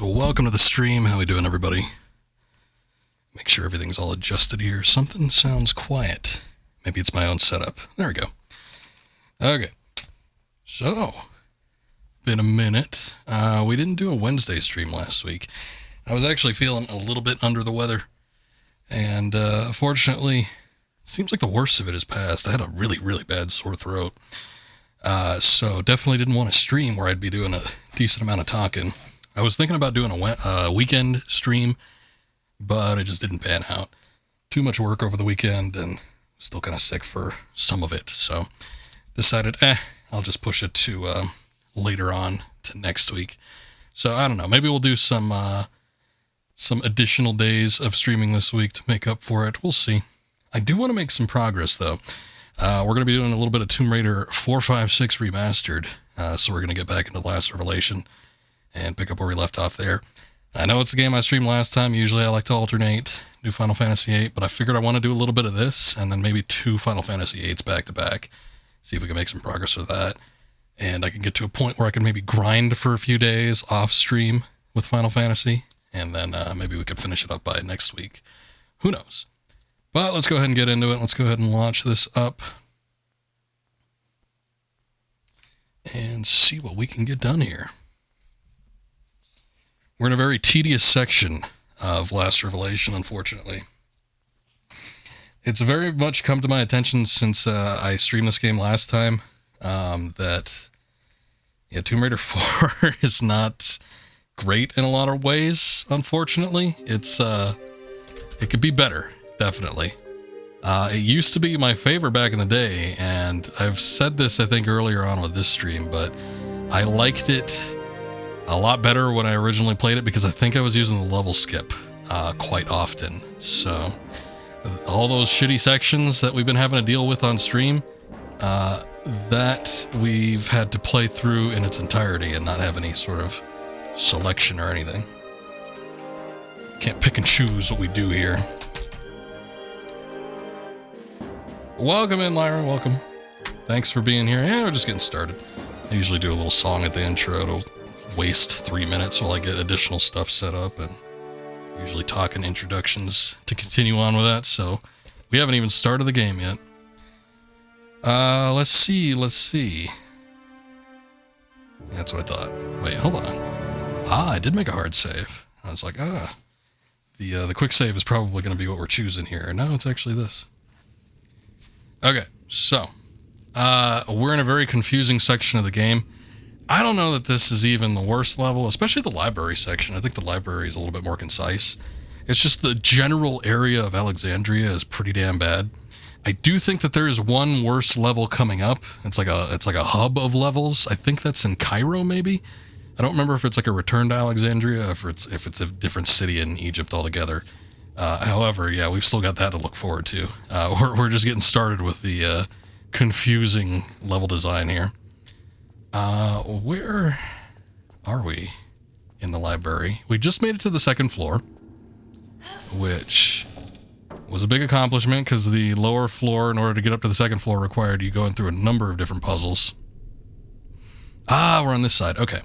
welcome to the stream. How we doing, everybody? Make sure everything's all adjusted here. Something sounds quiet. Maybe it's my own setup. There we go. Okay. So, been a minute. We didn't do a Wednesday stream last week. I was actually feeling a little bit under the weather. And, fortunately, seems like the worst of it has passed. I had a really, really bad sore throat. So definitely didn't want to stream where I'd be doing a decent amount of talking. I was thinking about doing a weekend stream, but it just didn't pan out. Too much work over the weekend and still kind of sick for some of it. So decided, I'll just push it to later on to next week. So I don't know. Maybe we'll do some additional days of streaming this week to make up for it. We'll see. I do want to make some progress, though. We're going to be doing a little bit of Tomb Raider 4, 5, 6 Remastered. So we're going to get back into Last Revelation and pick up where we left off there. I know it's the game I streamed last time. Usually I like to alternate, do Final Fantasy VIII, but I figured I want to do a little bit of this, and then maybe 2 Final Fantasy VIIIs back-to-back. See if we can make some progress with that. And I can get to a point where I can maybe grind for a few days off-stream with Final Fantasy, and then maybe we could finish it up by next week. Who knows? But let's go ahead and get into it. Let's go ahead and launch this up and see what we can get done here. We're in a very tedious section of Last Revelation, unfortunately. It's very much come to my attention since I streamed this game last time that Tomb Raider 4 is not great in a lot of ways, unfortunately. It could be better, definitely. It used to be my favorite back in the day, and I've said this, I think, earlier on with this stream, but I liked it a lot better when I originally played it because I think I was using the level skip quite often. So all those shitty sections that we've been having to deal with on stream, that we've had to play through in its entirety and not have any sort of selection or anything. Can't pick and choose what we do here. Welcome in, Lyra. Welcome. Thanks for being here. Yeah, we're just getting started. I usually do a little song at the intro. It'll waste 3 minutes while I get additional stuff set up, and usually talking introductions to continue on with that. So we haven't even started the game yet. Let's see. That's what I thought. Wait, hold on. I did make a hard save. I was like, the quick save is probably going to be what we're choosing here. No, it's actually this. Okay, so we're in a very confusing section of the game. I don't know that this is even the worst level, especially the library section. I think the library is a little bit more concise. It's just the general area of Alexandria is pretty damn bad. I do think that there is one worse level coming up. It's like a hub of levels. I think that's in Cairo, maybe. I don't remember if it's like a return to Alexandria, if it's a different city in Egypt altogether. However, yeah, we've still got that to look forward to. We're just getting started with the confusing level design here. Where are we in the library? We just made it to the second floor, which was a big accomplishment because the lower floor, in order to get up to the second floor, required you going through a number of different puzzles. We're on this side. Okay.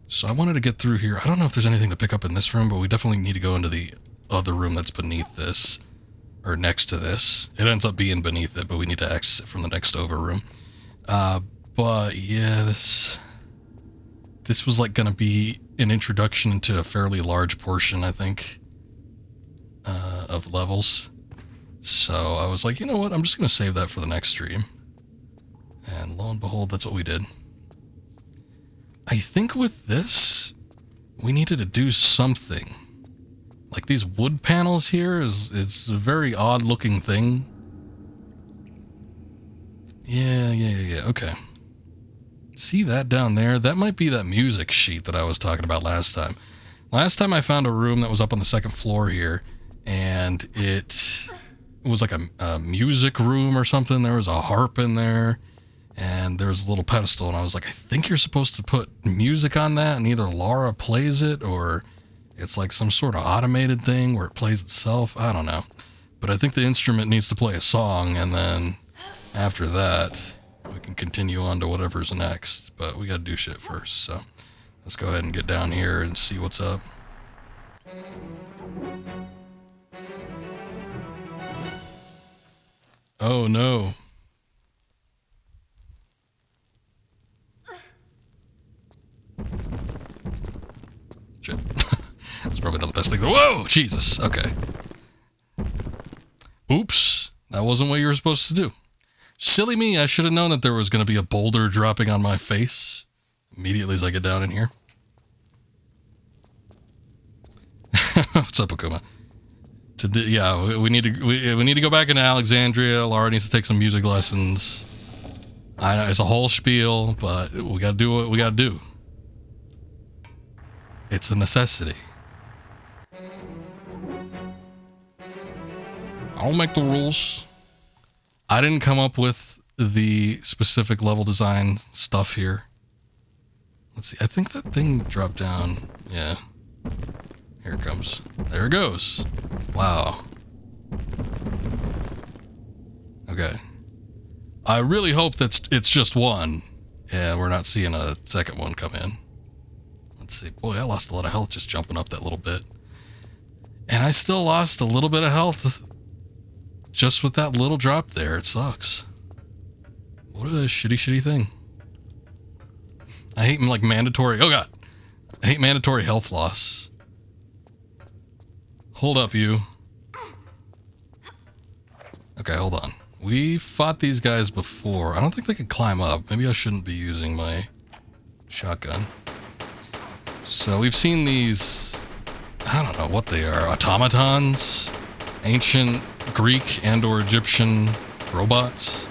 So I wanted to get through here. I don't know if there's anything to pick up in this room, but we definitely need to go into the other room that's beneath this, or next to this. It ends up being beneath it, but we need to access it from the next over room. But yeah, this was like going to be an introduction into a fairly large portion, I think, of levels. So I was like, you know what? I'm just going to save that for the next stream. And lo and behold, that's what we did. I think with this, we needed to do something. Like these wood panels here it's a very odd looking thing. Yeah, okay. See that down there? That might be that music sheet that I was talking about last time. Last time I found a room that was up on the second floor here, and it was like a music room or something. There was a harp in there, and there was a little pedestal, and I was like, I think you're supposed to put music on that, and either Laura plays it, or it's like some sort of automated thing where it plays itself. I don't know. But I think the instrument needs to play a song, and then after that, we can continue on to whatever's next. But we gotta do shit first, so let's go ahead and get down here and see what's up. Oh no. Shit. That's probably not the best thing. Whoa! Jesus. Okay. Oops. That wasn't what you were supposed to do. Silly me. I should have known that there was going to be a boulder dropping on my face immediately as I get down in here. What's up, Akuma? Yeah, we need to go back into Alexandria. Laura needs to take some music lessons. I know it's a whole spiel, but we got to do what we got to do. It's a necessity. I'll make the rules. I didn't come up with the specific level design stuff here. Let's see. I think that thing dropped down. Yeah. Here it comes. There it goes. Wow. Okay. I really hope that it's just one. Yeah, we're not seeing a second one come in. Let's see. Boy, I lost a lot of health just jumping up that little bit. And I still lost a little bit of health just with that little drop there. It sucks. What a shitty thing. I hate like mandatory... Oh, God. I hate mandatory health loss. Hold up, you. Okay, hold on. We fought these guys before. I don't think they could climb up. Maybe I shouldn't be using my shotgun. So we've seen these... I don't know what they are. Automatons? Ancient Greek and or Egyptian robots?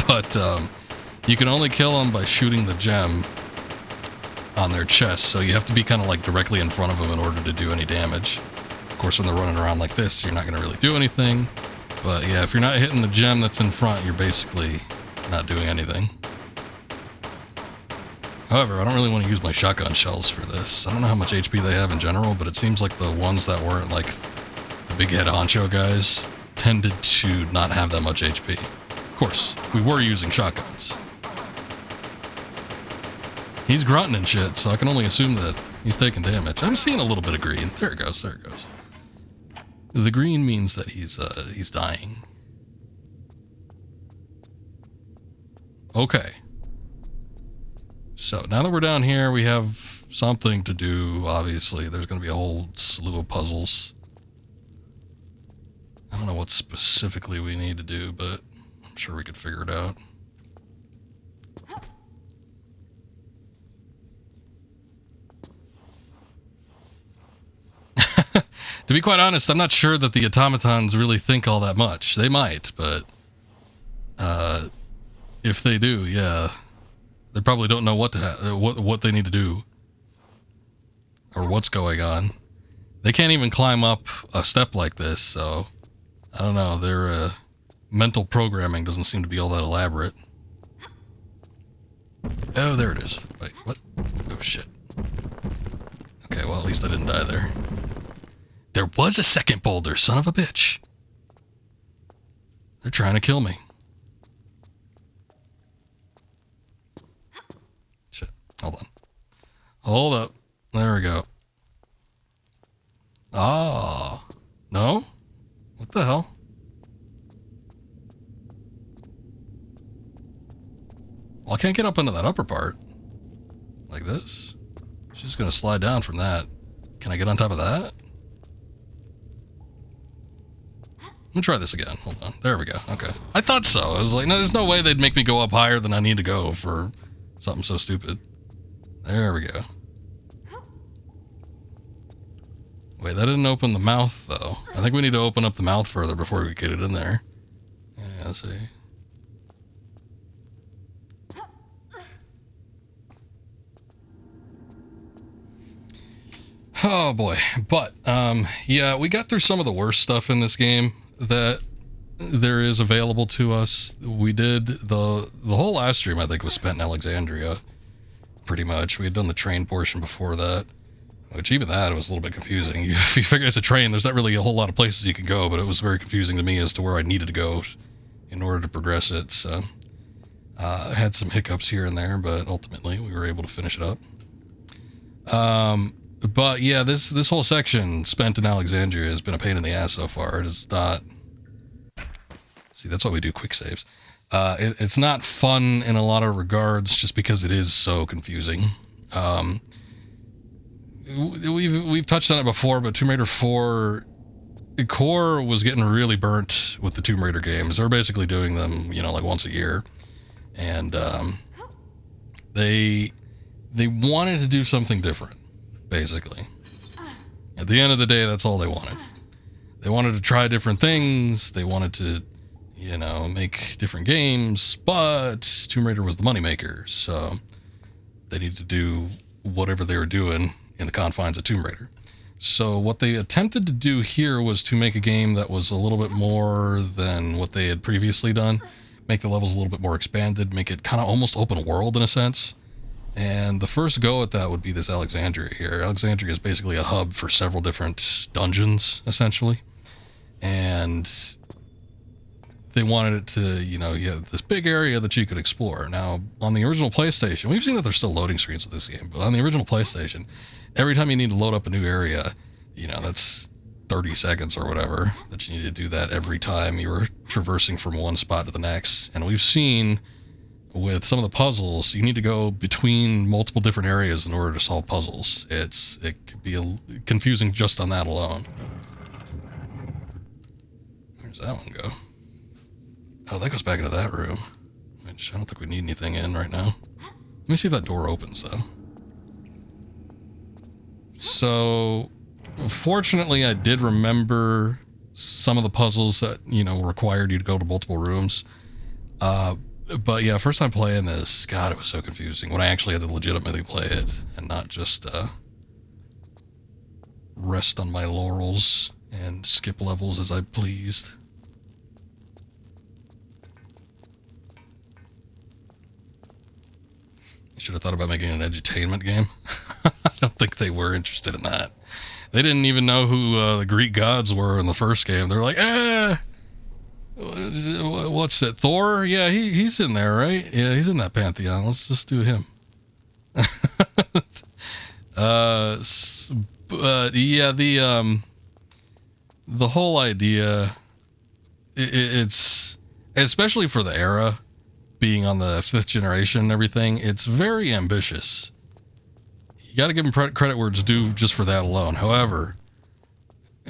But you can only kill them by shooting the gem on their chest. So you have to be kind of like directly in front of them in order to do any damage. Of course, when they're running around like this, you're not going to really do anything. But yeah, if you're not hitting the gem that's in front, you're basically not doing anything. However, I don't really want to use my shotgun shells for this. I don't know how much HP they have in general, but it seems like the ones that weren't like the big head honcho guys tended to not have that much HP. Of course, we were using shotguns. He's grunting and shit, so I can only assume that he's taking damage. I'm seeing a little bit of green. There it goes, there it goes. The green means that he's dying. Okay. So, now that we're down here, we have something to do, obviously. There's going to be a whole slew of puzzles. I don't know what specifically we need to do, but I'm sure we could figure it out. To be quite honest, I'm not sure that the automatons really think all that much. They might, but if they do, yeah, they probably don't know what what they need to do or what's going on. They can't even climb up a step like this, so I don't know. Their mental programming doesn't seem to be all that elaborate. Oh, there it is. Wait, what? Oh shit. Okay, well at least I didn't die there. There was a second boulder, son of a bitch. They're trying to kill me. Shit. Hold on. Hold up. There we go. Ah. No? What the hell? Well, I can't get up into that upper part. Like this. She's just going to slide down from that. Can I get on top of that? Let me try this again. Hold on. There we go. Okay. I thought so. I was like, no, there's no way they'd make me go up higher than I need to go for something so stupid. There we go. Wait, that didn't open the mouth, though. I think we need to open up the mouth further before we get it in there. Yeah, let's see. Oh, boy. But, yeah, we got through some of the worst stuff in this game that there is available to us. We did the whole last stream, I think, was spent in Alexandria, pretty much. We had done the train portion before that, which even that was a little bit confusing. If you figure it's a train, there's not really a whole lot of places you can go, but it was very confusing to me as to where I needed to go in order to progress it. So Had some hiccups here and there, but ultimately we were able to finish it up. But yeah, this whole section spent in Alexandria has been a pain in the ass so far. It is not... See, that's why we do quick saves. It's not fun in a lot of regards just because it is so confusing. We've touched on it before, but Tomb Raider 4... Core was getting really burnt with the Tomb Raider games. They were basically doing them, like once a year. And they wanted to do something different, basically. At the end of the day, that's all they wanted. They wanted to try different things. They wanted to, make different games. But Tomb Raider was the moneymaker, so they needed to do whatever they were doing in the confines of Tomb Raider. So what they attempted to do here was to make a game that was a little bit more than what they had previously done. Make the levels a little bit more expanded, make it kind of almost open world in a sense. And the first go at that would be this Alexandria here. Alexandria is basically a hub for several different dungeons, essentially. And they wanted it to, you have this big area that you could explore. Now, on the original PlayStation, we've seen that there's still loading screens with this game, but on the original PlayStation, every time you need to load up a new area, that's 30 seconds or whatever, that you need to do that every time you were traversing from one spot to the next. And we've seen with some of the puzzles, you need to go between multiple different areas in order to solve puzzles. It could be confusing just on that alone. Where's that one go? Oh, that goes back into that room, which I don't think we need anything in right now. Let me see if that door opens, though. So, fortunately, I did remember some of the puzzles that, required you to go to multiple rooms. But yeah, first time playing this, God, it was so confusing when I actually had to legitimately play it and not just rest on my laurels and skip levels as I pleased. I should have thought about making an edutainment game. I don't think they were interested in that. They didn't even know who the Greek gods were in the first game. They're like, what's that, Thor? Yeah, he's in there, right? Yeah, he's in that pantheon. Let's just do him. But yeah, the whole idea, it's, especially for the era, being on the 5th generation and everything, it's very ambitious. You got to give them credit where it's due just for that alone. However,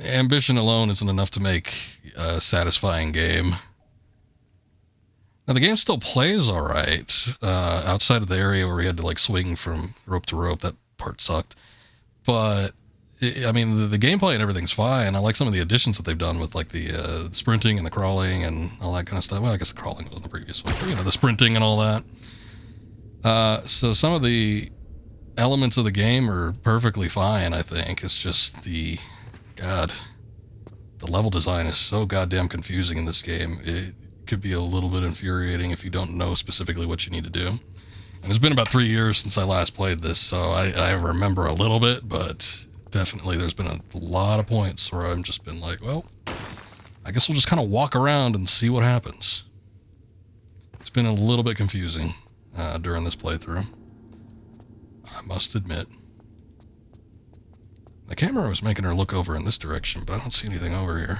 ambition alone isn't enough to make a satisfying game. Now, the game still plays all right, outside of the area where we had to swing from rope to rope. That part sucked. But the gameplay and everything's fine. I like some of the additions that they've done with the sprinting and the crawling and all that kind of stuff. Well, I guess the crawling was in the previous one, but the sprinting and all that. So some of the elements of the game are perfectly fine, I think. It's just the level design is so goddamn confusing in this game. It could be a little bit infuriating if you don't know specifically what you need to do. And it's been about 3 years since I last played this, so I remember a little bit, but definitely there's been a lot of points where I've just been like, well, I guess we'll just kind of walk around and see what happens. It's been a little bit confusing during this playthrough, I must admit. The camera was making her look over in this direction, but I don't see anything over here.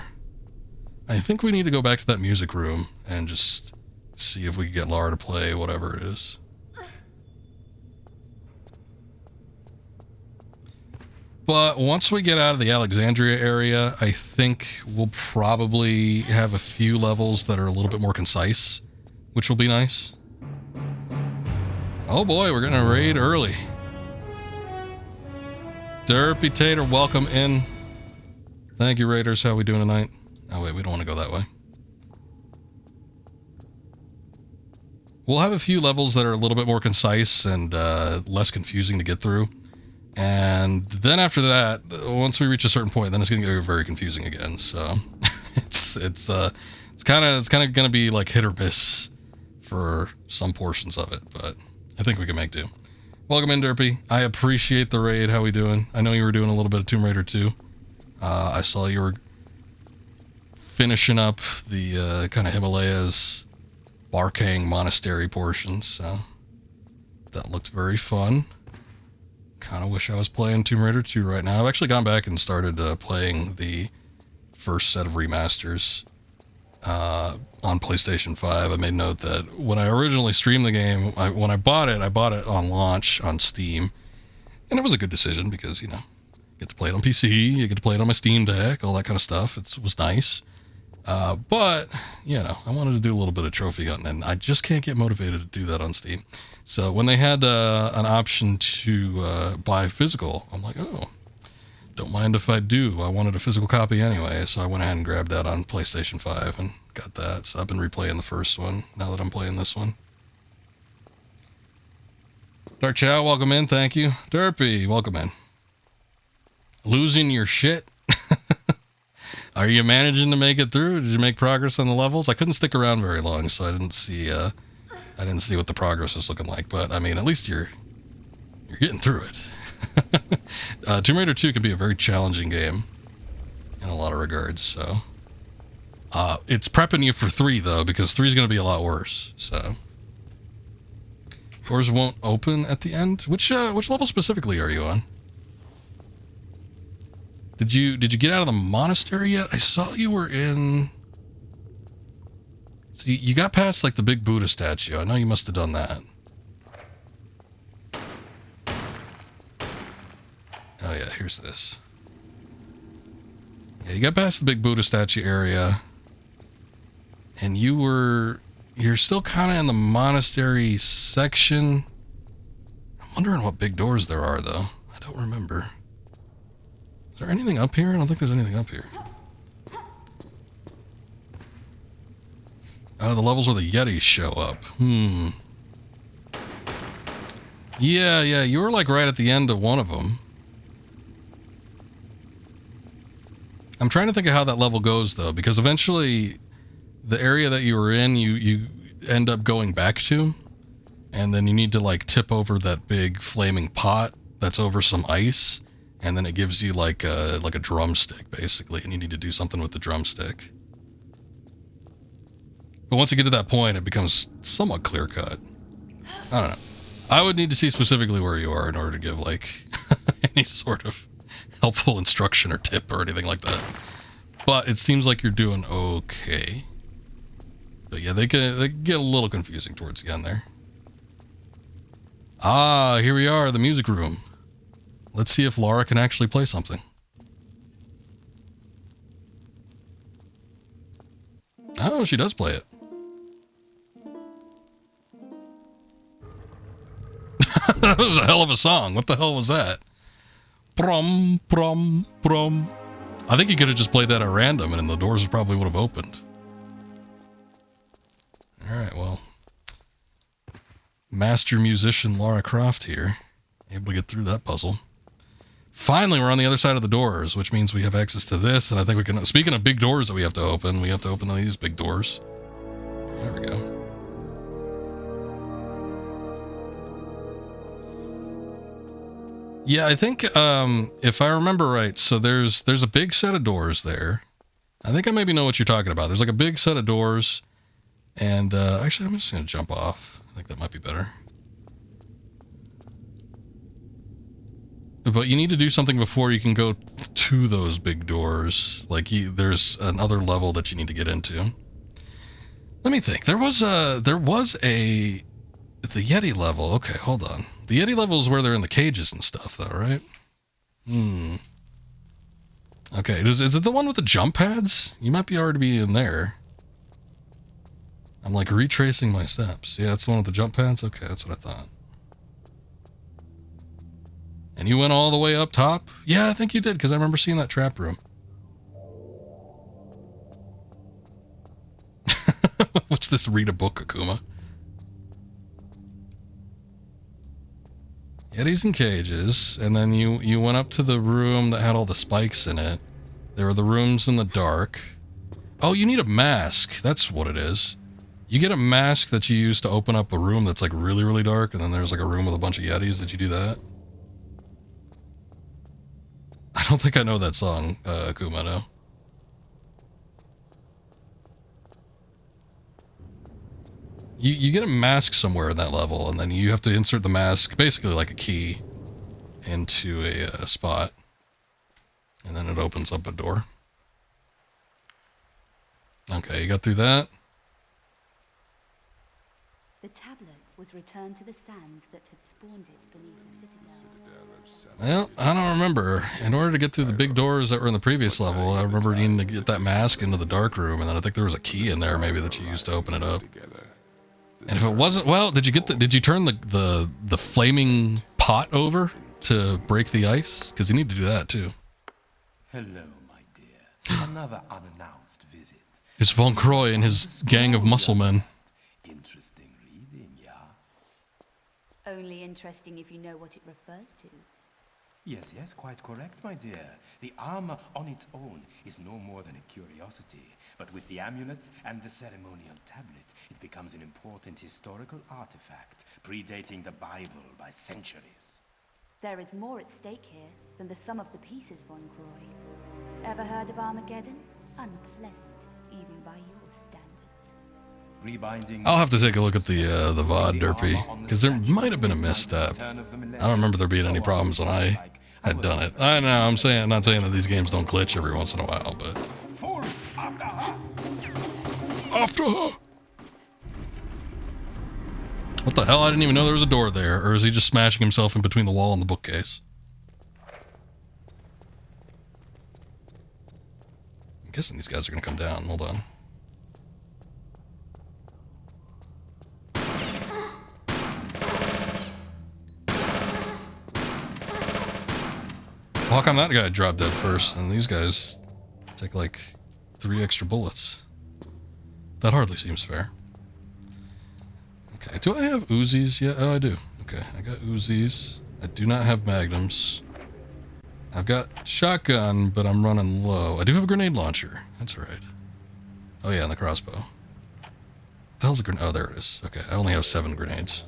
I think we need to go back to that music room and just see if we can get Lara to play whatever it is. But once we get out of the Alexandria area, I think we'll probably have a few levels that are a little bit more concise, which will be nice. Oh boy, we're gonna raid early. Derpy Tater, welcome in. Thank you, Raiders. How we doing tonight? Oh wait, we don't want to go that way. We'll have a few levels that are a little bit more concise and less confusing to get through. And then after that, once we reach a certain point, then it's going to get very confusing again. So it's kind of going to be like hit or miss for some portions of it, but I think we can make do. Welcome in, Derpy. I appreciate the raid. How we doing? I know you were doing a little bit of Tomb Raider too. I saw you were finishing up the kind of Himalayas Barkang Monastery portions, so that looked very fun. Kind of wish I was playing Tomb Raider 2 right now. I've actually gone back and started playing the first set of remasters on PlayStation 5. I made note that when I originally streamed the game, when I bought it on launch on Steam, and it was a good decision because, you know, you get to play it on PC, you get to play it on my Steam Deck, all that kind of stuff. It was nice. But, you know, I wanted to do a little bit of trophy hunting, and I just can't get motivated to do that on Steam. So when they had an option to buy physical, I'm like, oh, don't mind if I do. I wanted a physical copy anyway, so I went ahead and grabbed that on PlayStation 5 and got that. So I've been replaying the first one now that I'm playing this one. Dark Chow, welcome in. Thank you. Derpy, welcome in. Losing your shit? Are you managing to make it through? Did you make progress on the levels? I couldn't stick around very long, so I didn't see what the progress was looking like. But I mean, at least you're getting through it. Tomb Raider 2 can be a very challenging game in a lot of regards. So it's prepping you for 3 though, because 3 is going to be a lot worse. So doors won't open at the end. Which level specifically are you on? Did you get out of the monastery yet? I saw you were in... See, you got past, like, the big Buddha statue. I know you must have done that. Oh, yeah, here's this. Yeah, you got past the big Buddha statue area. And you're still kind of in the monastery section. I'm wondering what big doors there are, though. I don't remember. Is there anything up here? I don't think there's anything up here. Oh, the levels where the Yetis show up. Yeah, you were like right at the end of one of them. I'm trying to think of how that level goes, though, because eventually the area that you were in, you end up going back to, and then you need to, like, tip over that big flaming pot that's over some ice. And then it gives you like a drumstick, basically, and you need to do something with the drumstick. But once you get to that point, it becomes somewhat clear-cut. I don't know. I would need to see specifically where you are in order to give, like, any sort of helpful instruction or tip or anything like that. But it seems like you're doing okay. But yeah, they get a little confusing towards the end there. Ah, here we are, the music room. Let's see if Laura can actually play something. Oh, she does play it. That was a hell of a song. What the hell was that? Prom, prom, prom. I think you could have just played that at random and the doors probably would have opened. Alright, well. Master musician Lara Croft here. Able to get through that puzzle. Finally, we're on the other side of the doors, which means we have access to this, and I think we can... Speaking of big doors that we have to open these big doors. There we go. Yeah, I think, if I remember right, so there's a big set of doors there. I think I maybe know what you're talking about. There's like a big set of doors, and, actually, I'm just going to jump off. I think that might be better. But you need to do something before you can go to those big doors. Like, there's another level that you need to get into. Let me think. There was the Yeti level. Okay, hold on. The Yeti level is where they're in the cages and stuff, though, right? Okay, is it the one with the jump pads? You might be already be in there. I'm, like, retracing my steps. Yeah, it's the one with the jump pads? Okay, that's what I thought. And you went all the way up top? Yeah, I think you did, because I remember seeing that trap room. What's this? Read a book, Akuma. Yetis and cages, and then you went up to the room that had all the spikes in it. There were the rooms in the dark. Oh, you need a mask. That's what it is. You get a mask that you use to open up a room that's like really, really dark, and then there's like a room with a bunch of Yetis. Did you do that? I don't think I know that song, Akuma, no. You get a mask somewhere in that level, and then you have to insert the mask, basically like a key, into a spot, and then it opens up a door. Okay, you got through that. The tablet was returned to the sands that had spawned it beneath the citadel. Well, I don't remember. In order to get through the big doors that were in the previous level, I remember needing to get that mask into the dark room, and then I think there was a key in there maybe that you used to open it up. And if it wasn't, well, did you turn the flaming pot over to break the ice? Because you need to do that too. Hello, my dear. Another unannounced visit. It's Von Croy and his gang of muscle men. Interesting reading, yeah? Only interesting if you know what it refers to. Yes, quite correct, my dear. The armor on its own is no more than a curiosity. But with the amulet and the ceremonial tablet, it becomes an important historical artifact, predating the Bible by centuries. There is more at stake here than the sum of the pieces, Von Croy. Ever heard of Armageddon? Unpleasant, even by your standards. Rebinding. I'll have to take a look at the VOD derpy, because there might have been a misstep. I don't remember there being any problems when I had done it. I know, I'm not saying that these games don't glitch every once in a while, but... After her! What the hell? I didn't even know there was a door there. Or is he just smashing himself in between the wall and the bookcase? I'm guessing these guys are going to come down. Hold on. How come that guy dropped dead first and these guys take like 3 extra bullets? That hardly seems fair. Okay, do I have Uzis yet? Oh, I do. Okay, I got Uzis. I do not have Magnums. I've got shotgun, but I'm running low. I do have a grenade launcher. That's right. Oh yeah, and the crossbow. What the hell's a grenade? Oh, there it is. Okay, I only have 7 grenades.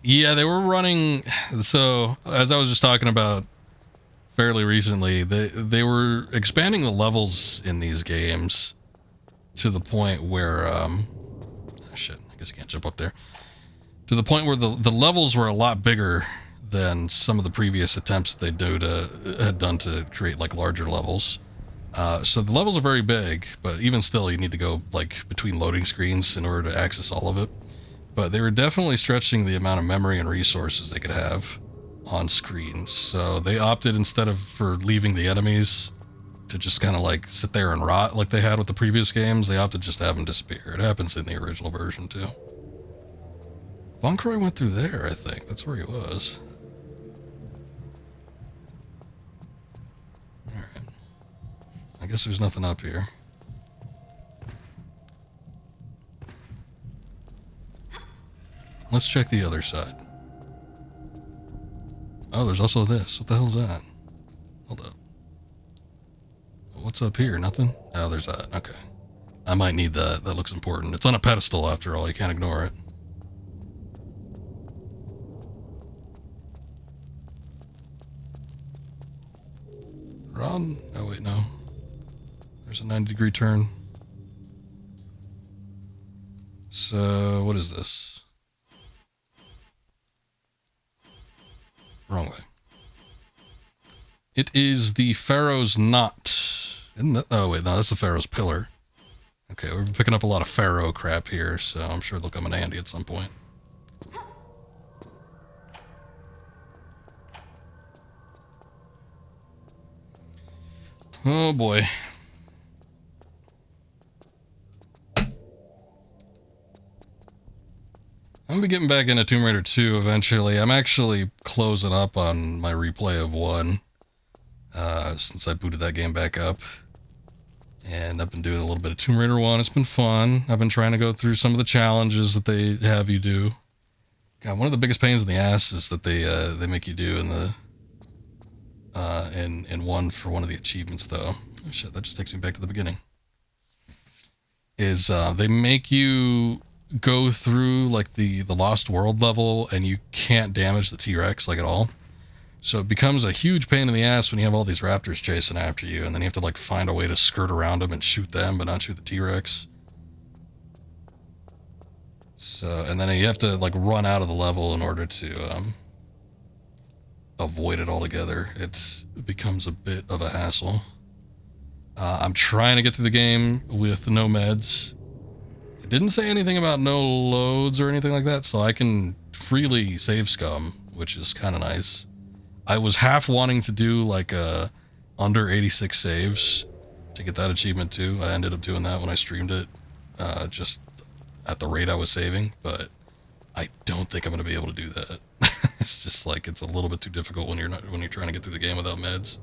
Yeah, they were running... So, as I was just talking about fairly recently, they were expanding the levels in these games to the point where... oh shit, I guess you can't jump up there. To the point where the levels were a lot bigger than some of the previous attempts that had done to create like larger levels. So the levels are very big, but even still you need to go like between loading screens in order to access all of it. But they were definitely stretching the amount of memory and resources they could have on screen. So they opted, instead of for leaving the enemies to just kind of like sit there and rot like they had with the previous games, they opted just to have them disappear. It happens in the original version too. Von Croy went through there, I think. That's where he was. Alright. I guess there's nothing up here. Let's check the other side. Oh, there's also this. What the hell's that? Hold up. What's up here? Nothing? Oh, there's that. Okay. I might need that. That looks important. It's on a pedestal after all. You can't ignore it. Run. Oh, wait, no. There's a 90-degree turn. So, what is this? Wrong way. It is the Pharaoh's Knot. Isn't that? Oh, wait, no, that's the Pharaoh's Pillar. Okay, we're picking up a lot of Pharaoh crap here, so I'm sure they'll come in handy at some point. Oh, boy. I'm going to be getting back into Tomb Raider 2 eventually. I'm actually closing up on my replay of 1 since I booted that game back up. And I've been doing a little bit of Tomb Raider 1. It's been fun. I've been trying to go through some of the challenges that they have you do. God, one of the biggest pains in the ass is that they make you do in the in 1 for one of the achievements, though. Oh shit, that just takes me back to the beginning. Is they make you go through like the Lost World level, and you can't damage the T-Rex like at all. So it becomes a huge pain in the ass when you have all these raptors chasing after you, and then you have to like find a way to skirt around them and shoot them, but not shoot the T-Rex. So, and then you have to like run out of the level in order to avoid it altogether. It becomes a bit of a hassle. I'm trying to get through the game with no meds. It didn't say anything about no loads or anything like that, so I can freely save scum, which is kind of nice. I was half wanting to do like under 86 saves to get that achievement too. I ended up doing that when I streamed it, just at the rate I was saving, but I don't think I'm going to be able to do that. It's just like, it's a little bit too difficult when you're trying to get through the game without meds.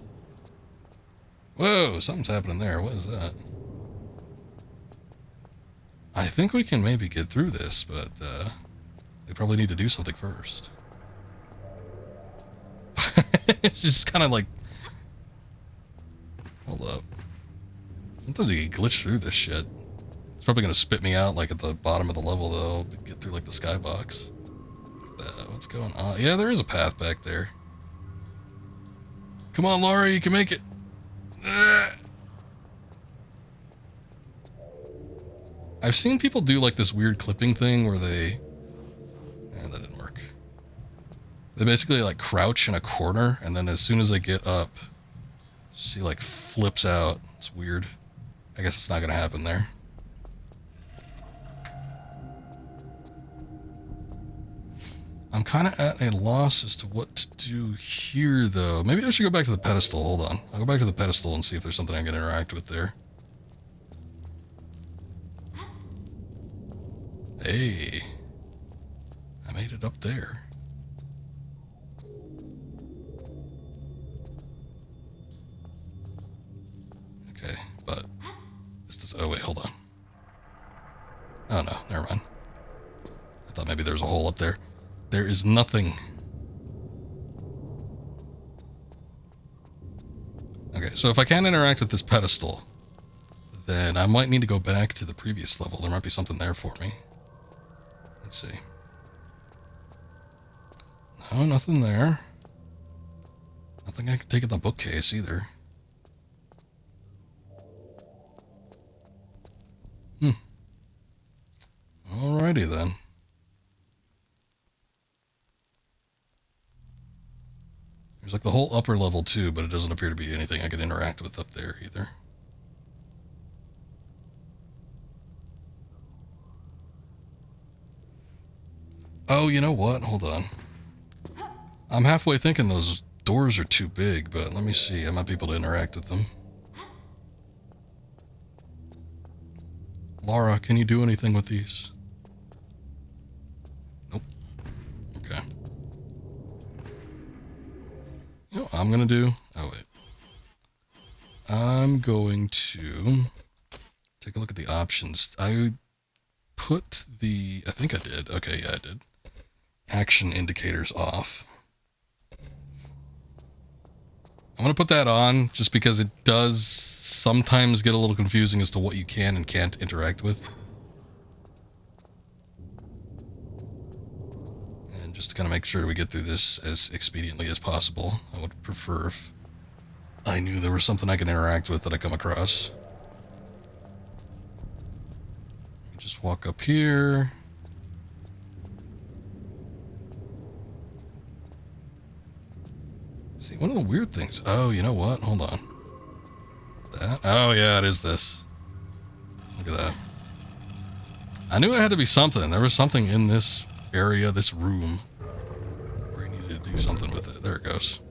Whoa, something's happening there. What is that? I think we can maybe get through this, but we probably need to do something first. It's just kind of like... Hold up. Sometimes you can glitch through this shit. It's probably going to spit me out like at the bottom of the level, though. Get through like the skybox. What's going on? Yeah, there is a path back there. Come on, Laura, you can make it. I've seen people do like this weird clipping thing where they... that didn't work. They basically like crouch in a corner, and then as soon as they get up, she like flips out. It's weird. I guess it's not gonna happen there. I'm kind of at a loss as to what to do here, though. Maybe I should go back to the pedestal. Hold on. I'll go back to the pedestal and see if there's something I can interact with there. Hey. I made it up there. Okay, but... this does... oh, wait, hold on. Oh, no, never mind. I thought maybe there's a hole up there. There is nothing. Okay, so if I can't interact with this pedestal, then I might need to go back to the previous level. There might be something there for me. Let's see. No, nothing there. Nothing I can take in the bookcase either. Alrighty then. There's like the whole upper level too, but it doesn't appear to be anything I can interact with up there either. Oh, you know what? Hold on. I'm halfway thinking those doors are too big, but let me see. I might be able to interact with them. Laura, can you do anything with these? Nope. Okay. You know what I'm gonna do? Oh, wait. I'm going to take a look at the options. I put the... I think I did. Okay, yeah, I did. Action indicators off. I'm going to put that on just because it does sometimes get a little confusing as to what you can and can't interact with. And just to kind of make sure we get through this as expediently as possible, I would prefer if I knew there was something I could interact with that I come across. Just walk up here. See, one of the weird things... oh, you know what? Hold on. That? Oh, yeah, it is this. Look at that. I knew it had to be something. There was something in this area, this room, where I needed to do something with it. There it goes.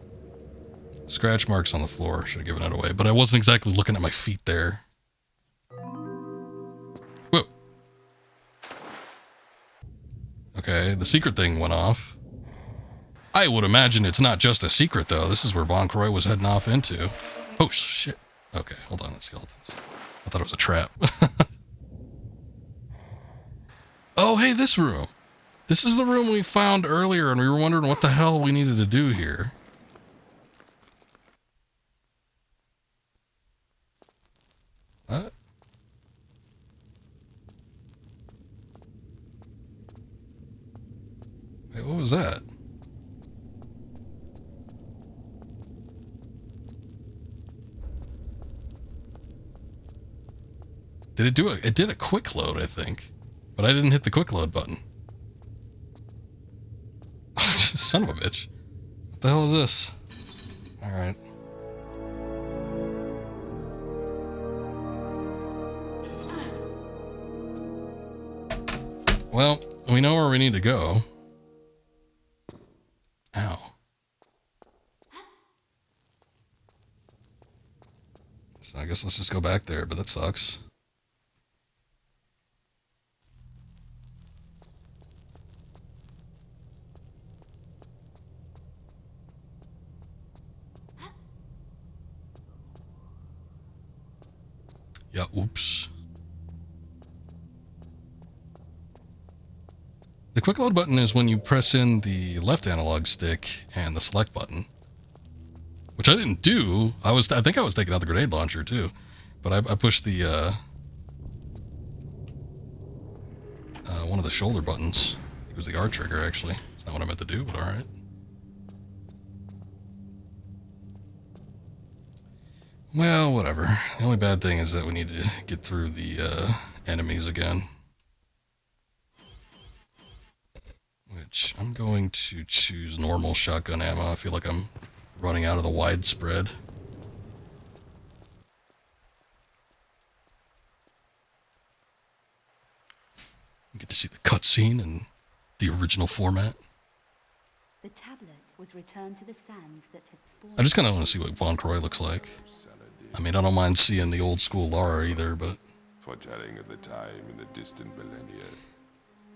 Scratch marks on the floor. Should have given it away. But I wasn't exactly looking at my feet there. Whoa. Okay, the secret thing went off. I would imagine it's not just a secret, though. This is where Von Croy was heading off into. Oh, shit. Okay, hold on, that's skeletons. I thought it was a trap. Oh, hey, this room. This is the room we found earlier, and we were wondering what the hell we needed to do here. What? Wait, what was that? Did it do it? It did a quick load, I think. But I didn't hit the quick load button. Son of a bitch. What the hell is this? Alright. Well, we know where we need to go. Ow. So I guess let's just go back there, but that sucks. Yeah, oops. The quick load button is when you press in the left analog stick and the select button. Which I didn't do. I think I was taking out the grenade launcher too. But I pushed the one of the shoulder buttons. It was the R trigger actually. It's not what I meant to do, but alright. Well, whatever. The only bad thing is that we need to get through the enemies again. Which I'm going to choose normal shotgun ammo. I feel like I'm running out of the widespread. You get to see the cutscene in the original format. The tablet was returned to the sands that had spawned. I just kind of want to see what Von Croy looks like. I mean, I don't mind seeing the old school Lara either, but... Foretelling of the time in the distant millennia.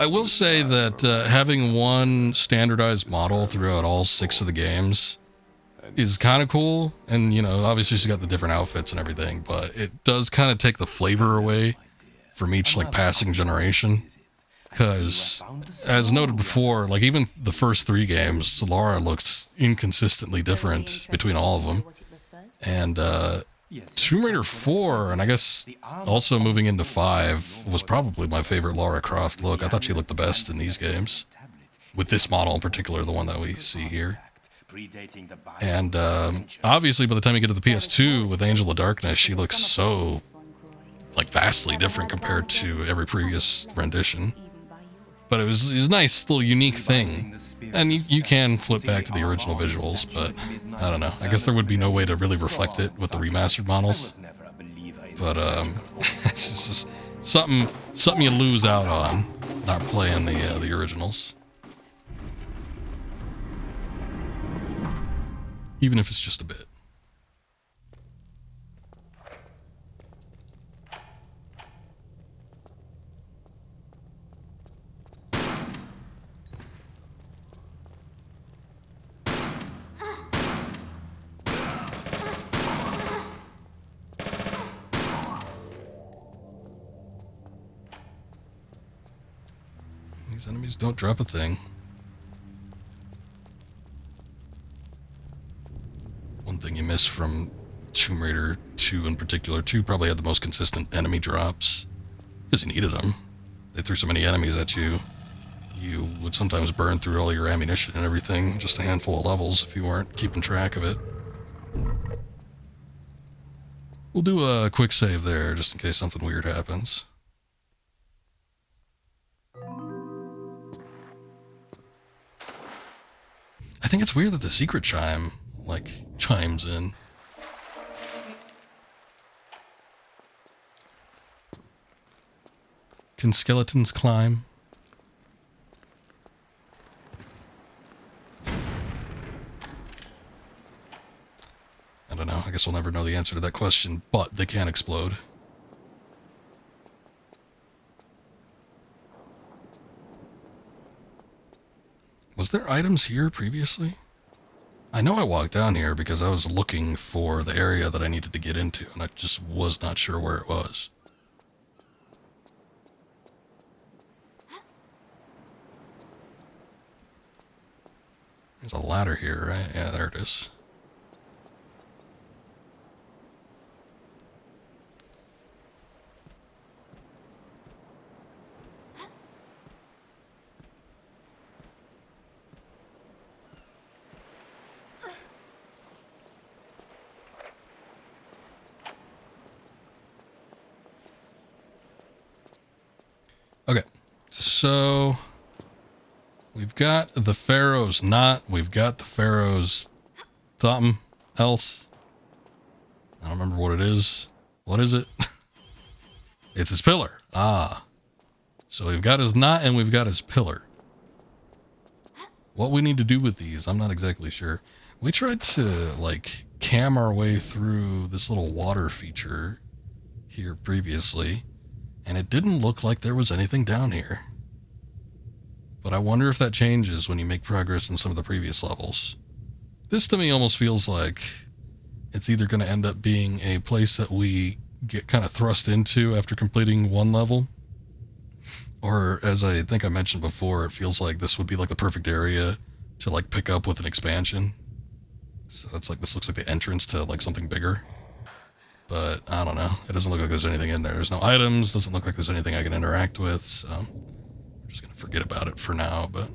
I will say that having one standardized model throughout all 6 of the games is kind of cool. And, you know, obviously she's got the different outfits and everything, but it does kind of take the flavor away from each, like, passing generation. Because, as noted before, like, even the first 3 games, Lara looked inconsistently different between all of them. And, Tomb Raider 4, and I guess also moving into 5, was probably my favorite Lara Croft look. I thought she looked the best in these games. With this model in particular, the one that we see here. And obviously by the time you get to the PS2 with Angel of Darkness, she looks so, like, vastly different compared to every previous rendition. But it was a nice little unique thing. And you can flip back to the original visuals, but I don't know. I guess there would be no way to really reflect it with the remastered models. But it's just something you lose out on not playing the originals. Even if it's just a bit. These enemies don't drop a thing. One thing you miss from Tomb Raider 2 in particular, 2 probably had the most consistent enemy drops. Because you needed them. They threw so many enemies at you, you would sometimes burn through all your ammunition and everything, just a handful of levels if you weren't keeping track of it. We'll do a quick save there, just in case something weird happens. I think it's weird that the secret chime, like, chimes in. Can skeletons climb? I don't know. I guess we'll never know the answer to that question, but they can explode. Was there items here previously? I know I walked down here because I was looking for the area that I needed to get into, and I just was not sure where it was. There's a ladder here, right? Yeah, there it is. so we've got the Pharaoh's knot. We've got the Pharaoh's something else. I don't remember what it is. What is it? It's his pillar. Ah. So we've got his knot and we've got his pillar. What we need to do with these, I'm not exactly sure. We tried to, like, cam our way through this little water feature here previously, and it didn't look like there was anything down here. But I wonder if that changes when you make progress in some of the previous levels. This to me almost feels like it's either going to end up being a place that we get kind of thrust into after completing one level, or as I think I mentioned before, it feels like this would be like the perfect area to like pick up with an expansion. So it's like, this looks like the entrance to like something bigger. But I don't know. It doesn't look like there's anything in there. There's no items. Doesn't look like there's anything I can interact with. So I'm just going to forget about it for now. But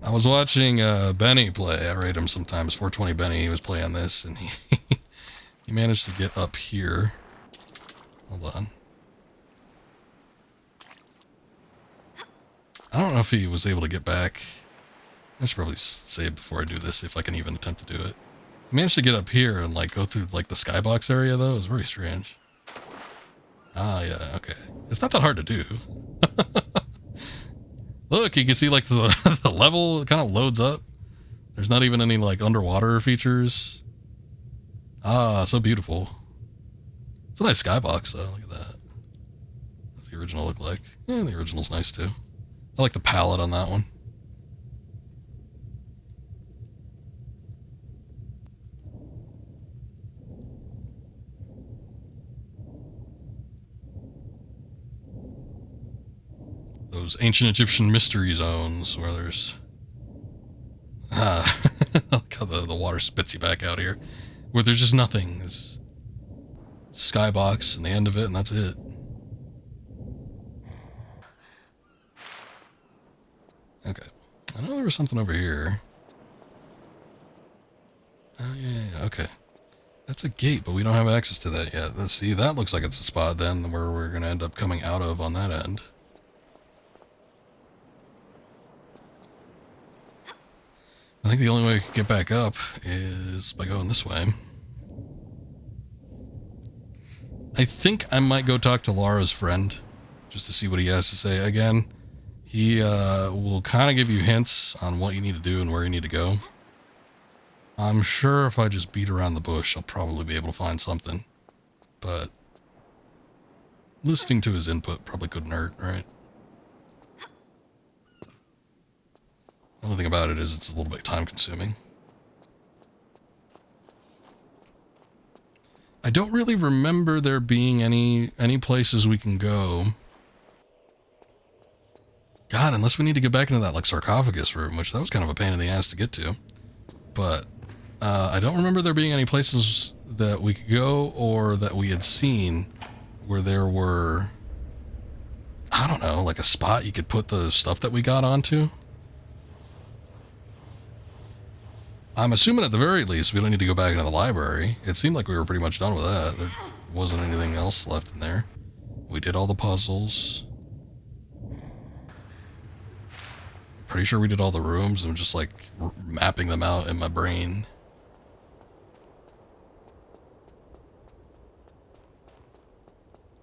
I was watching Benny play. I rate him sometimes. 420 Benny. He was playing this and he he managed to get up here. Hold on. I don't know if he was able to get back. I should probably save before I do this, if I can even attempt to do it. I managed to get up here and like go through like the skybox area though. It was very strange. Ah, yeah, okay. It's not that hard to do. Look, you can see like the level kind of loads up. There's not even any like underwater features. Ah, so beautiful. It's a nice skybox though. Look at that. What's the original look like? Yeah, the original's nice too. I like the palette on that one. Those ancient Egyptian mystery zones where there's... look how the water spits you back out here. Where there's just nothing. There's skybox and the end of it, and that's it. Okay. I know there was something over here. Oh, yeah, okay. That's a gate, but we don't have access to that yet. Let's see, that looks like it's a spot then where we're going to end up coming out of on that end. I think the only way we can get back up is by going this way. I think I might go talk to Lara's friend just to see what he has to say. Again, he will kind of give you hints on what you need to do and where you need to go. I'm sure if I just beat around the bush, I'll probably be able to find something. But listening to his input probably couldn't hurt, right? The only thing about it is it's a little bit time consuming. I don't really remember there being any places we can go. God, unless we need to get back into that like sarcophagus room, which that was kind of a pain in the ass to get to. But I don't remember there being any places that we could go or that we had seen where there were, I don't know, like a spot you could put the stuff that we got onto. I'm assuming at the very least we don't need to go back into the library. It seemed like we were pretty much done with that. There wasn't anything else left in there. We did all the puzzles. Pretty sure we did all the rooms. I'm just like mapping them out in my brain.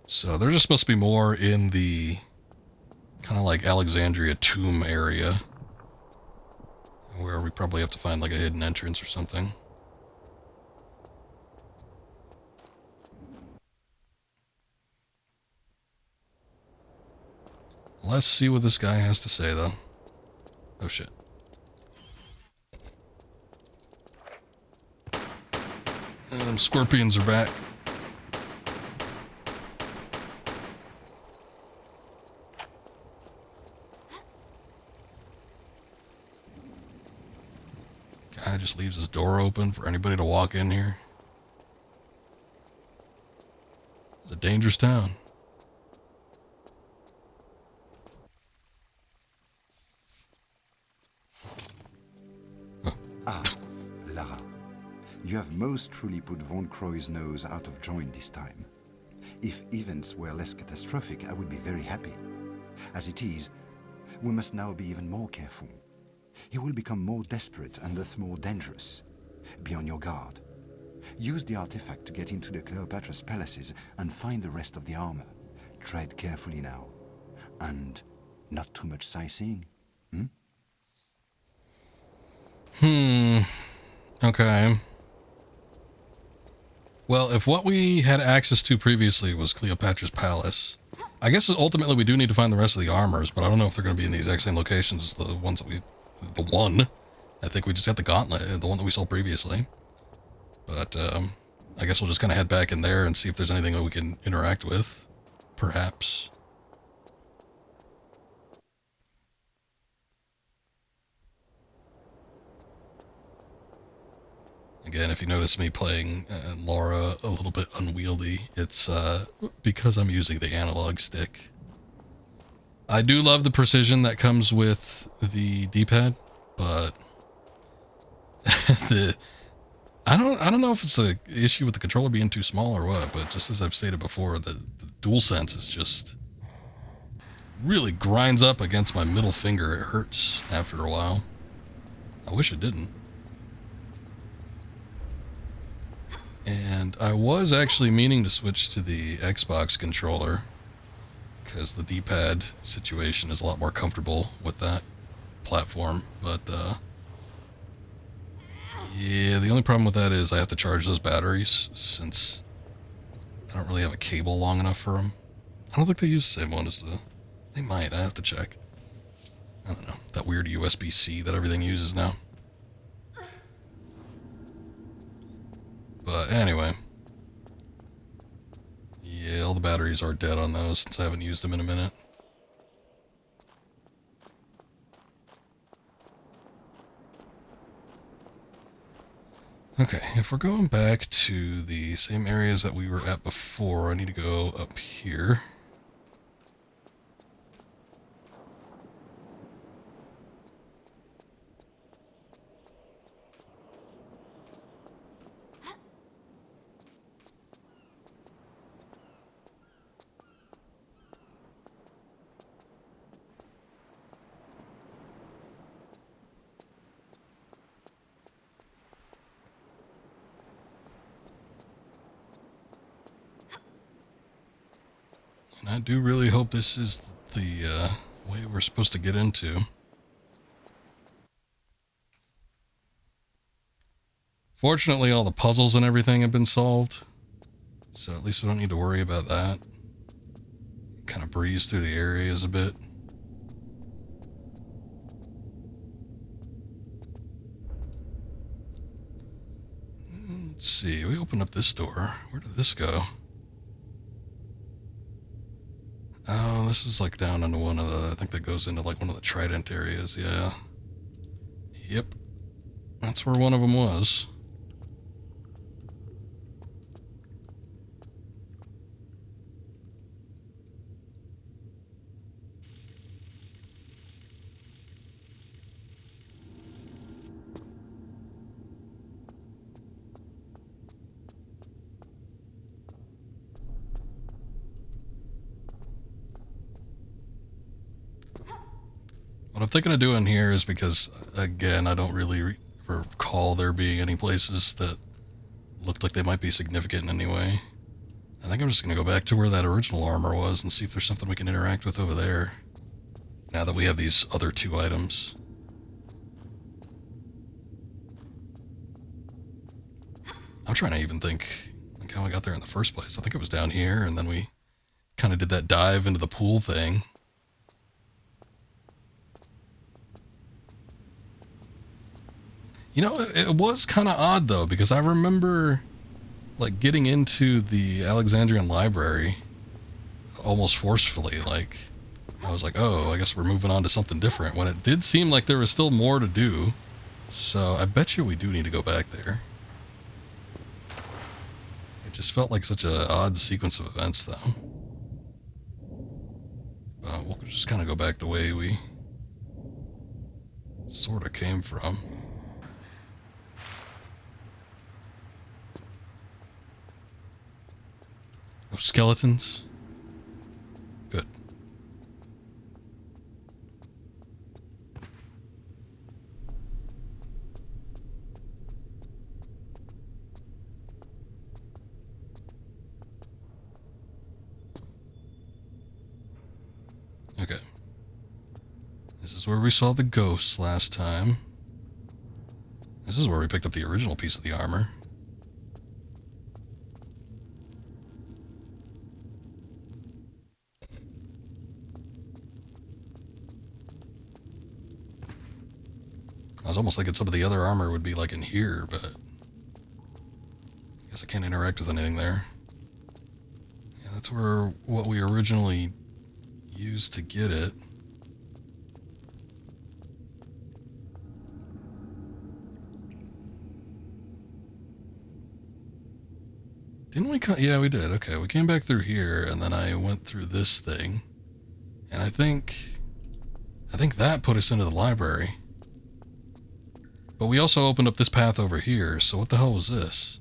So there just must be more in the kind of like Alexandria tomb area, where we probably have to find like a hidden entrance or something. Let's see what this guy has to say though. Oh shit. And them scorpions are back. Guy just leaves his door open for anybody to walk in here. It's a dangerous town. Lara, you have most truly put Von Croy's nose out of joint this time. If events were less catastrophic, I would be very happy. As it is, we must now be even more careful. He will become more desperate and thus more dangerous. Be on your guard. Use the artifact to get into the Cleopatra's palaces and find the rest of the armor. Tread carefully now. And not too much sightseeing. Okay. Well, if what we had access to previously was Cleopatra's palace, I guess ultimately we do need to find the rest of the armors, but I don't know if they're going to be in the exact same locations as the ones that the one. I think we just got the gauntlet, the one that we saw previously. But I guess we'll just kind of head back in there and see if there's anything that we can interact with, perhaps. Again, if you notice me playing Laura a little bit unwieldy, it's because I'm using the analog stick. I do love the precision that comes with the D-pad, but I don't know if it's an issue with the controller being too small or what, but just as I've stated before, the DualSense is just really grinds up against my middle finger. It hurts after a while. I wish it didn't. And I was actually meaning to switch to the Xbox controller because the D-pad situation is a lot more comfortable with that platform, but yeah, the only problem with that is I have to charge those batteries since I don't really have a cable long enough for them. I don't think they use the same one as the... They might, I have to check. I don't know, that weird USB-C that everything uses now. But anyway, yeah, all the batteries are dead on those since I haven't used them in a minute. Okay, if we're going back to the same areas that we were at before, I need to go up here. And I do really hope this is the way we're supposed to get into. Fortunately, all the puzzles and everything have been solved, so at least we don't need to worry about that. Kind of breeze through the areas a bit. Let's see, we opened up this door. Where did this go? Oh, this is like down into one of the, I think that goes into like one of the Trident areas, yeah. Yep. That's where one of them was. What I'm thinking of doing here is because, again, I don't really recall there being any places that looked like they might be significant in any way. I think I'm just going to go back to where that original armor was and see if there's something we can interact with over there. Now that we have these other two items. I'm trying to even think like how I got there in the first place. I think it was down here, and then we kind of did that dive into the pool thing. You know, it was kind of odd, though, because I remember, like, getting into the Alexandrian library almost forcefully. Like, I was like, oh, I guess we're moving on to something different, when it did seem like there was still more to do. So I bet you we do need to go back there. It just felt like such an odd sequence of events, though. We'll just kind of go back the way we sort of came from. Oh skeletons? Good. Okay. This is where we saw the ghosts last time. This is where we picked up the original piece of the armor. I was almost thinking some of the other armor would be like in here, but I guess I can't interact with anything there. Yeah, that's where what we originally used to get it. Didn't we come? Yeah, we did. Okay, we came back through here, and then I went through this thing, and I think that put us into the library. But we also opened up this path over here, so what the hell was this?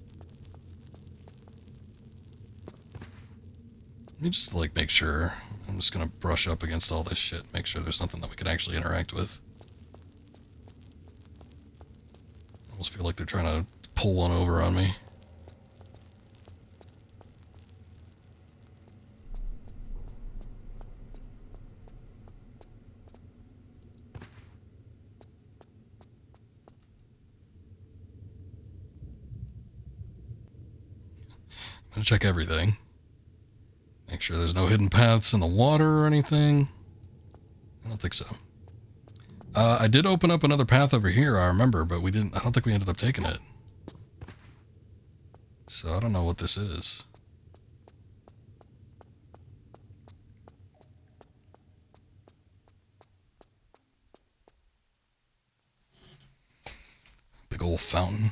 Let me just, like, make sure. I'm just gonna brush up against all this shit, make sure there's nothing that we can actually interact with. I almost feel like they're trying to pull one over on me. I'm gonna check everything. Make sure there's no hidden paths in the water or anything. I don't think so. I did open up another path over here, I remember, but I don't think we ended up taking it. So I don't know what this is. Big old fountain.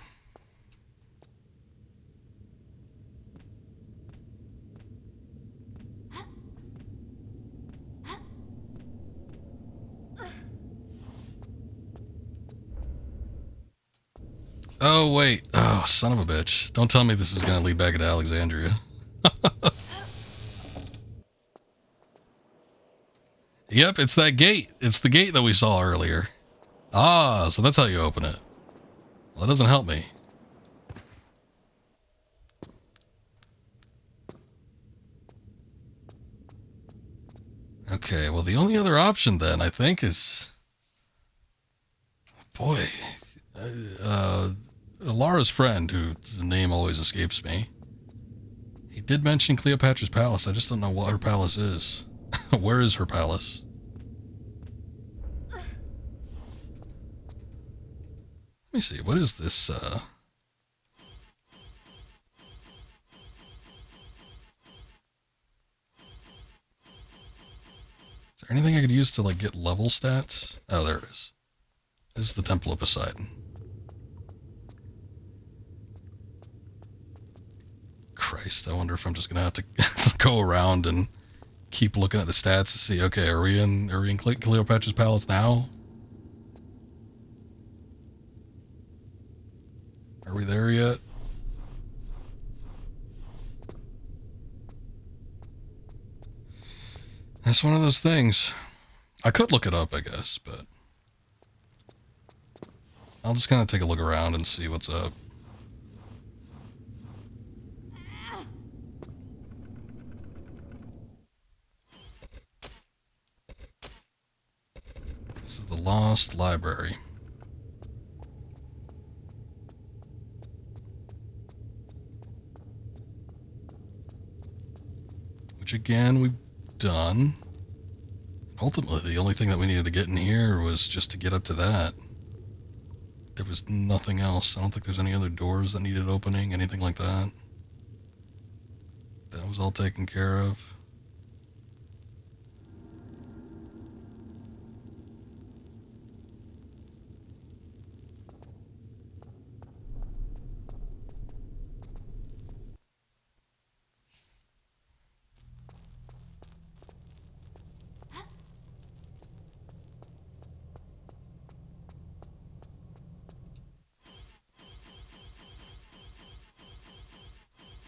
Oh, wait. Oh, son of a bitch. Don't tell me this is going to lead back into Alexandria. Yep, it's that gate. It's the gate that we saw earlier. Ah, so that's how you open it. Well, that doesn't help me. Okay, well, the only other option then, I think, is... Boy. Lara's friend, whose name always escapes me, he did mention Cleopatra's palace. I just don't know what her palace is. Where is her palace? Let me see. What is this? Is there anything I could use to, like, get level stats? Oh, there it is. This is the Temple of Poseidon. Christ, I wonder if I'm just gonna have to go around and keep looking at the stats to see, okay, are we in Cleopatra's palace now? Are we there yet? That's one of those things. I could look it up, I guess, but I'll just kind of take a look around and see what's up. This is the Lost Library. Which again, we've done. Ultimately, the only thing that we needed to get in here was just to get up to that. There was nothing else. I don't think there's any other doors that needed opening, anything like that. That was all taken care of.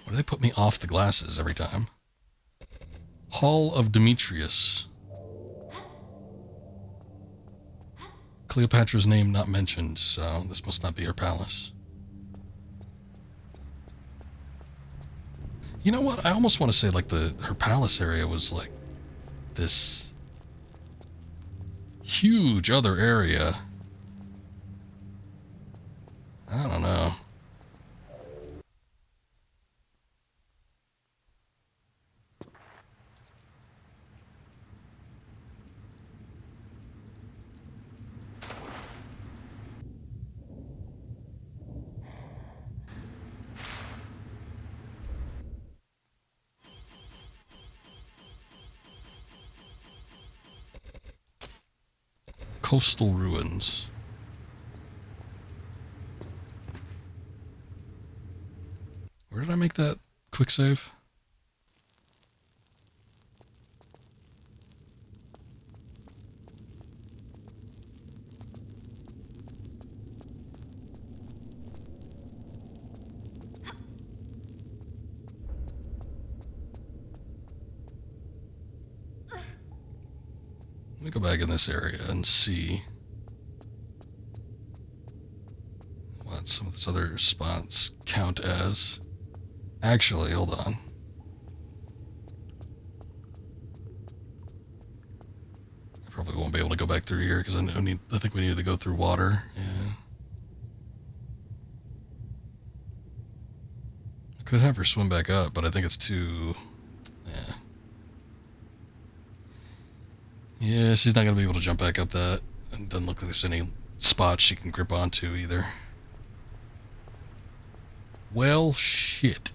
Why do they put me off the glasses every time? Hall of Demetrius. Cleopatra's name not mentioned, so this must not be her palace. You know what? I almost want to say like her palace area was like this huge other area. I don't know. Coastal ruins. Where did I make that quick save? Let me go back in this area and see what some of these other spots count as. Actually, hold on. I probably won't be able to go back through here because I think we needed to go through water. Yeah. I could have her swim back up, but I think it's too... Yeah. Yeah, she's not going to be able to jump back up that. It doesn't look like there's any spots she can grip onto either. Well, shit.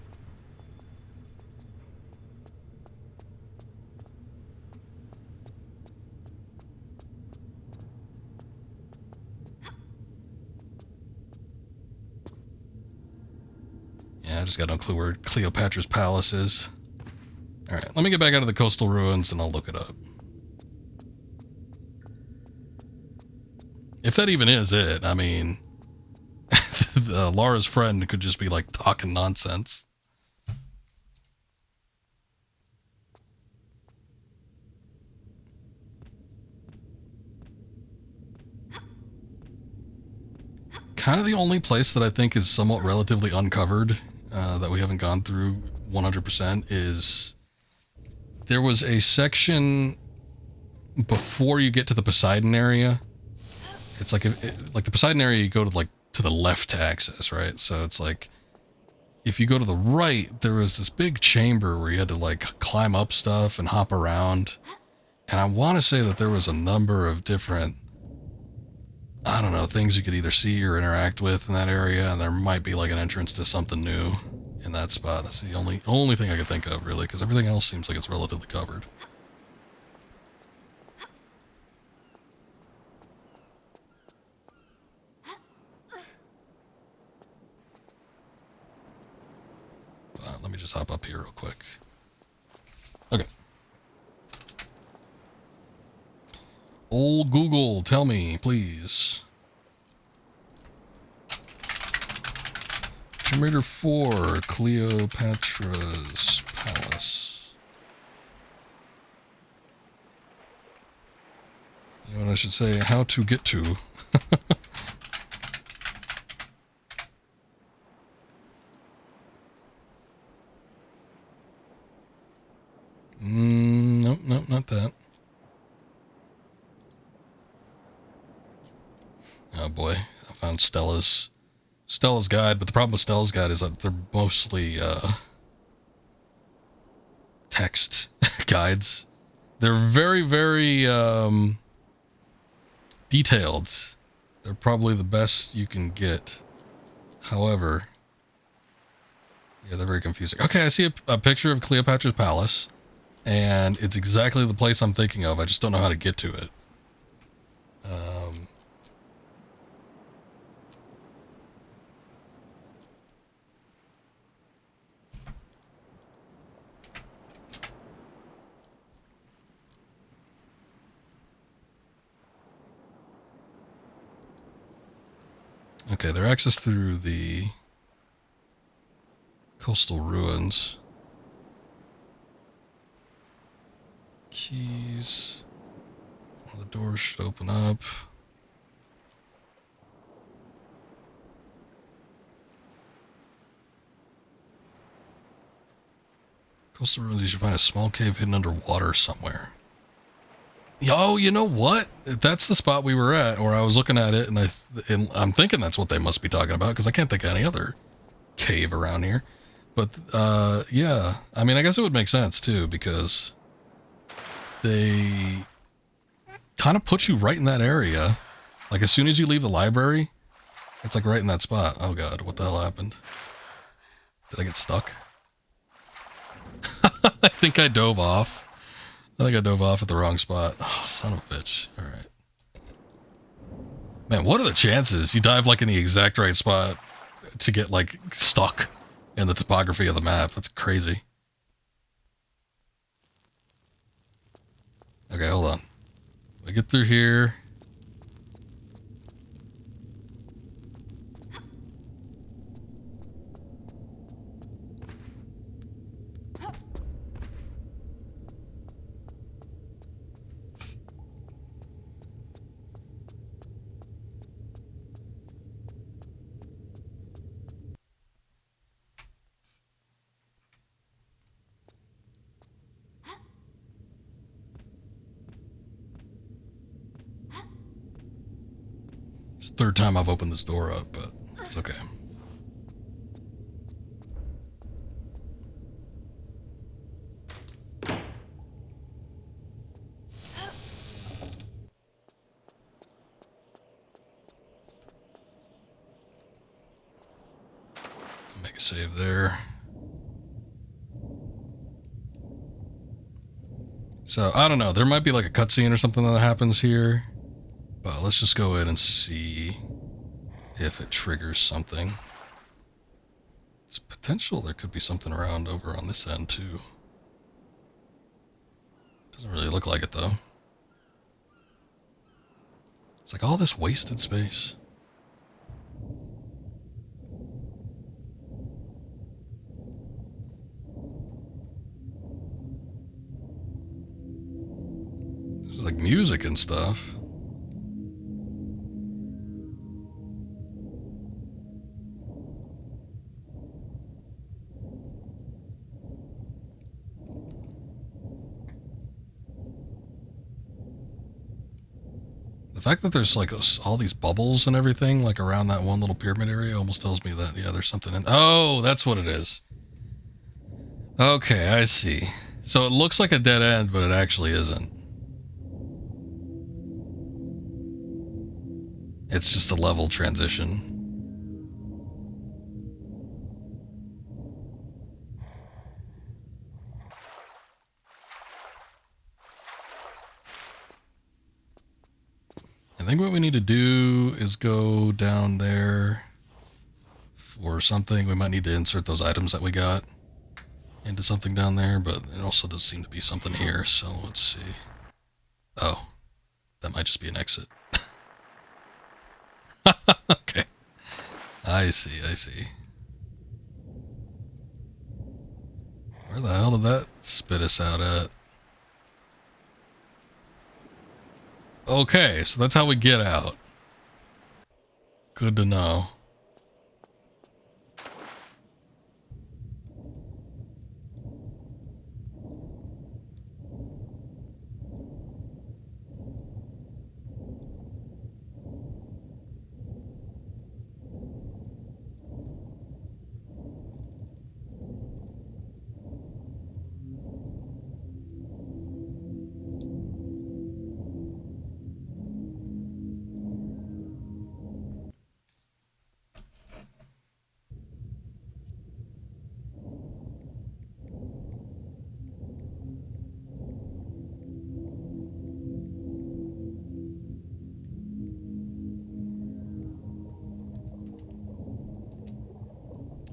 Yeah, I just got no clue where Cleopatra's palace is. Alright, let me get back out of the coastal ruins and I'll look it up. If that even is it, I mean, Laura's friend could just be like talking nonsense. Kind of the only place that I think is somewhat relatively uncovered that we haven't gone through 100% is there was a section before you get to the Poseidon area. It's like like the Poseidon area, you go to the left to access, right? So it's like if you go to the right, there was this big chamber where you had to like climb up stuff and hop around. And I want to say that there was a number of different, I don't know, things you could either see or interact with in that area, and there might be like an entrance to something new in that spot. That's the only thing I could think of, really, because everything else seems like it's relatively covered. Let me just hop up here real quick. Okay. Old Google, tell me, please. Tomb Raider 4, Cleopatra's Palace. You know what I should say? How to get to. Nope, not that. Oh boy, I found Stella's guide, but the problem with Stella's guide is that they're mostly text guides. They're very, very detailed. They're probably the best you can get. However, yeah, they're very confusing. Okay, I see a picture of Cleopatra's Palace, and it's exactly the place I'm thinking of. I just don't know how to get to it. Okay, they're accessed through the coastal ruins. keys. Well, the doors should open up. Coastal ruins, you should find a small cave hidden underwater somewhere. Oh, you know what? That's the spot we were at, or I was looking at it, and I'm thinking that's what they must be talking about, because I can't think of any other cave around here. But, yeah. I mean, I guess it would make sense, too, because they kind of put you right in that area. Like, as soon as you leave the library, it's like right in that spot. Oh, God, what the hell happened? Did I get stuck? I think I dove off. I think I dove off at the wrong spot. Oh, son of a bitch. All right. Man, what are the chances you dive like in the exact right spot to get like stuck in the topography of the map? That's crazy. Okay, hold on. We get through here. It's the third time I've opened this door up, but it's okay. Make a save there. So, I don't know. There might be like a cutscene or something that happens here. But let's just go ahead and see if it triggers something. It's potential there could be something around over on this end too. Doesn't really look like it though. It's like all this wasted space. There's like music and stuff. The fact that there's like all these bubbles and everything like around that one little pyramid area almost tells me that, yeah, there's something in. Oh, that's what it is. Okay, I see. So it looks like a dead end, but it actually isn't. It's just a level transition. I think what we need to do is go down there for something. We might need to insert those items that we got into something down there, but it also does seem to be something here, so let's see. Oh, that might just be an exit. Okay. I see. Where the hell did that spit us out at? Okay, so that's how we get out. Good to know.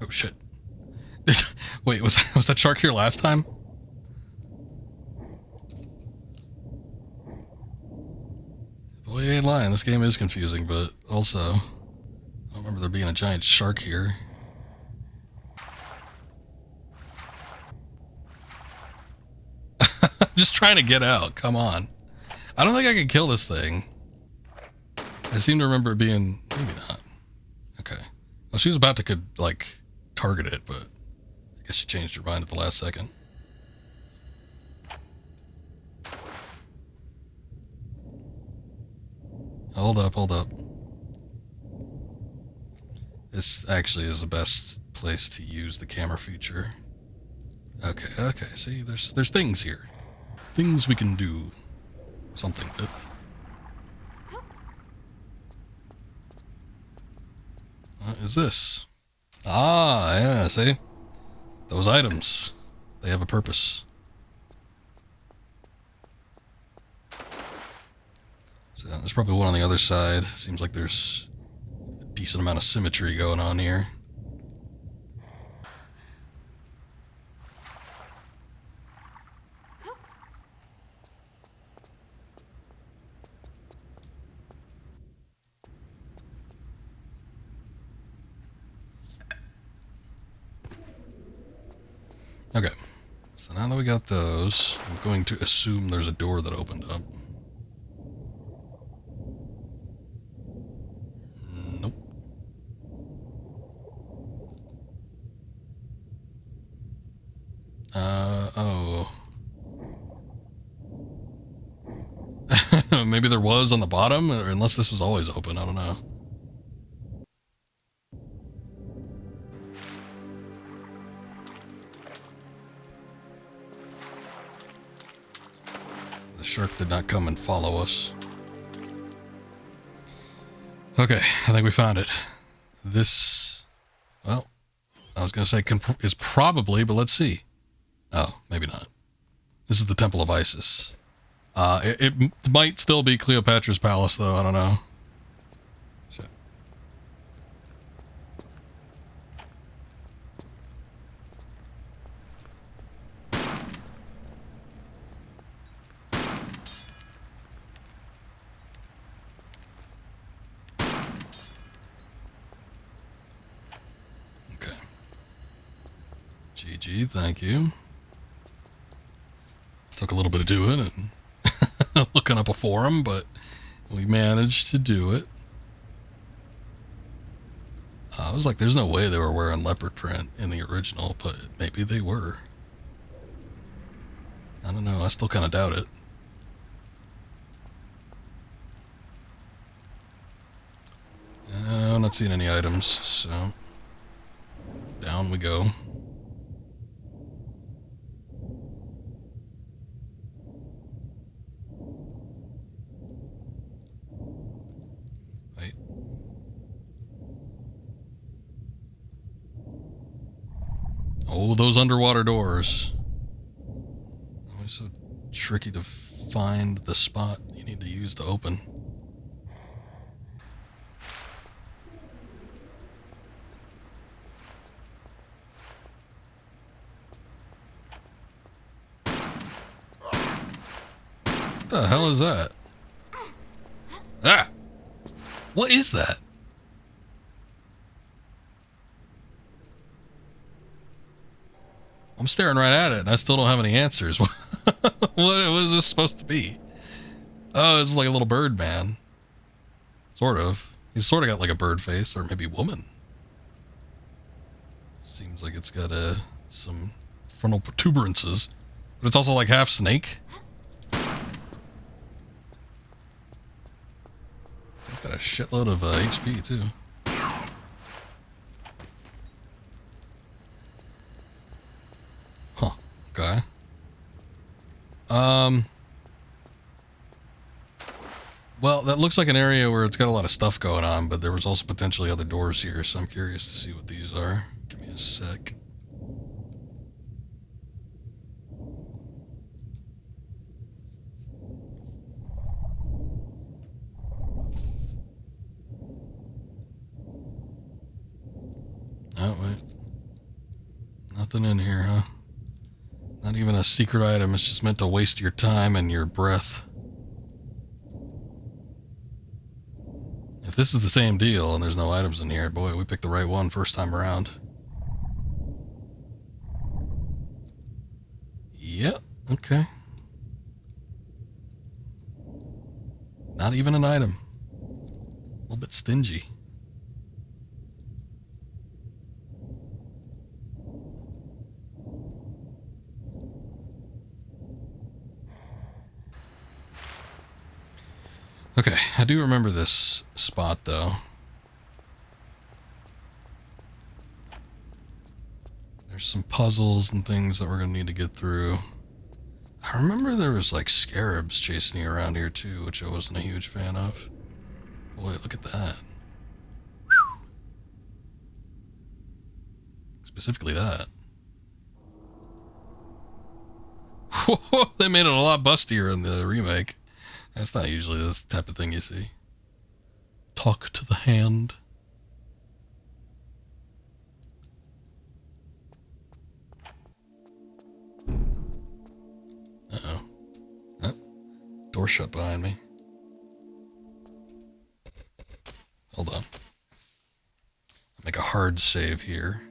Oh shit. Wait, was that shark here last time? Boy, you ain't lying. This game is confusing, but also, I don't remember there being a giant shark here. I'm just trying to get out. Come on. I don't think I can kill this thing. I seem to remember it being... Maybe not. Okay. Well, she was about to, like, target it, but I guess she changed her mind at the last second. Hold up, hold up. This actually is the best place to use the camera feature. Okay, okay. See, there's things here. Things we can do something with. What is this? Ah, yeah, see? Those items. They have a purpose. So there's probably one on the other side. Seems like there's a decent amount of symmetry going on here. Okay, so now that we got those, I'm going to assume there's a door that opened up. Nope. Oh. Maybe there was on the bottom, or unless this was always open, I don't know. The shark did not come and follow us. Okay, I think we found it. This, well, I was going to say is probably, but let's see. Oh, maybe not. This is the Temple of Isis. It might still be Cleopatra's palace, though. I don't know. Shit. Okay. GG, thank you. Took a little bit of doing and looking up a forum, but we managed to do it. I was like, there's no way they were wearing leopard print in the original, but maybe they were. I don't know, I still kind of doubt it. I'm not seeing any items, so down we go. Wait. Oh, those underwater doors. Always so tricky to find the spot you need to use to open. What the hell is that? Ah! What is that? I'm staring right at it and I still don't have any answers. What is this supposed to be? Oh, it's like a little bird man. Sort of. He's sort of got like a bird face, or maybe woman. Seems like it's got some frontal protuberances. But it's also like half snake. It's got a shitload of HP too. Huh. Okay. Well, that looks like an area where it's got a lot of stuff going on, but there was also potentially other doors here, so I'm curious to see what these are. Give me a sec. Oh, wait. Nothing in here, huh? Not even a secret item. It's just meant to waste your time and your breath. If this is the same deal and there's no items in here, boy, we picked the right one first time around. Yep, okay. Not even an item. A little bit stingy. Okay, I do remember this spot though. There's some puzzles and things that we're gonna need to get through. I remember there was like scarabs chasing you around here too, which I wasn't a huge fan of. Boy, look at that. Whew. Specifically that. They made it a lot bustier in the remake. That's not usually this type of thing you see. Talk to the hand. Uh-oh. Oh, door shut behind me. Hold on. I'll make a hard save here.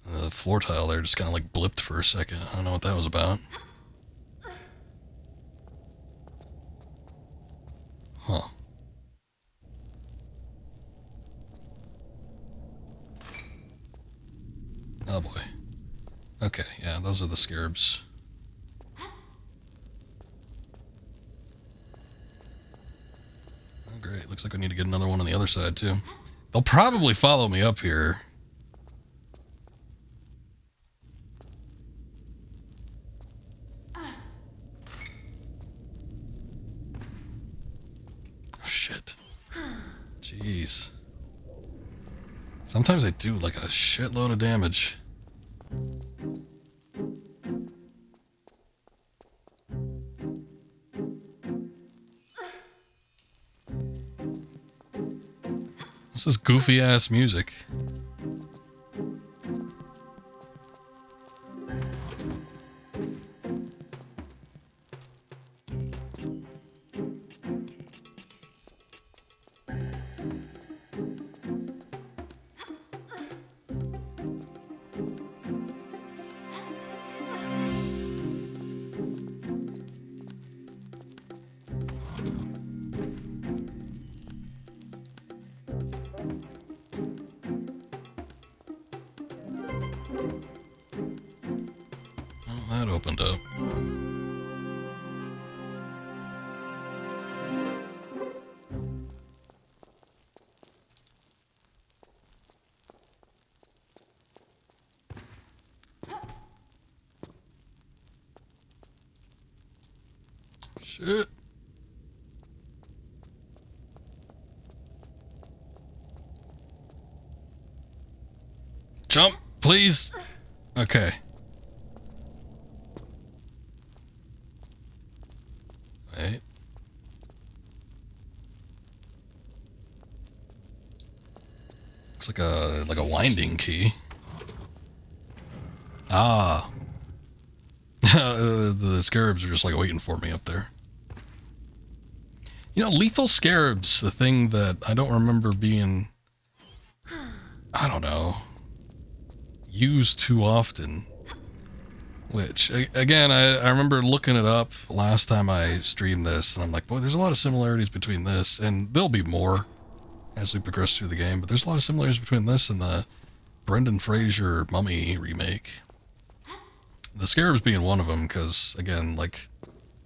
The floor tile there just kind of like blipped for a second. I don't know what that was about. Huh. Oh boy. Okay, yeah, those are the scarabs. Oh great, looks like we need to get another one on the other side too. They'll probably follow me up here. Jeez. Sometimes they do like a shitload of damage. What's this goofy ass music? That opened up. Shit. Jump, please. Okay. Wait. Looks like a winding key. Ah. The scarabs are just like waiting for me up there. You know, lethal scarabs, the thing that I don't remember being, I don't know, used too often. Which, again, I remember looking it up last time I streamed this, and I'm like, boy, there's a lot of similarities between this, and there'll be more as we progress through the game, but there's a lot of similarities between this and the Brendan Fraser Mummy remake. The scarabs being one of them, because, again, like,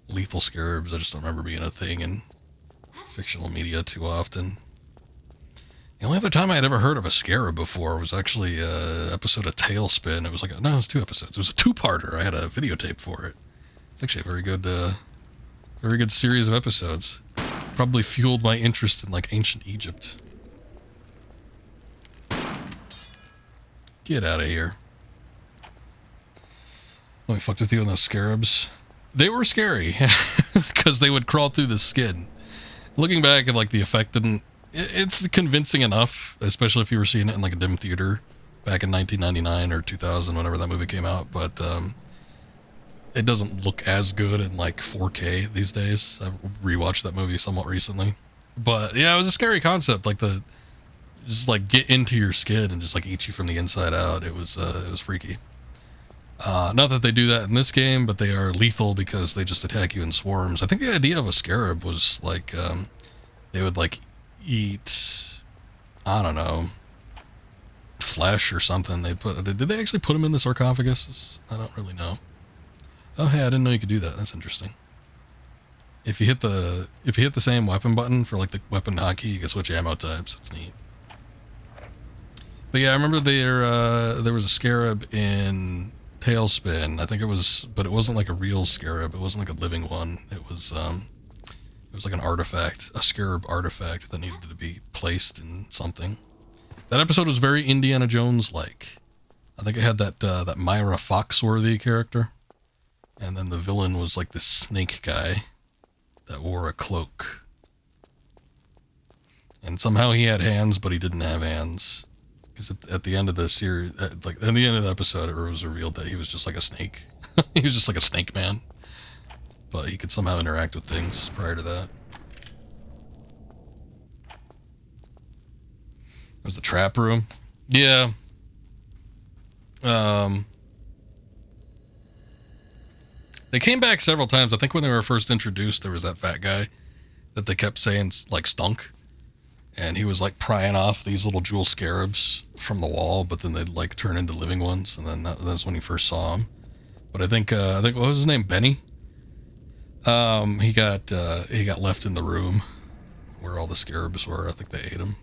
lethal scarabs, I just don't remember being a thing in fictional media too often. The only other time I had ever heard of a scarab before was actually an episode of Tailspin. It was like, no, it was 2 episodes. It was a 2-parter. I had a videotape for it. It's actually a very good series of episodes. Probably fueled my interest in, like, ancient Egypt. Get out of here. Let me fuck with you on those scarabs. They were scary, because they would crawl through the skin. Looking back at, like, the effect, and it's convincing enough, especially if you were seeing it in, like, a dim theater back in 1999 or 2000, whenever that movie came out, but it doesn't look as good in, like, 4K these days. I've rewatched that movie somewhat recently. But yeah, it was a scary concept. Like just like get into your skin and just like eat you from the inside out. It was freaky. Not that they do that in this game, but they are lethal because they just attack you in swarms. I think the idea of a scarab was like they would like eat, I don't know, flesh or something. Did they actually put them in the sarcophagus? I don't really know. Oh hey, I didn't know you could do that. That's interesting. If you hit the same weapon button for like the weapon hotkey, you can switch ammo types. That's neat. But yeah, I remember there was a scarab in Tailspin. I think it was, but it wasn't like a real scarab. It wasn't like a living one. It was like an artifact, a scarab artifact that needed to be placed in something. That episode was very Indiana Jones-like. I think it had that Myra Foxworthy character, and then the villain was like this snake guy that wore a cloak. And somehow he had hands, but he didn't have hands. Because at the end of the series, like at the end of the episode, it was revealed that he was just like a snake. He was just like a snake man. But he could somehow interact with things prior to that. There's the trap room. Yeah. They came back several times. I think when they were first introduced, there was that fat guy that they kept saying like stunk. And he was like prying off these little jewel scarabs from the wall, but then they'd like turn into living ones. And then that's when you first saw him. But I think what was his name? Benny? He got left in the room where all the scarabs were. I think they ate him.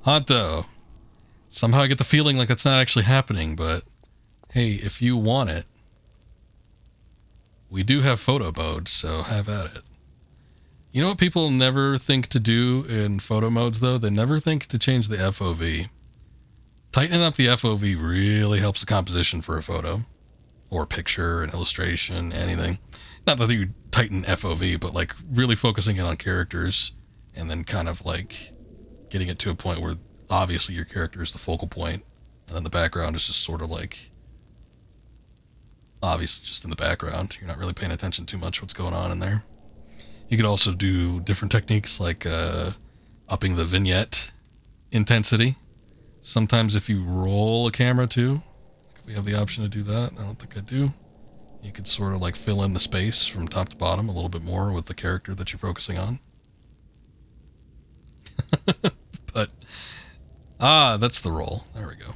Honto. Somehow I get the feeling like that's not actually happening, but hey, if you want it, we do have photo mode, so have at it. You know what people never think to do in photo modes, though? They never think to change the FOV. Tightening up the FOV really helps the composition for a photo, or picture, an illustration, anything. Not that you tighten FOV, but like really focusing in on characters, and then kind of like getting it to a point where obviously your character is the focal point, and then the background is just sort of like obviously just in the background. You're not really paying attention too much what's going on in there. You could also do different techniques like upping the vignette intensity. Sometimes if you roll a camera too, if we have the option to do that, I don't think I do, you could sort of like fill in the space from top to bottom a little bit more with the character that you're focusing on. But, that's the roll. There we go.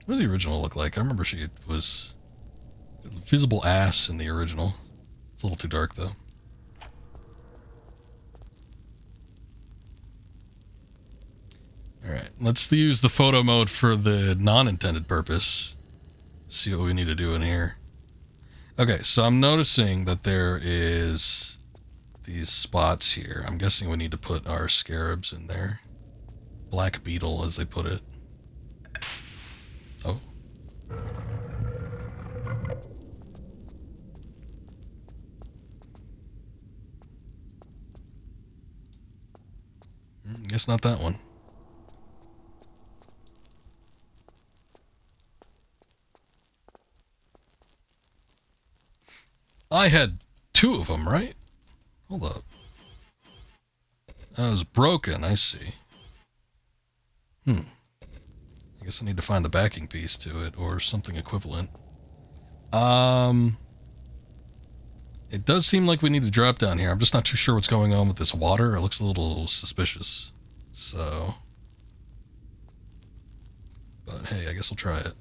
What did the original look like? I remember she was visible ass in the original. It's a little too dark though. Alright, let's use the photo mode for the non-intended purpose. See what we need to do in here. Okay, so I'm noticing that there is these spots here. I'm guessing we need to put our scarabs in there. Black beetle, as they put it. Oh. Guess not that one. I had two of them, right? Hold up. That was broken, I see. I guess I need to find the backing piece to it, or something equivalent. It does seem like we need to drop down here. I'm just not too sure what's going on with this water. It looks a little suspicious. So... but hey, I guess I'll try it.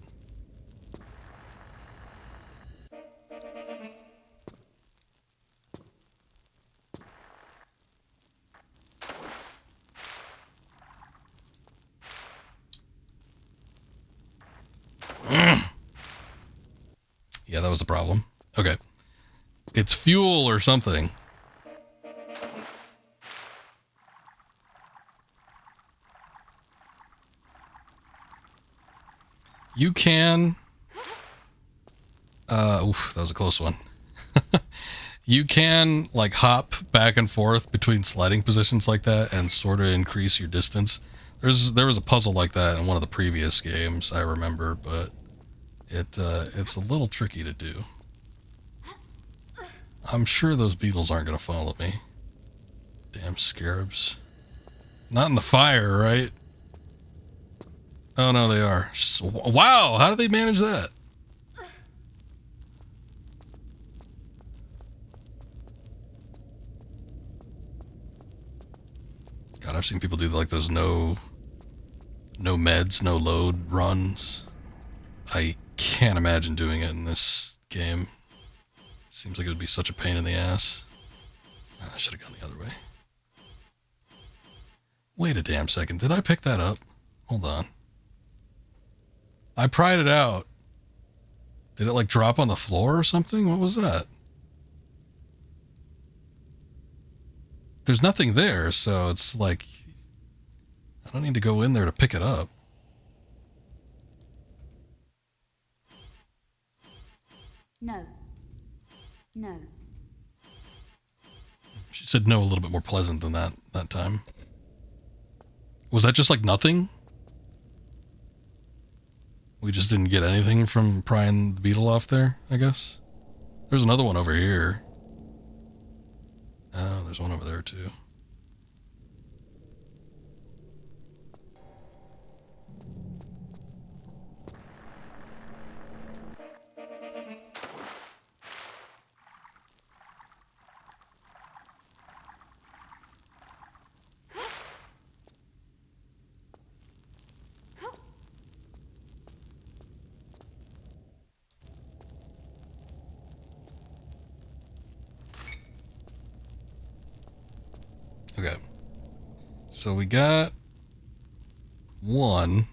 Yeah, that was the problem. Okay. It's fuel or something. You can... oof, that was a close one. You can, like, hop back and forth between sliding positions like that and sort of increase your distance. There was a puzzle like that in one of the previous games, I remember, but It's a little tricky to do. I'm sure those beetles aren't going to follow me. Damn scarabs. Not in the fire, right? Oh, no, they are. Wow, how did they manage that? God, I've seen people do like those no meds, no load runs. I can't imagine doing it in this game. Seems like it would be such a pain in the ass. I should have gone the other way. Wait a damn second. Did I pick that up? Hold on. I pried it out. Did it like drop on the floor or something? What was that? There's nothing there, so it's like I don't need to go in there to pick it up. No. No. She said no a little bit more pleasant than that time. Was that just like nothing? We just didn't get anything from prying the beetle off there, I guess. There's another one over here. Oh, there's one over there too. Okay. So we got one.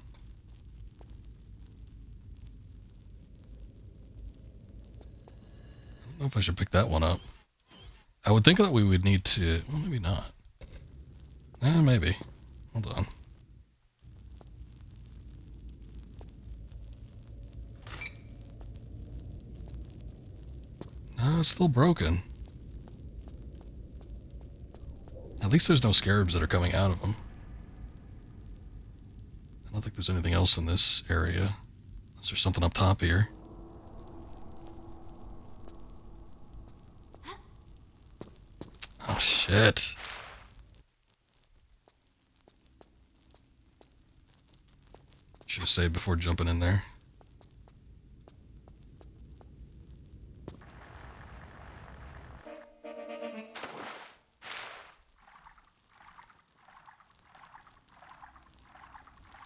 I don't know if I should pick that one up. I would think that we would need to... Well, maybe not. Maybe. Hold on. No, it's still broken. At least there's no scarabs that are coming out of them. I don't think there's anything else in this area. Is there something up top here? Oh, shit. Should have saved before jumping in there.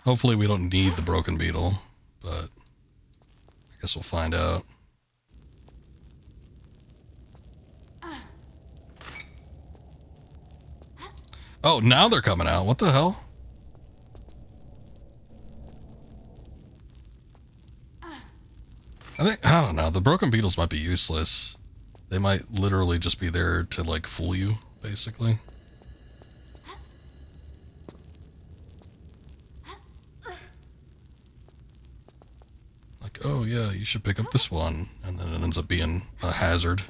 Hopefully we don't need the broken beetle, but I guess we'll find out. Oh, now they're coming out. What the hell? I don't know. The broken beetles might be useless. They might literally just be there to like fool you, basically. Like, oh yeah, you should pick up this one. And then it ends up being a hazard.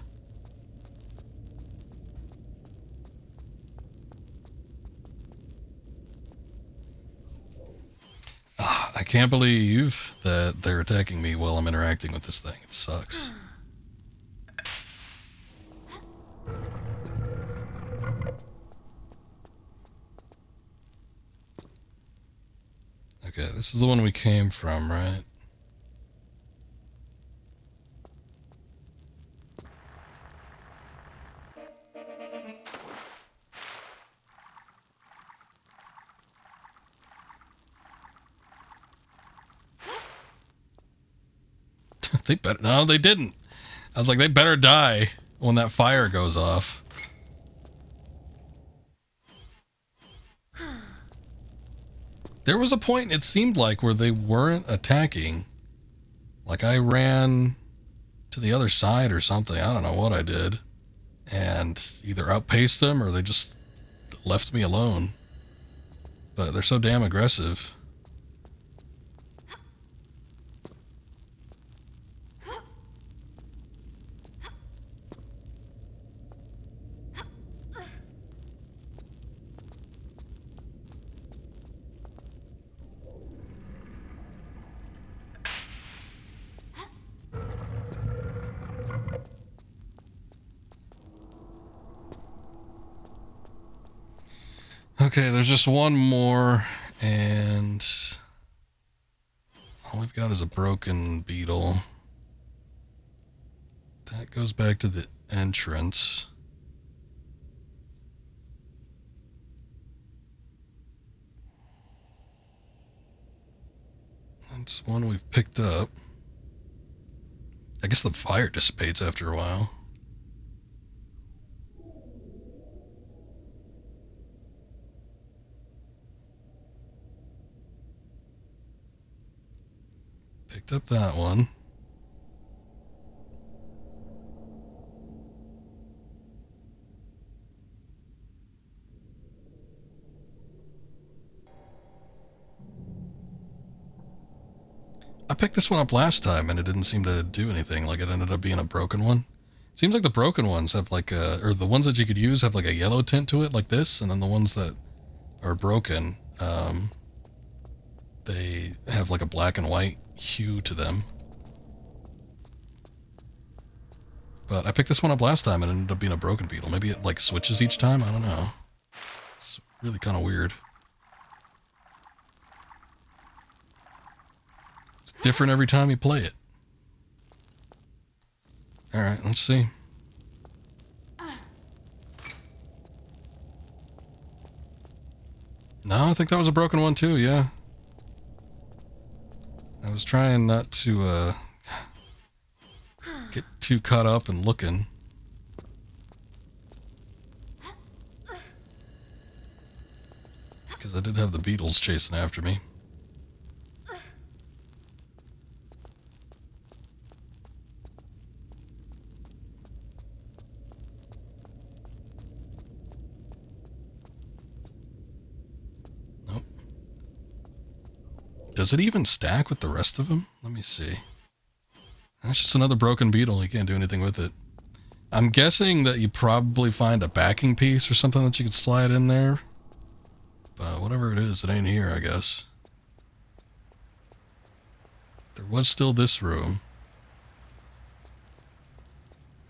I can't believe that they're attacking me while I'm interacting with this thing. It sucks. Okay, this is the one we came from, right? They better... No, they didn't. I was like, they better die when that fire goes off. There was a point, it seemed like, where they weren't attacking. Like, I ran to the other side or something. I don't know what I did. And either outpaced them or they just left me alone. But they're so damn aggressive. Okay, there's just one more, and all we've got is a broken beetle. That goes back to the entrance. That's one we've picked up. I guess the fire dissipates after a while. Picked up that one. I picked this one up last time and it didn't seem to do anything. Like, it ended up being a broken one. Seems like the broken ones have like a, or the ones that you could use have like a yellow tint to it, like this, and then the ones that are broken, they have like a black and white hue to them. But I picked this one up last time and it ended up being a broken beetle. Maybe it like switches each time? I don't know. It's really kind of weird. It's different every time you play it. Alright, let's see. No, I think that was a broken one too, yeah. I was trying not to get too caught up in looking. Because I did have the beetles chasing after me. Nope. Does it even stack with the rest of them? Let me see. That's just another broken beetle. You can't do anything with it. I'm guessing that you probably find a backing piece or something that you could slide in there. But whatever it is, it ain't here, I guess. There was still this room.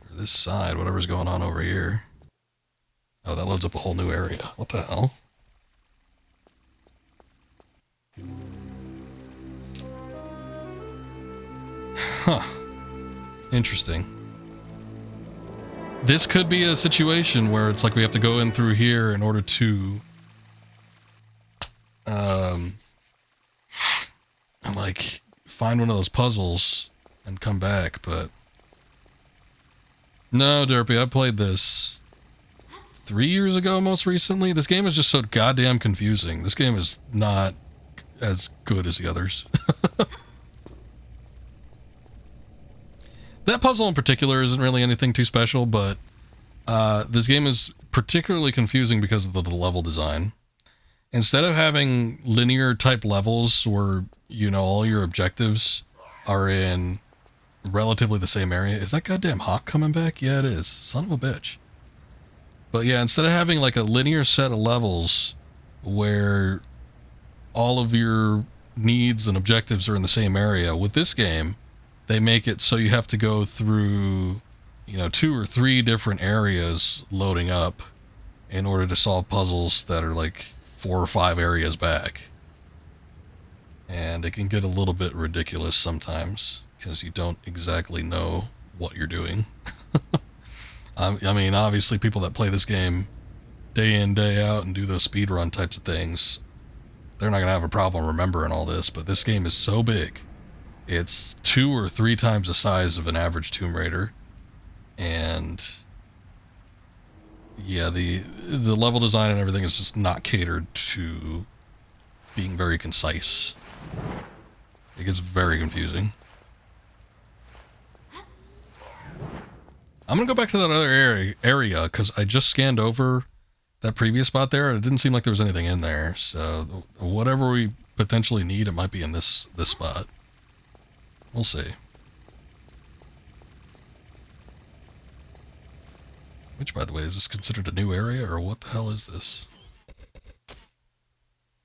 Or this side, whatever's going on over here. Oh, that loads up a whole new area. What the hell? Huh. Interesting. This could be a situation where it's like we have to go in through here in order to like find one of those puzzles and come back, but no, Derpy, I played this 3 years ago most recently. This game is just so goddamn confusing. This game is not as good as the others. That puzzle in particular isn't really anything too special, but this game is particularly confusing because of the level design. Instead of having linear type levels where, you know, all your objectives are in relatively the same area. Is that goddamn hawk coming back? Yeah, it is. Son of a bitch. But yeah, instead of having like a linear set of levels where all of your needs and objectives are in the same area, with this game, they make it so you have to go through, you know, 2 or 3 different areas loading up in order to solve puzzles that are like 4 or 5 areas back. And it can get a little bit ridiculous sometimes because you don't exactly know what you're doing. I mean, obviously people that play this game day in, day out and do those speedrun types of things, they're not going to have a problem remembering all this, but this game is so big. It's 2 or 3 times the size of an average Tomb Raider. And yeah, the level design and everything is just not catered to being very concise. It gets very confusing. I'm going to go back to that other area because I just scanned over that previous spot there and it didn't seem like there was anything in there. So whatever we potentially need, it might be in this spot. We'll see. Which, by the way, is this considered a new area, or what the hell is this?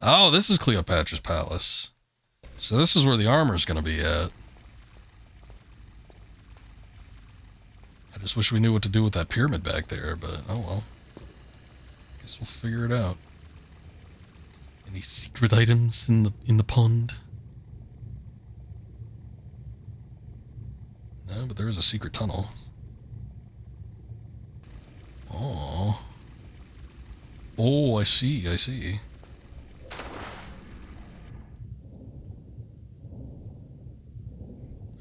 Oh, this is Cleopatra's Palace. So this is where the armor's going to be at. I just wish we knew what to do with that pyramid back there, but oh well. Guess we'll figure it out. Any secret items in the pond? No, but there is a secret tunnel. Oh. Oh, I see, I see.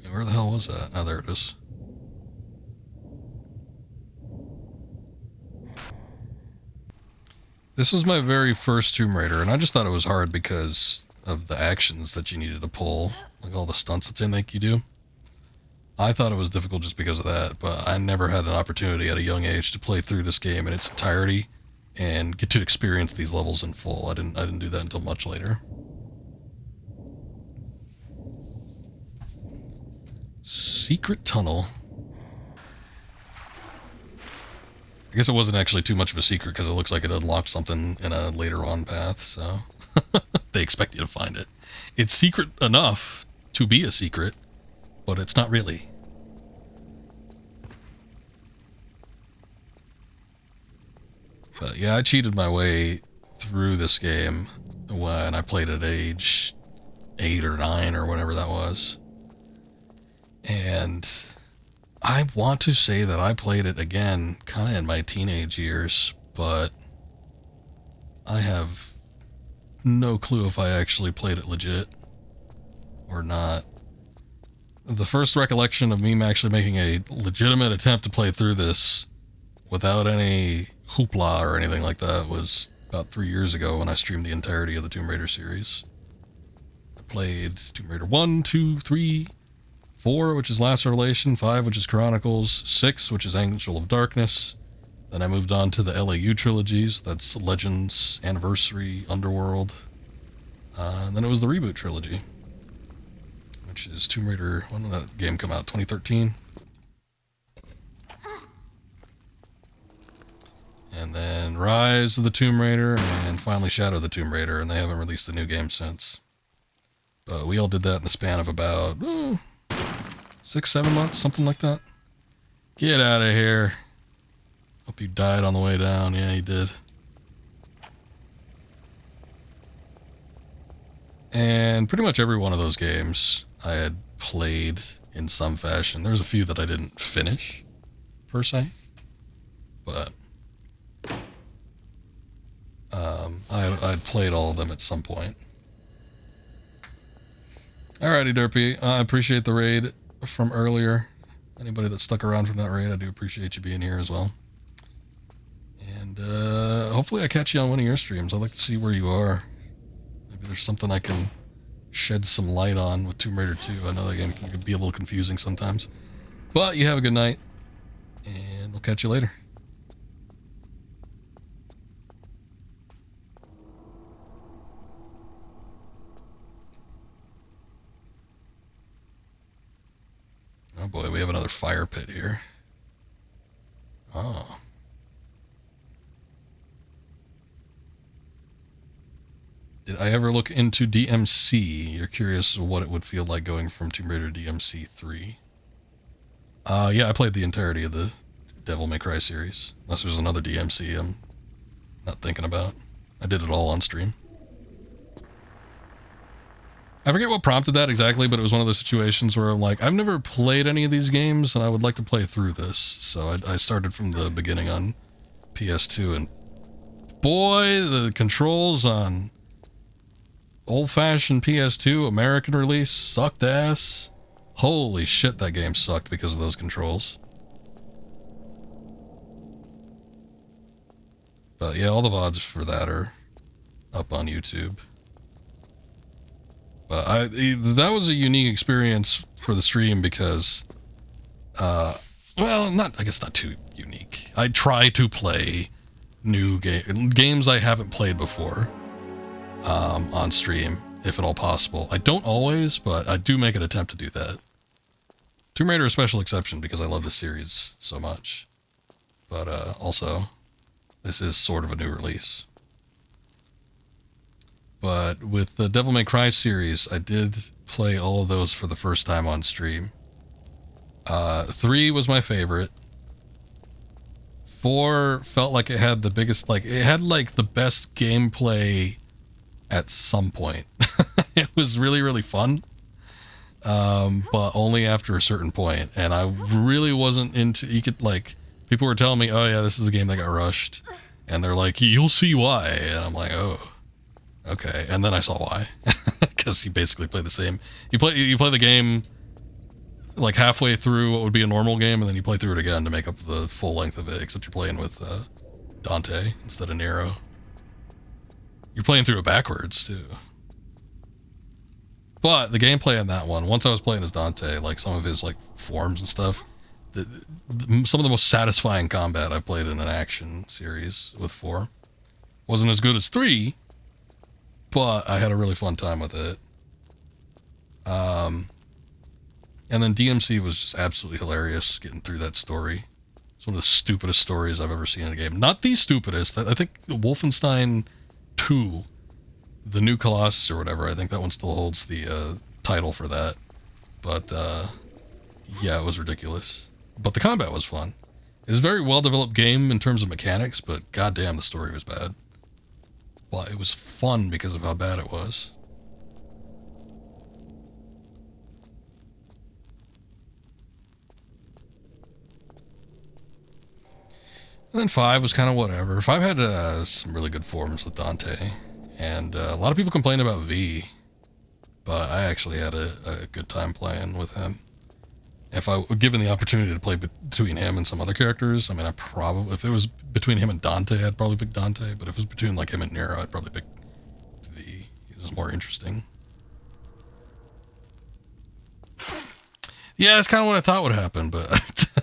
Where the hell was that? Oh, there it is. This was my very first Tomb Raider, and I just thought it was hard because of the actions that you needed to pull, like all the stunts that they make you do. I thought it was difficult just because of that, but I never had an opportunity at a young age to play through this game in its entirety and get to experience these levels in full. I didn't do that until much later. Secret tunnel. I guess it wasn't actually too much of a secret because it looks like it unlocked something in a later on path, so they expect you to find it. It's secret enough to be a secret, but it's not really. But yeah, I cheated my way through this game when I played at age 8 or 9 or whatever that was. And I want to say that I played it again kind of in my teenage years, but I have no clue if I actually played it legit or not. The first recollection of me actually making a legitimate attempt to play through this without any hoopla or anything like that was about 3 years ago when I streamed the entirety of the Tomb Raider series. I played Tomb Raider 1, 2, 3, 4, which is Last Revelation, 5, which is Chronicles, 6, which is Angel of Darkness. Then I moved on to the LAU trilogies. That's Legends, Anniversary, Underworld. And then it was the reboot trilogy, which is Tomb Raider. When did that game come out? 2013? And then Rise of the Tomb Raider, and finally Shadow of the Tomb Raider, and they haven't released a new game since. But we all did that in the span of about 6, 7 months, something like that. Get out of here. Hope you died on the way down. Yeah, you did. And pretty much every one of those games I had played in some fashion. There's a few that I didn't finish, per se. But I'd played all of them at some point. Alrighty, Derpy. I appreciate the raid from earlier. Anybody that stuck around from that raid, I do appreciate you being here as well. And hopefully I catch you on one of your streams. I'd like to see where you are. Maybe there's something I can shed some light on with Tomb Raider 2. I know that game can be a little confusing sometimes. But you have a good night, and we'll catch you later. Oh boy, we have another fire pit here. Oh. Did I ever look into DMC? You're curious what it would feel like going from Tomb Raider to DMC 3. Yeah, I played the entirety of the Devil May Cry series. Unless there's another DMC I'm not thinking about. I did it all on stream. I forget what prompted that exactly, but it was one of those situations where I'm like, I've never played any of these games, and I would like to play through this. So I started from the beginning on PS2, and boy, the controls on old-fashioned PS2 American release sucked ass. Holy shit, that game sucked because of those controls. But yeah, all the VODs for that are up on YouTube. But that was a unique experience for the stream because, well, I guess not too unique. I try to play new games I haven't played before on stream, if at all possible. I don't always, but I do make an attempt to do that. Tomb Raider is a special exception because I love this series so much. But also, this is sort of a new release. But with the Devil May Cry series, I did play all of those for the first time on stream. 3 was my favorite. 4 felt like it had the biggest, it had the best gameplay at some point. It was really, really fun. But only after a certain point. And I really wasn't into, you could like, people were telling me, oh yeah, this is a game that got rushed. And they're like, you'll see why. And I'm like, oh, okay. And then I saw why. Because you basically play the same, you play the game like halfway through what would be a normal game, and then you play through it again to make up the full length of it, except you're playing with Dante instead of Nero. You're playing through it backwards, too. But the gameplay in that one, once I was playing as Dante, like some of his like forms and stuff, some of the most satisfying combat I've played in an action series with 4. Wasn't as good as 3, but I had a really fun time with it. And then DMC was just absolutely hilarious getting through that story. It's one of the stupidest stories I've ever seen in a game. Not the stupidest. I think Wolfenstein 2, the new Colossus or whatever, I think that one still holds the title for that. But yeah, it was ridiculous. But the combat was fun. It was a very well-developed game in terms of mechanics, but goddamn, the story was bad. Well, it was fun because of how bad it was. And then 5 was kind of whatever. 5 had some really good forms with Dante. And a lot of people complained about V. But I actually had a good time playing with him. If I were given the opportunity to play between him and some other characters, I mean, if it was between him and Dante, I'd probably pick Dante. But if it was between like him and Nero, I'd probably pick V. He was more interesting. Yeah, that's kind of what I thought would happen, but I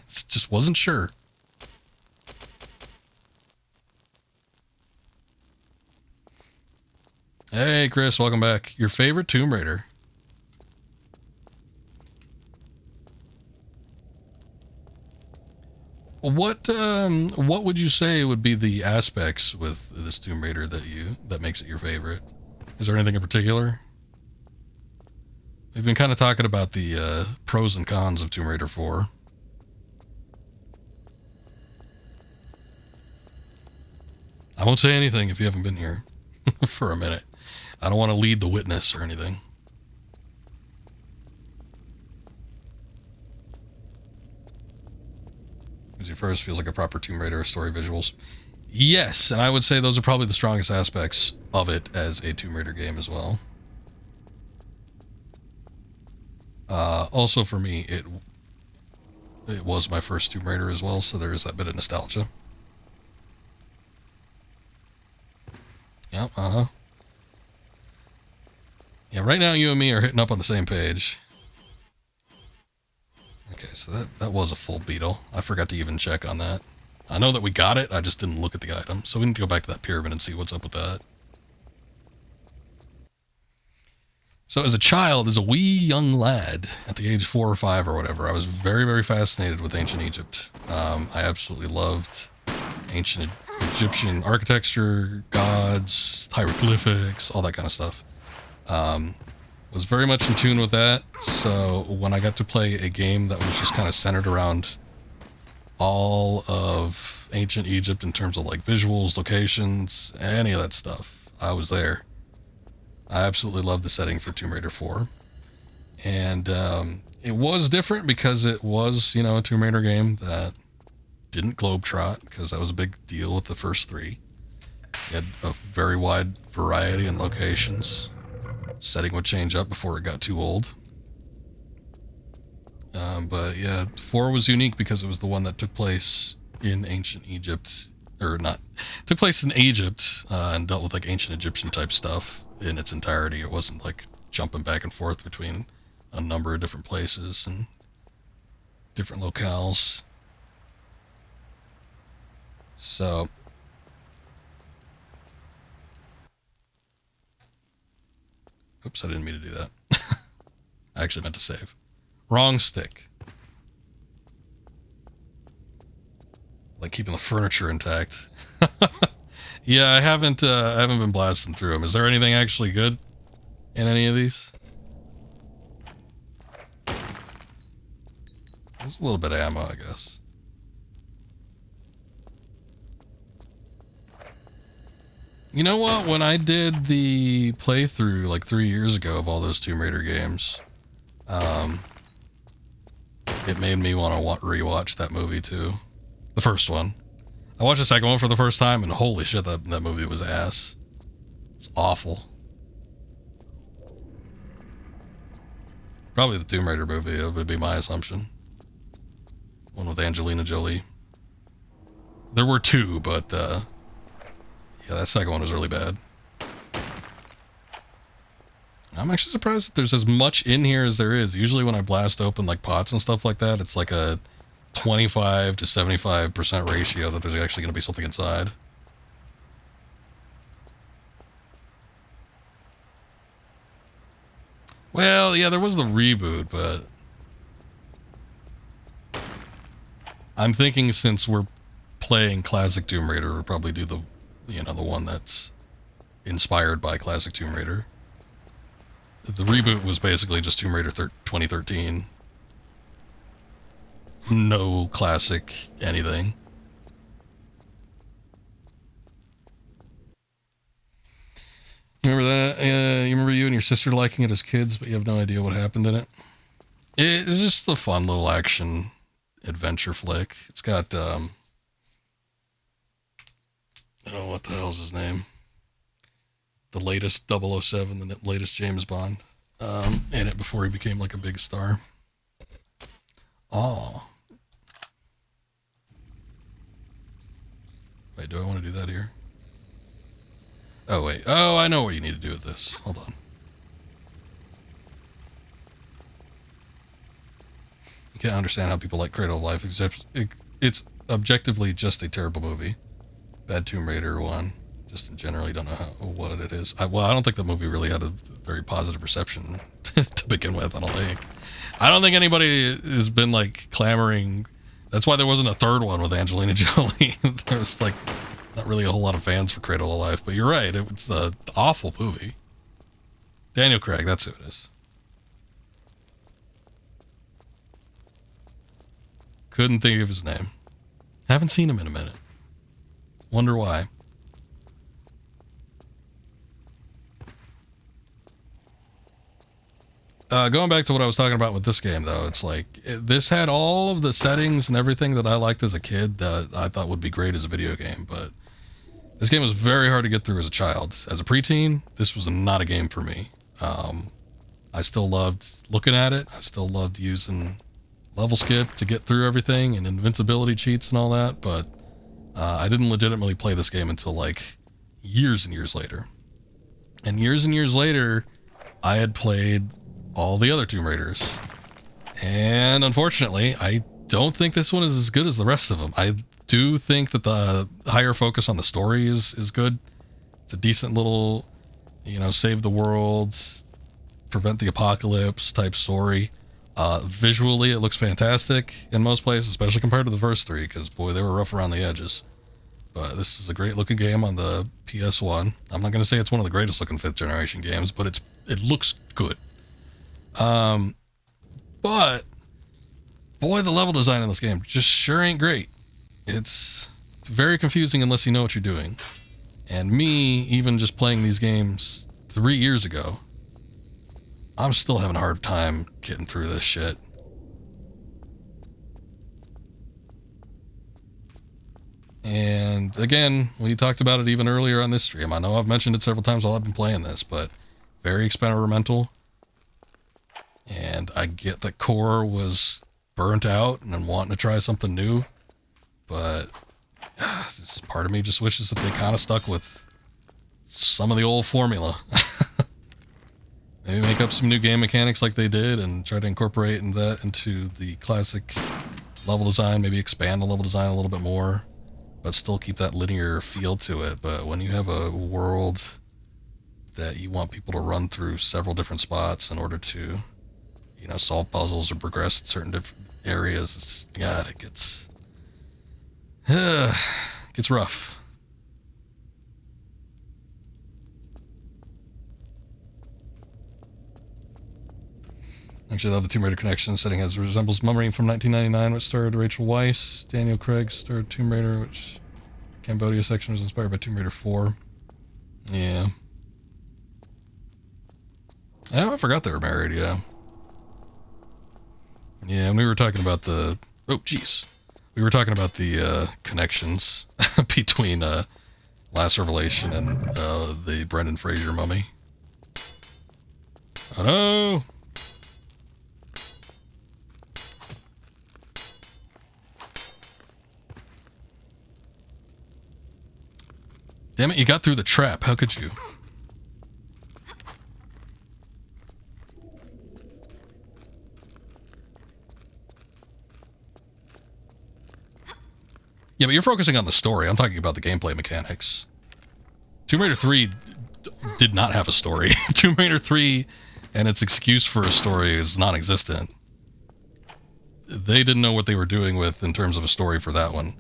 just wasn't sure. Hey, Chris, welcome back. Your favorite Tomb Raider? What would you say would be the aspects with this Tomb Raider that makes it your favorite? Is there anything in particular? We've been kind of talking about the pros and cons of Tomb Raider 4. I won't say anything if you haven't been here for a minute. I don't want to lead the witness or anything. Your first feels like a proper Tomb Raider story visuals. Yes, and I would say those are probably the strongest aspects of it as a Tomb Raider game as well. Also for me, it was my first Tomb Raider as well, so there is that bit of nostalgia. Yep, Yeah, right now you and me are hitting up on the same page. Okay, so that was a full beetle. I forgot to even check on that. I know that we got it, I just didn't look at the item. So we need to go back to that pyramid and see what's up with that. So as a child, as a wee young lad, at the age of 4 or 5 or whatever, I was very, very fascinated with ancient Egypt. I absolutely loved ancient Egyptian architecture, gods, hieroglyphics, all that kind of stuff. Was very much in tune with that, so when I got to play a game that was just kind of centered around all of ancient Egypt in terms of like visuals, locations, any of that stuff, I was there. I absolutely loved the setting for Tomb Raider 4. And it was different because it was, you know, a Tomb Raider game that didn't globetrot, because that was a big deal with the first 3. It had a very wide variety in locations. Setting would change up before it got too old. But yeah, 4 was unique because it was the one that took place in ancient Egypt, or not, took place in Egypt, and dealt with like ancient Egyptian type stuff in its entirety. It wasn't like jumping back and forth between a number of different places and different locales. So oops, I didn't mean to do that. I actually meant to save. Wrong stick. Like keeping the furniture intact. Yeah, I haven't been blasting through them. Is there anything actually good in any of these? There's a little bit of ammo, I guess. You know what? When I did the playthrough like 3 years ago of all those Tomb Raider games, it made me want to rewatch that movie too. The first one. I watched the second one for the first time, and holy shit, that movie was ass. It's awful. Probably the Tomb Raider movie, it would be my assumption. One with Angelina Jolie. There were two, but yeah, that second one was really bad. I'm actually surprised that there's as much in here as there is. Usually when I blast open like pots and stuff like that, it's like a 25 to 75% ratio that there's actually going to be something inside. Well, yeah, there was the reboot, but I'm thinking since we're playing classic Tomb Raider, we'll probably do the one that's inspired by classic Tomb Raider. The reboot was basically just Tomb Raider 2013. No classic anything. Remember that? You remember you and your sister liking it as kids, but you have no idea what happened in it? It's just a fun little action adventure flick. It's got, oh, what the hell's his name? The latest 007, the latest James Bond, in it before he became like a big star. Oh. Wait, do I want to do that here? Oh, wait. Oh, I know what you need to do with this. Hold on. You can't understand how people like Cradle of Life. It's objectively just a terrible movie. Bad Tomb Raider 1. Just in general, you don't know what it is. I don't think the movie really had a very positive reception to begin with, I don't think. I don't think anybody has been, like, clamoring. That's why there wasn't a third one with Angelina Jolie. There was, like, not really a whole lot of fans for Cradle of Life, but you're right. It's an awful movie. Daniel Craig, that's who it is. Couldn't think of his name. Haven't seen him in a minute. Wonder why. Going back to what I was talking about with this game, though, it's like, this had all of the settings and everything that I liked as a kid that I thought would be great as a video game, but this game was very hard to get through as a child. As a preteen, this was not a game for me. I still loved looking at it. I still loved using level skip to get through everything and invincibility cheats and all that, but I didn't legitimately play this game until, like, years and years later. And years later, I had played all the other Tomb Raiders. And unfortunately, I don't think this one is as good as the rest of them. I do think that the higher focus on the story is good. It's a decent little, save the world, prevent the apocalypse type story. Visually, it looks fantastic in most places, especially compared to the first three, because, boy, they were rough around the edges. But this is a great looking game on the PS1. I'm not going to say it's one of the greatest looking 5th generation games, but it looks good. But boy, the level design in this game just sure ain't great. It's very confusing unless you know what you're doing. And me, even just playing these games 3 years ago, I'm still having a hard time getting through this shit. And again, we talked about it even earlier on this stream. I know I've mentioned it several times while I've been playing this, but very experimental. And I get that Core was burnt out and then wanting to try something new, but this part of me just wishes that they kind of stuck with some of the old formula. Maybe make up some new game mechanics like they did and try to incorporate that into the classic level design, maybe expand the level design a little bit more, but still keep that linear feel to it. But when you have a world that you want people to run through several different spots in order to, solve puzzles or progress in certain different areas, it gets rough. Actually, I love the Tomb Raider connection setting as resembles Mummy from 1999, which starred Rachel Weisz. Daniel Craig starred Tomb Raider, which Cambodia section was inspired by Tomb Raider 4. Yeah. Oh, I forgot they were married, yeah. Yeah, and we were talking about the... Oh, jeez. We were talking about the connections between Last Revelation and the Brendan Fraser mummy. Oh, no! Damn it, you got through the trap. How could you? Yeah, but you're focusing on the story. I'm talking about the gameplay mechanics. Tomb Raider 3 did not have a story. Tomb Raider 3 and its excuse for a story is non-existent. They didn't know what they were doing with in terms of a story for that one.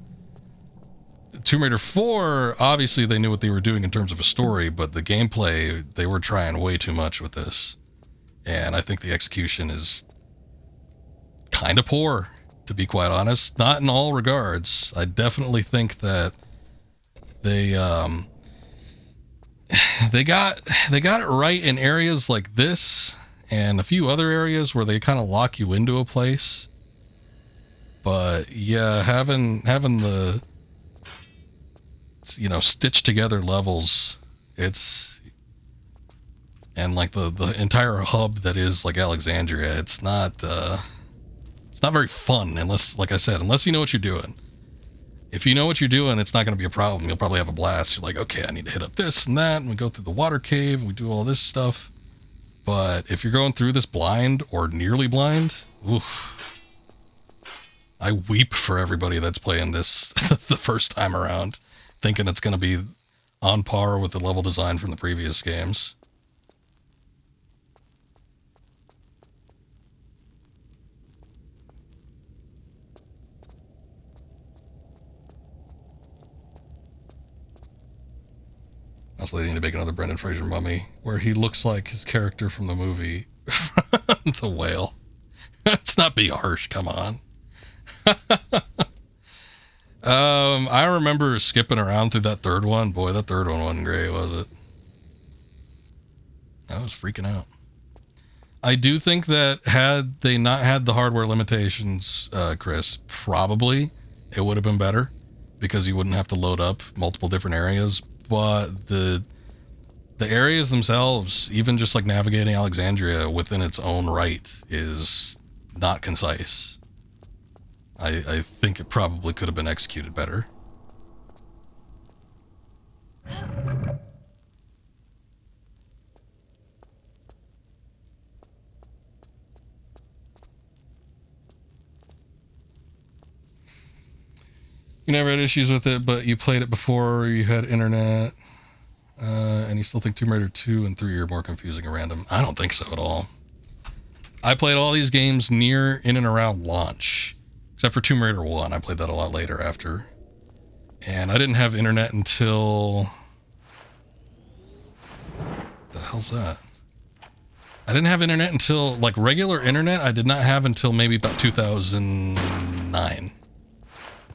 Tomb Raider 4, obviously they knew what they were doing in terms of a story, but the gameplay, they were trying way too much with this. And I think the execution is kind of poor, to be quite honest. Not in all regards. I definitely think that they got it right in areas like this and a few other areas where they kind of lock you into a place. But yeah, having the, you know, stitched together levels, and like the entire hub that is like Alexandria, it's not very fun unless, like I said, unless you know what you're doing. If you know what you're doing, it's not going to be a problem. You'll probably have a blast. You're like, okay, I need to hit up this and that, and we go through the water cave, and we do all this stuff. But if you're going through this blind or nearly blind, oof. I weep for everybody that's playing this the first time around, thinking it's going to be on par with the level design from the previous games. I was waiting to make another Brendan Fraser mummy where he looks like his character from the movie The Whale. Let's not be harsh, come on. I remember skipping around through that third one. Boy, that third one wasn't great, was it? I was freaking out. I do think that had they not had the hardware limitations, Chris, probably it would have been better because you wouldn't have to load up multiple different areas. But the areas themselves, even just like navigating Alexandria within its own right, is not concise. I think it probably could have been executed better. You never had issues with it, but you played it before you had internet, and you still think Tomb Raider 2 and 3 are more confusing and random. I don't think so at all. I played all these games near, in and around launch, except for Tomb Raider 1. I played that a lot later after. And I didn't have internet until... the hell's that? I didn't have internet until, like, regular internet, I did not have until maybe about 2009.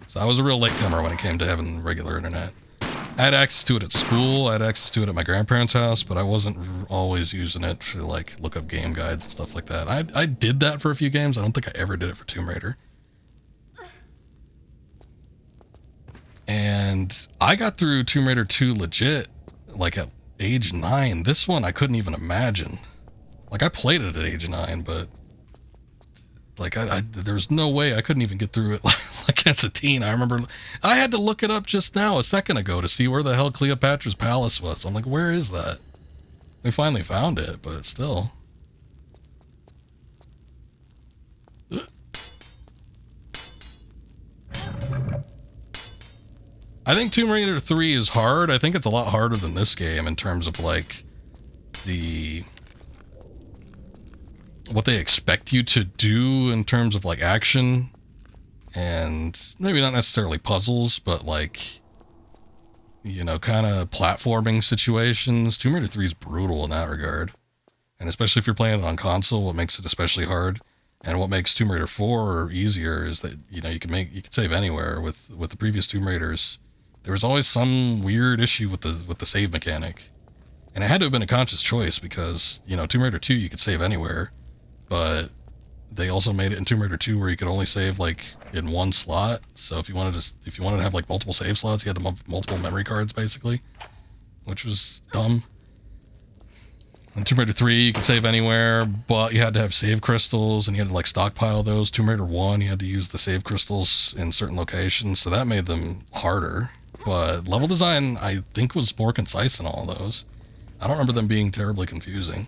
So I was a real latecomer when it came to having regular internet. I had access to it at school, I had access to it at my grandparents' house, but I wasn't always using it to, like, look up game guides and stuff like that. I did that for a few games. I don't think I ever did it for Tomb Raider. And I got through Tomb Raider 2 legit, like, at age 9. This one I couldn't even imagine. Like, I played it at age 9, but... like, there's no way I couldn't even get through it like as a teen. I remember I had to look it up just now, a second ago, to see where the hell Cleopatra's Palace was. I'm like, where is that? We finally found it, but still. I think Tomb Raider 3 is hard. I think it's a lot harder than this game in terms of, like, what they expect you to do in terms of, like, action, and maybe not necessarily puzzles, but, like, you know, kind of platforming situations. Tomb Raider 3 is brutal in that regard, and especially if you're playing it on console, what makes it especially hard, and what makes Tomb Raider 4 easier is that, you know, you can save anywhere. With the previous Tomb Raiders, there was always some weird issue with the save mechanic. And it had to have been a conscious choice because, you know, Tomb Raider 2 you could save anywhere, but they also made it in Tomb Raider 2 where you could only save like in one slot. So if you wanted to have like multiple save slots, you had to have multiple memory cards basically, which was dumb. In Tomb Raider 3 you could save anywhere, but you had to have save crystals and you had to like stockpile those. Tomb Raider 1 you had to use the save crystals in certain locations, so that made them harder. But level design I think was more concise in all those. I don't remember them being terribly confusing.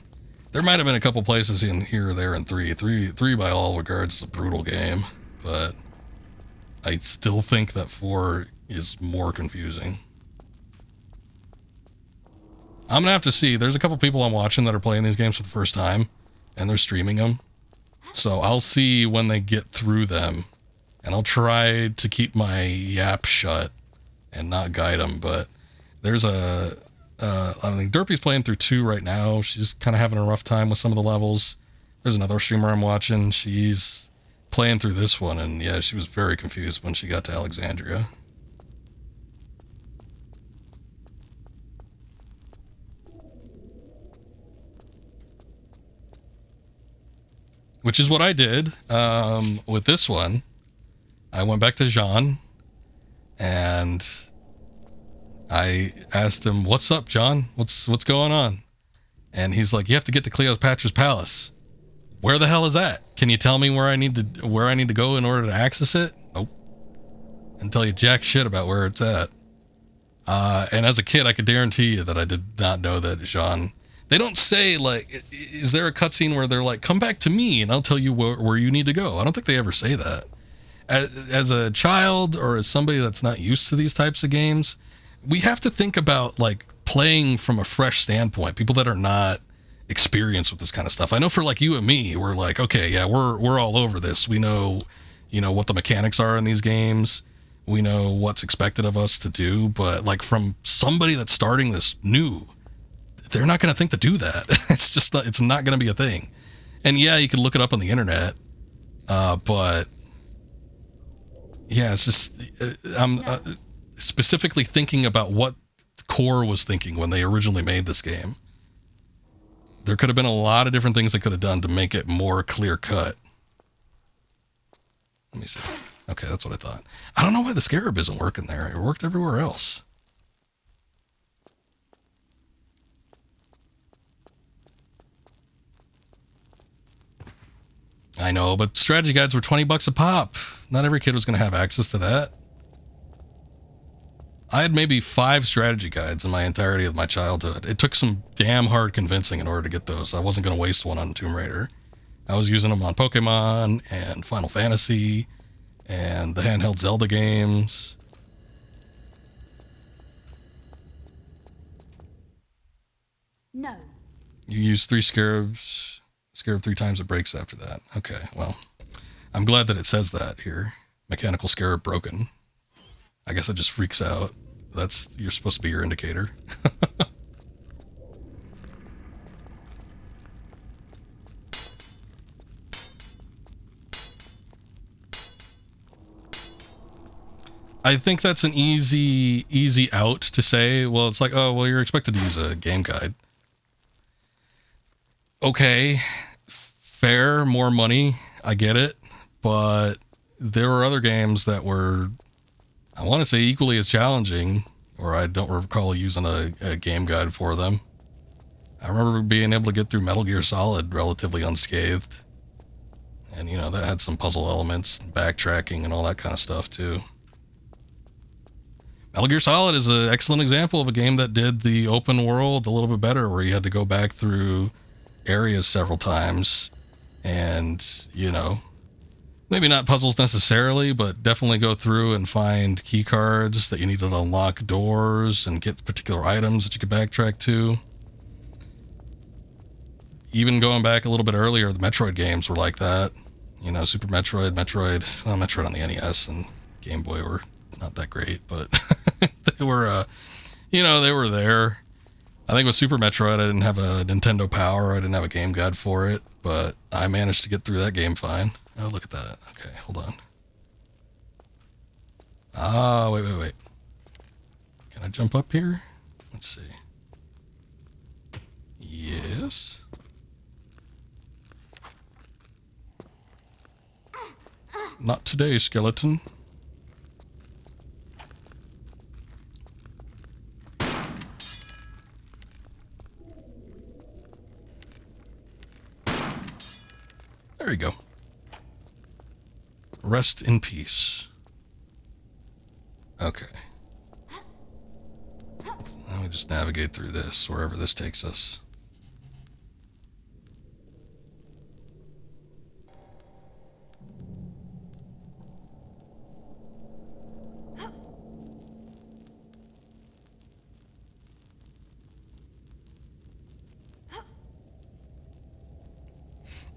There might have been a couple places in here or there in 3. 3 by all regards is a brutal game, but I still think that 4 is more confusing. I'm gonna have to see. There's a couple people I'm watching that are playing these games for the first time, and they're streaming them. So I'll see when they get through them, and I'll try to keep my yap shut and not guide them. But there's I mean, Derpy's playing through 2 right now. She's kind of having a rough time with some of the levels. There's another streamer I'm watching. She's playing through this one, and yeah, she was very confused when she got to Alexandria. Which is what I did with this one. I went back to Jean, and I asked him, "What's up, John? What's going on?" And he's like, "You have to get to Cleopatra's Palace." Where the hell is that? Can you tell me where I need to go in order to access it? Nope. And tell you jack shit about where it's at. And as a kid, I could guarantee you that I did not know that Jean. They don't say, like, is there a cutscene where they're like, "Come back to me and I'll tell you where you need to go"? I don't think they ever say that. As a child or as somebody that's not used to these types of games, we have to think about like playing from a fresh standpoint. People that are not experienced with this kind of stuff. I know for like you and me, we're like, okay, yeah, we're all over this. We know, you know, what the mechanics are in these games. We know what's expected of us to do. But like from somebody that's starting this new, they're not going to think to do that. It's not going to be a thing. And yeah, you can look it up on the internet. But yeah, it's just, I'm specifically thinking about what Core was thinking when they originally made this game. There could have been a lot of different things they could have done to make it more clear cut. Let me see. Okay, that's what I thought. I don't know why the scarab isn't working there. It worked everywhere else. I know, but strategy guides were $20 a pop. Not every kid was going to have access to that. I had maybe 5 strategy guides in my entirety of my childhood. It took some damn hard convincing in order to get those. I wasn't going to waste one on Tomb Raider. I was using them on Pokemon and Final Fantasy and the handheld Zelda games. No. You use 3 scarabs. Scarab 3 times, it breaks after that. Okay, well, I'm glad that it says that here. Mechanical scarab broken. I guess it just freaks out. You're supposed to be your indicator. I think that's an easy out to say. Well, it's like, oh, well, you're expected to use a game guide. Okay, fair, more money, I get it. But there were other games that were, I want to say, equally as challenging, or I don't recall using a game guide for them. I remember being able to get through Metal Gear Solid relatively unscathed. And, you know, that had some puzzle elements, backtracking, and all that kind of stuff, too. Metal Gear Solid is an excellent example of a game that did the open world a little bit better, where you had to go back through areas several times and, you know, maybe not puzzles necessarily, but definitely go through and find key cards that you needed to unlock doors and get particular items that you could backtrack to. Even going back a little bit earlier, the Metroid games were like that. You know, Super Metroid, Metroid on the NES and Game Boy were not that great, but they were, you know, they were there. I think with Super Metroid, I didn't have a Nintendo Power. I didn't have a game guide for it, but I managed to get through that game fine. Oh, look at that. Okay, hold on. Ah, wait. Can I jump up here? Let's see. this? Not today, skeleton. There you go. Rest in peace. Okay. Now we just navigate through this, wherever this takes us.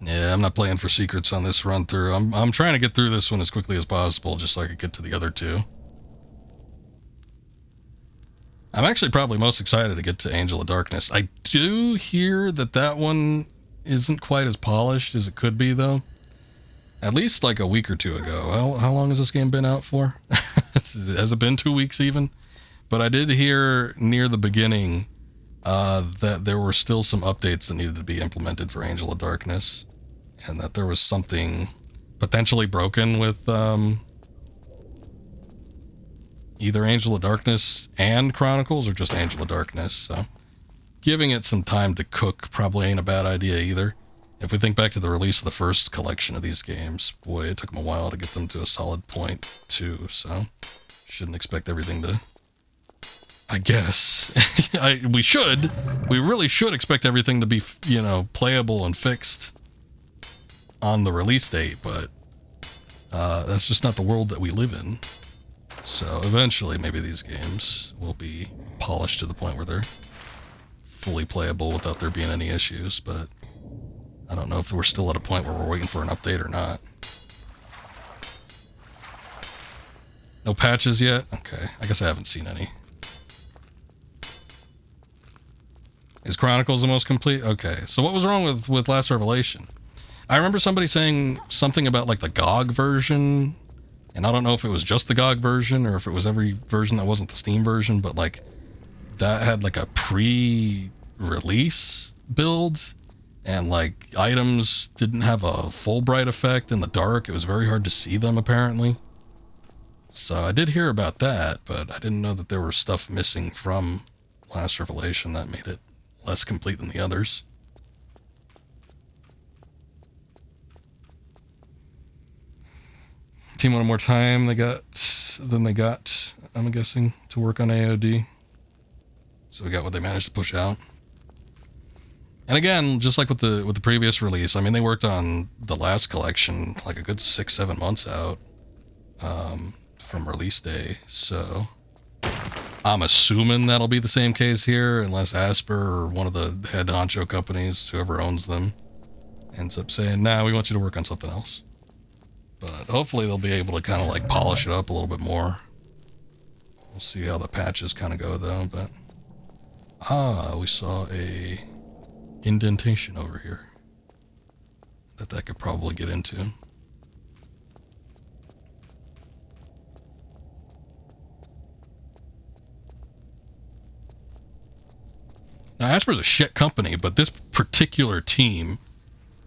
Yeah, I'm not playing for secrets on this run through. I'm trying to get through this one as quickly as possible, just so I could get to the other two. I'm actually probably most excited to get to Angel of Darkness. I do hear that that one isn't quite as polished as it could be, though. At least like a week or two ago. How long has this game been out for? Has it been 2 weeks even? But I did hear near the beginning that there were still some updates that needed to be implemented for Angel of Darkness. And that there was something potentially broken with either Angel of Darkness and Chronicles or just Angel of Darkness. So giving it some time to cook probably ain't a bad idea either. If we think back to the release of the first collection of these games, boy, it took them a while to get them to a solid point too. So shouldn't expect everything to, I guess. We really should expect everything to be, playable and fixed on the release date, but that's just not the world that we live in. So eventually maybe these games will be polished to the point where they're fully playable without there being any issues, but I don't know if we're still at a point where we're waiting for an update or not. No patches yet? Okay, I guess I haven't seen any. Is Chronicles the most complete? Okay, so what was wrong with Last Revelation? I remember somebody saying something about like the GOG version, and I don't know if it was just the GOG version or if it was every version that wasn't the Steam version, but like that had like a pre-release build, and like items didn't have a full bright effect in the dark. It was very hard to see them apparently. So I did hear about that, but I didn't know that there was stuff missing from Last Revelation that made it less complete than the others. Team one more time they got, I'm guessing, to work on AOD. So we got what they managed to push out. And again, just like with the previous release, I mean, they worked on the last collection like a good 6-7 months out from release day. So I'm assuming that'll be the same case here, unless Asper or one of the head honcho companies, whoever owns them, ends up saying, nah, we want you to work on something else. But hopefully they'll be able to kind of like polish it up a little bit more. We'll see how the patches kind of go though, but we saw a indentation over here that could probably get into. Now Asper's a shit company, but this particular team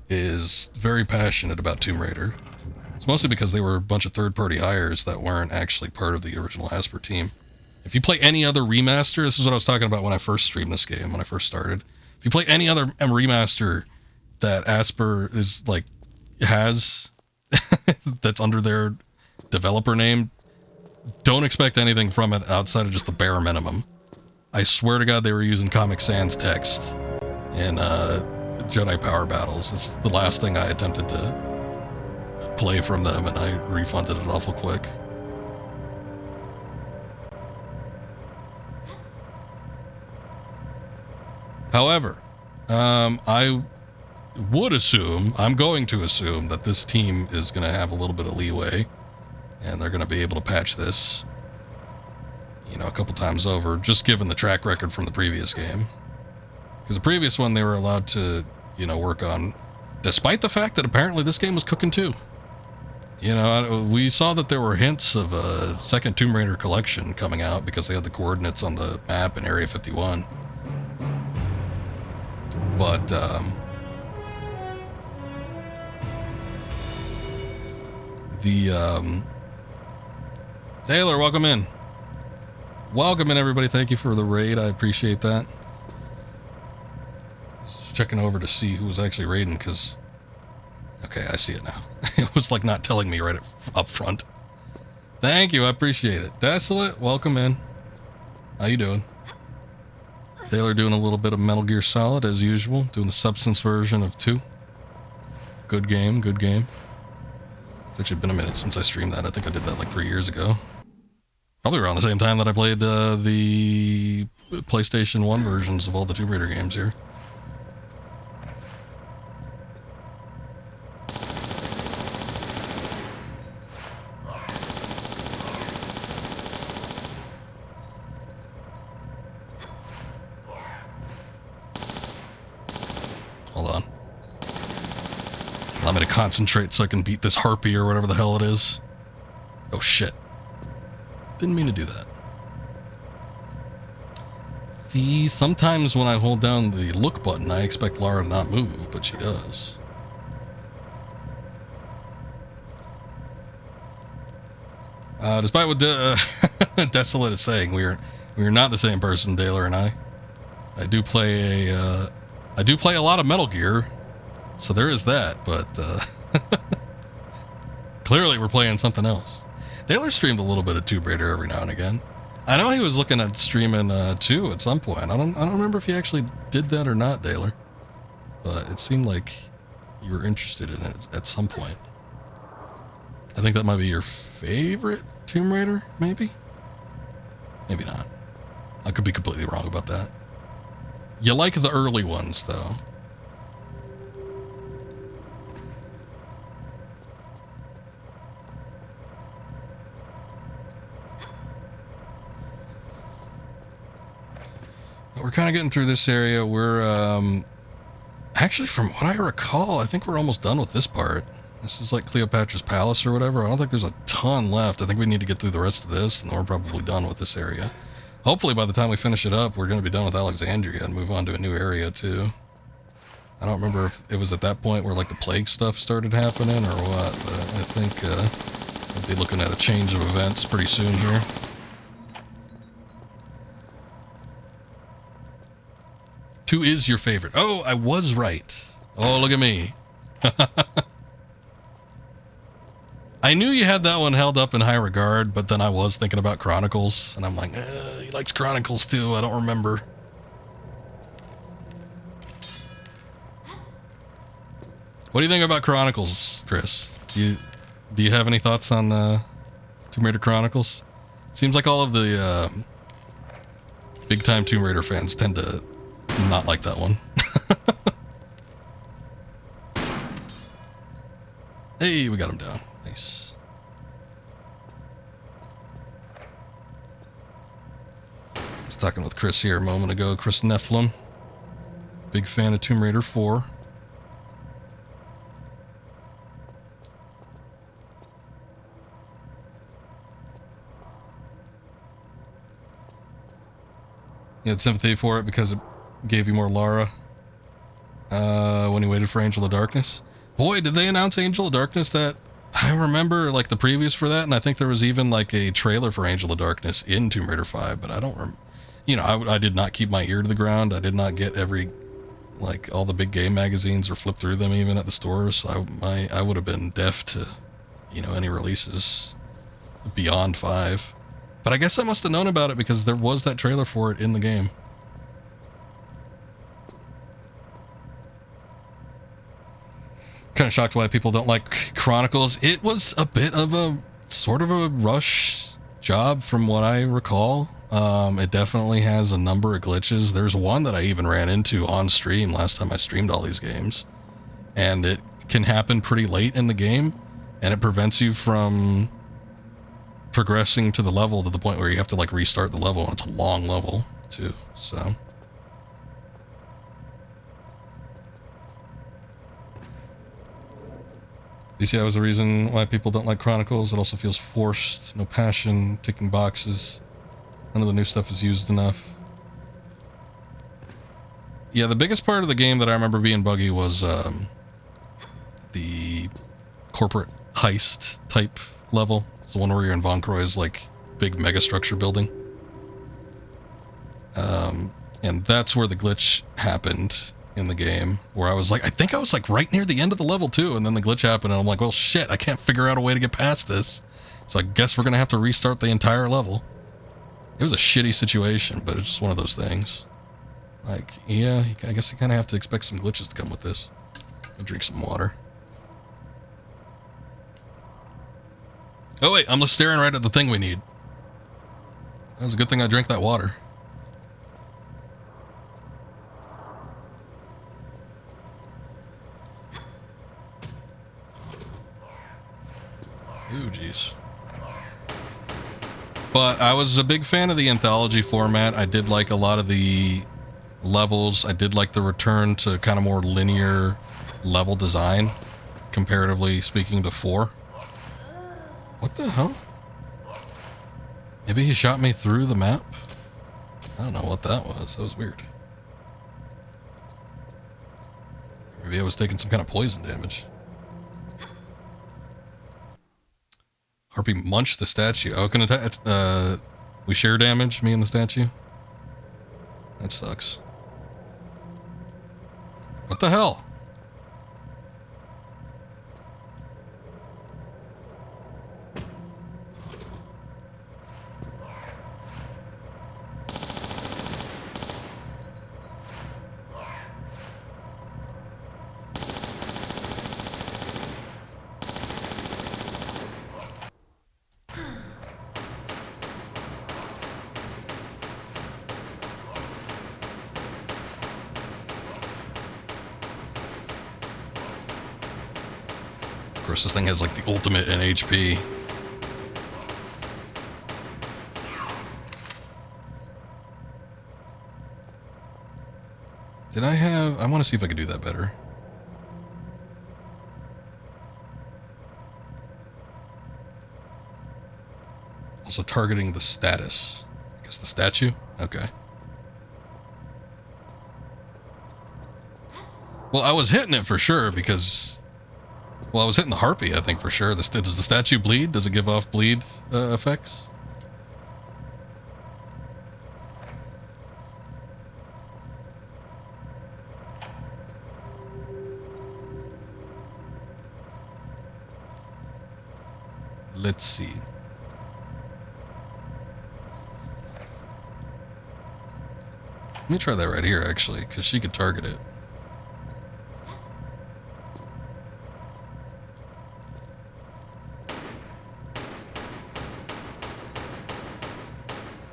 is very passionate about Tomb Raider. It's mostly because they were a bunch of third-party hires that weren't actually part of the original Asper team. If you play any other remaster, this is what I was talking about when I first streamed this game, when I first started. If you play any other remaster that Asper is like has that's under their developer name, don't expect anything from it outside of just the bare minimum. I swear to God they were using Comic Sans text in Jedi Power Battles. This is the last thing I attempted to play from them, and I refunded it awful quick. However, I would assume, I'm going to assume that this team is going to have a little bit of leeway, and they're going to be able to patch this, a couple times over, just given the track record from the previous game. Because the previous one they were allowed to, work on, despite the fact that apparently this game was cooking too. We saw that there were hints of a second Tomb Raider collection coming out because they had the coordinates on the map in Area 51. But Taylor, welcome in. Welcome in, everybody. Thank you for the raid. I appreciate that. Just checking over to see who was actually raiding, because... Okay, I see it now. It was like not telling me right up front. Thank you, I appreciate it. Desolate, welcome in. How you doing? Taylor doing a little bit of Metal Gear Solid, as usual. Doing the Substance version of 2. Good game, good game. It's actually been a minute since I streamed that. I think I did that like 3 years ago. Probably around the same time that I played the PlayStation 1 versions of all the Tomb Raider games here. Hold on. Allow me to concentrate so I can beat this harpy or whatever the hell it is. Oh shit. Didn't mean to do that. See, sometimes when I hold down the look button, I expect Lara to not move, but she does. Despite what Desolate is saying, we are not the same person, Taylor and I. I do play a lot of Metal Gear, so there is that, but clearly we're playing something else. Taylor streamed a little bit of Tomb Raider every now and again. I know he was looking at streaming 2 at some point. I don't remember if he actually did that or not, Taylor. But it seemed like you were interested in it at some point. I think that might be your favorite Tomb Raider, maybe? Maybe not. I could be completely wrong about that. You like the early ones, though. We're kind of getting through this area. We're, actually, from what I recall, I think we're almost done with this part. This is like Cleopatra's Palace or whatever. I don't think there's a ton left. I think we need to get through the rest of this, and then we're probably done with this area. Hopefully, by the time we finish it up, we're going to be done with Alexandria and move on to a new area, too. I don't remember if it was at that point where, like, the plague stuff started happening or what, but I think, we'll be looking at a change of events pretty soon here. Two is your favorite. Oh, I was right. Oh, look at me. I knew you had that one held up in high regard, but then I was thinking about Chronicles, and I'm like, he likes Chronicles too. I don't remember. What do you think about Chronicles, Chris? Do you have any thoughts on Tomb Raider Chronicles? Seems like all of the big-time Tomb Raider fans tend to not like that one. Hey, we got him down. Nice. I was talking with Chris here a moment ago. Chris Nephilim. Big fan of Tomb Raider 4. You had sympathy for it because it gave you more Lara when you waited for Angel of Darkness. Boy, did they announce Angel of Darkness that... I remember, like, the previews for that, and I think there was even, like, a trailer for Angel of Darkness in Tomb Raider 5, but I don't remember. You know, I did not keep my ear to the ground. I did not get every, like, all the big game magazines or flip through them even at the stores, so I would have been deaf to, you know, any releases beyond 5. But I guess I must have known about it because there was that trailer for it in the game. Kind of shocked why people don't like Chronicles. It was a bit of a sort of a rush job from what I recall. It definitely has a number of glitches. There's one that I even ran into on stream last time I streamed all these games. And it can happen pretty late in the game, and it prevents you from progressing to the level to the point where you have to like restart the level, and it's a long level too, so... BCI was the reason why people don't like Chronicles. It also feels forced, no passion, ticking boxes. None of the new stuff is used enough. Yeah, the biggest part of the game that I remember being buggy was the corporate heist type level. It's the one where you're in Von Croy's like big megastructure building. And that's where the glitch happened in the game, where I think I was like right near the end of the level too, and then the glitch happened, and I'm like, well shit, I can't figure out a way to get past this. So I guess we're gonna have to restart the entire level. It was a shitty situation, but it's just one of those things. Like, yeah, I guess you kind of have to expect some glitches to come with this. I'll drink some water. Oh wait, I'm staring right at the thing we need. That was a good thing I drank that water. Ooh, jeez. But I was a big fan of the anthology format. I did like a lot of the levels. I did like the return to kind of more linear level design, comparatively speaking to 4. What the hell? Maybe he shot me through the map? I don't know what that was. That was weird. Maybe I was taking some kind of poison damage. Harpy munched the statue. Oh, can we share damage, me and the statue? That sucks. What the hell? Of course, this thing has like the ultimate in HP. I want to see if I could do that better. Also targeting the status. I guess the statue? Okay. Well, I was hitting it for sure because... Well, I was hitting the harpy, I think, for sure. Does the statue bleed? Does it give off bleed effects? Let's see. Let me try that right here, actually, because she could target it.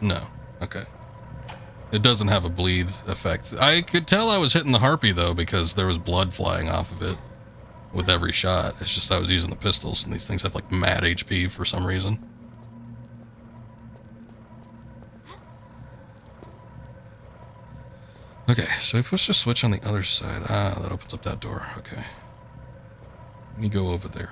No. Okay. It doesn't have a bleed effect. I could tell I was hitting the harpy, though, because there was blood flying off of it with every shot. It's just I was using the pistols, and these things have, like, mad HP for some reason. Okay, so if let's just switch on the other side. Ah, that opens up that door. Okay. Let me go over there.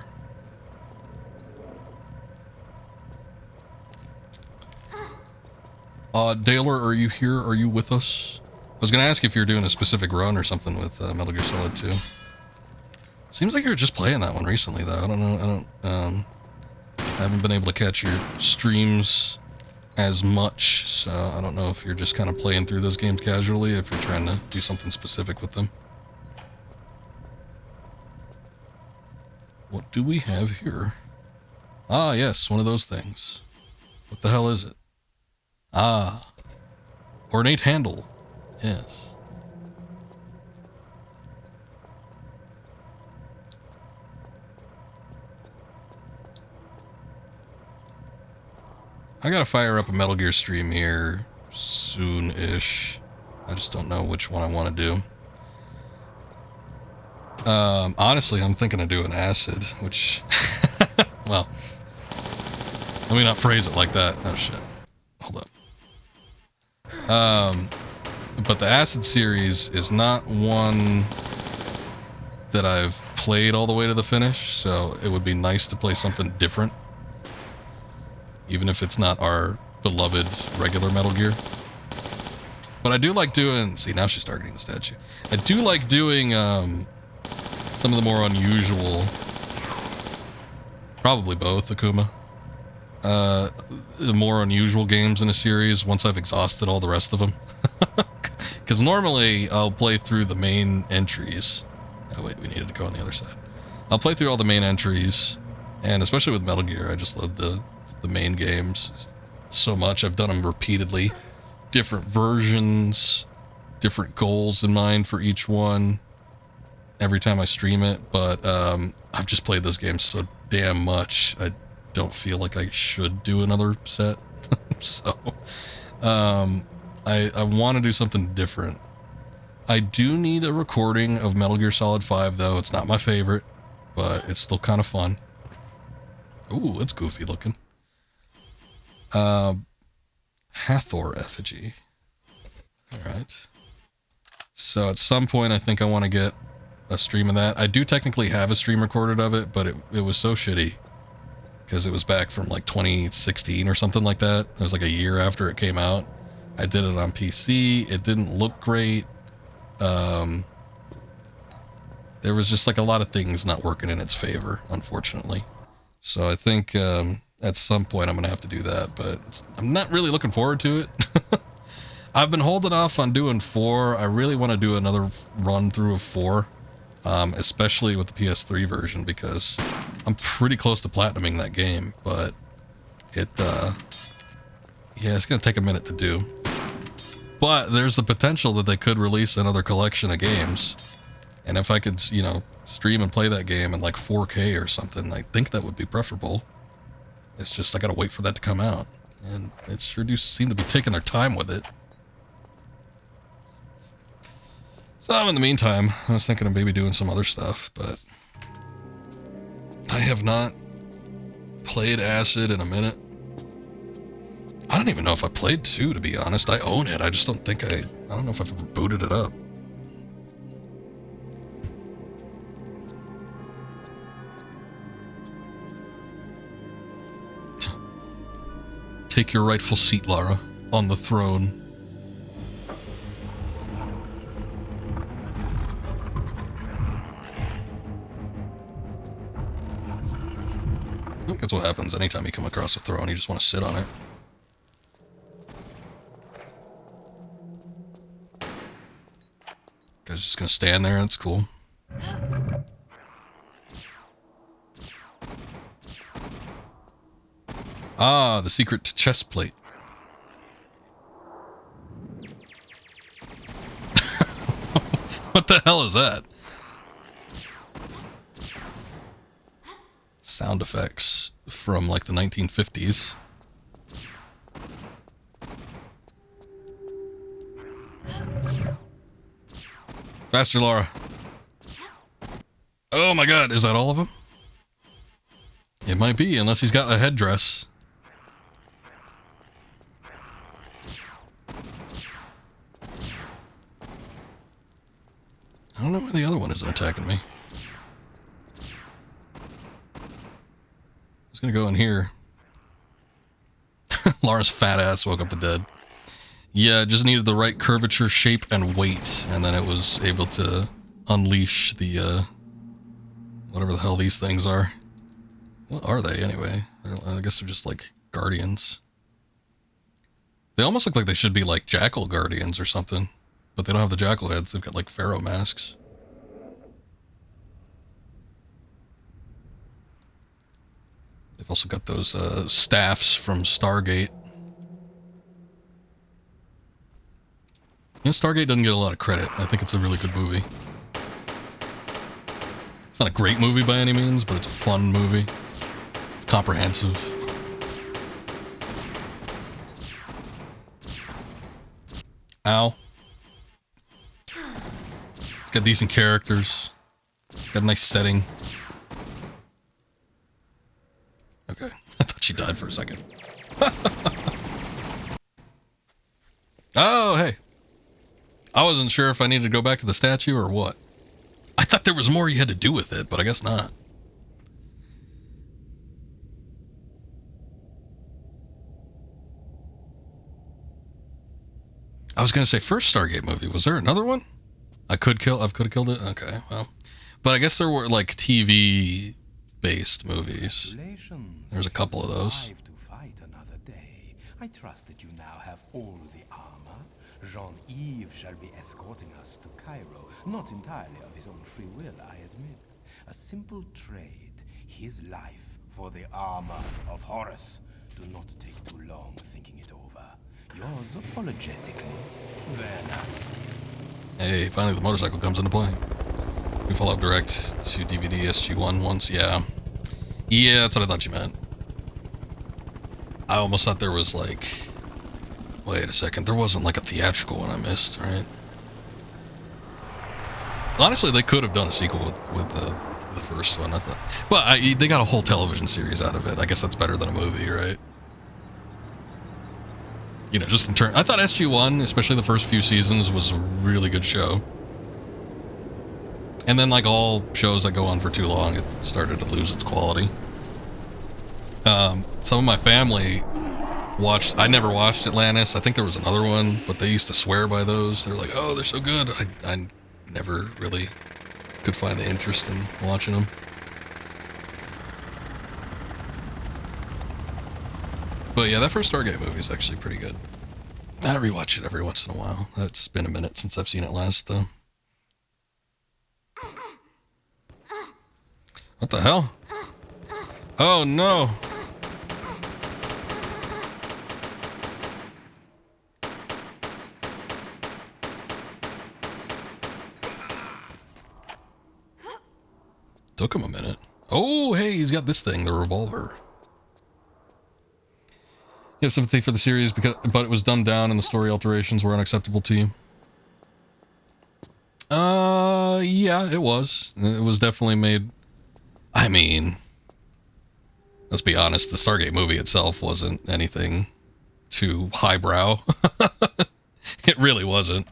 Daler, are you here? Are you with us? I was gonna ask if you're doing a specific run or something with Metal Gear Solid 2. Seems like you're just playing that one recently, though. I don't know. I haven't been able to catch your streams as much, so I don't know if you're just kind of playing through those games casually, if you're trying to do something specific with them. What do we have here? Ah, yes, one of those things. What the hell is it? Ah, ornate handle. Yes. I gotta fire up a Metal Gear stream here soon-ish. I just don't know which one I want to do. Honestly, I'm thinking of doing acid, which, well, let me not phrase it like that. Oh shit. Hold up. But the acid series is not one that I've played all the way to the finish, so it would be nice to play something different. Even if it's not our beloved regular Metal Gear. But I do like doing... See, now she's targeting the statue. I do like doing some of the more unusual... Probably both, Akuma. The more unusual games in a series once I've exhausted all the rest of them. Because normally I'll play through the main entries. Oh wait, we needed to go on the other side. I'll play through all the main entries, and especially with Metal Gear, I just love the main games so much. I've done them repeatedly. Different versions, different goals in mind for each one every time I stream it, but I've just played those games so damn much, I don't feel like I should do another set. So, I want to do something different. I do need a recording of Metal Gear Solid 5, though. It's not my favorite, but it's still kind of fun. Ooh, it's goofy looking. Hathor effigy. Alright. So at some point, I think I want to get a stream of that. I do technically have a stream recorded of it, but it was so shitty. Because it was back from like 2016 or something like that. It was like a year after it came out. I did it on PC. It didn't look great. There was just like a lot of things not working in its favor, unfortunately. So I think at some point I'm going to have to do that, but I'm not really looking forward to it. I've been holding off on doing 4. I really want to do another run through of 4, especially with the PS3 version, because I'm pretty close to platinuming that game, but yeah, it's going to take a minute to do. But there's the potential that they could release another collection of games. And if I could, you know, stream and play that game in like 4K or something, I think that would be preferable. It's just I gotta wait for that to come out. And it sure do seem to be taking their time with it. So in the meantime, I was thinking of maybe doing some other stuff, but I have not played Acid in a minute. I don't even know if I played 2, to be honest. I own it. I just don't think I don't know if I've ever booted it up. Take your rightful seat, Lara, on the throne. I think that's what happens anytime you come across a throne. You just want to sit on it. Guy's just gonna stand there and it's cool. Ah, the secret chest plate. What the hell is that? Sound effects from like the 1950s. Faster, Laura. Oh my god, is that all of them? It might be, unless he's got a headdress. I don't know why the other one isn't attacking me. I was gonna go in here. Laura's fat ass woke up the dead. Yeah, it just needed the right curvature, shape, and weight, and then it was able to unleash the, whatever the hell these things are. What are they, anyway? I guess they're just, like, guardians. They almost look like they should be, like, jackal guardians or something. But they don't have the jackal heads, they've got, like, pharaoh masks. They've also got those, staffs from Stargate. Yeah, Stargate doesn't get a lot of credit. I think it's a really good movie. It's not a great movie by any means, but it's a fun movie. It's comprehensive. Ow. It's got decent characters. Got a nice setting. Okay. I thought she died for a second. Oh, hey. I wasn't sure if I needed to go back to the statue or what. I thought there was more you had to do with it, but I guess not. I was gonna say first Stargate movie. Was there another one? I could have killed it. Okay, well, but I guess there were like TV based movies. There's a couple of those. To fight another day. I trust that you now have all the armor. Jean-Yves shall be escorting us to Cairo, not entirely of his own free will, I admit. A simple trade, his life for the armor of Horus. Do not take too long thinking it over. Yours apologetically, Werner. Hey, finally the motorcycle comes into play. We follow up direct to DVD SG-1 once, yeah. Yeah, that's what I thought you meant. I almost thought there was like... Wait a second, there wasn't like a theatrical one I missed, right? Honestly, they could have done a sequel with the first one, I thought. But they got a whole television series out of it. I guess that's better than a movie, right? You know, just in turn, I thought SG-1, especially the first few seasons, was a really good show. And then, like all shows that go on for too long, it started to lose its quality. Some of my family watched... I never watched Atlantis. I think there was another one, but they used to swear by those. They're like, oh, they're so good. I never really could find the interest in watching them. But yeah, that first Stargate movie is actually pretty good. I rewatch it every once in a while. That's been a minute since I've seen it last, though. What the hell? Oh, no. Took him a minute. Oh, hey, he's got this thing, the revolver. You have sympathy for the series, but it was dumbed down and the story alterations were unacceptable to you. Yeah, it was. It was definitely made... I mean... Let's be honest, the Stargate movie itself wasn't anything too highbrow. It really wasn't.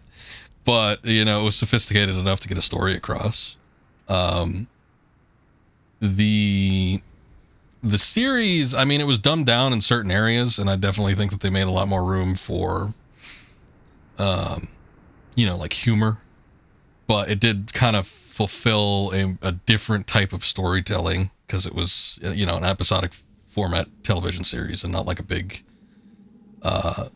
But, you know, it was sophisticated enough to get a story across. The series, I mean, it was dumbed down in certain areas, and I definitely think that they made a lot more room for, you know, like humor. But it did kind of fulfill a different type of storytelling, because it was, you know, an episodic format television series and not like a big, and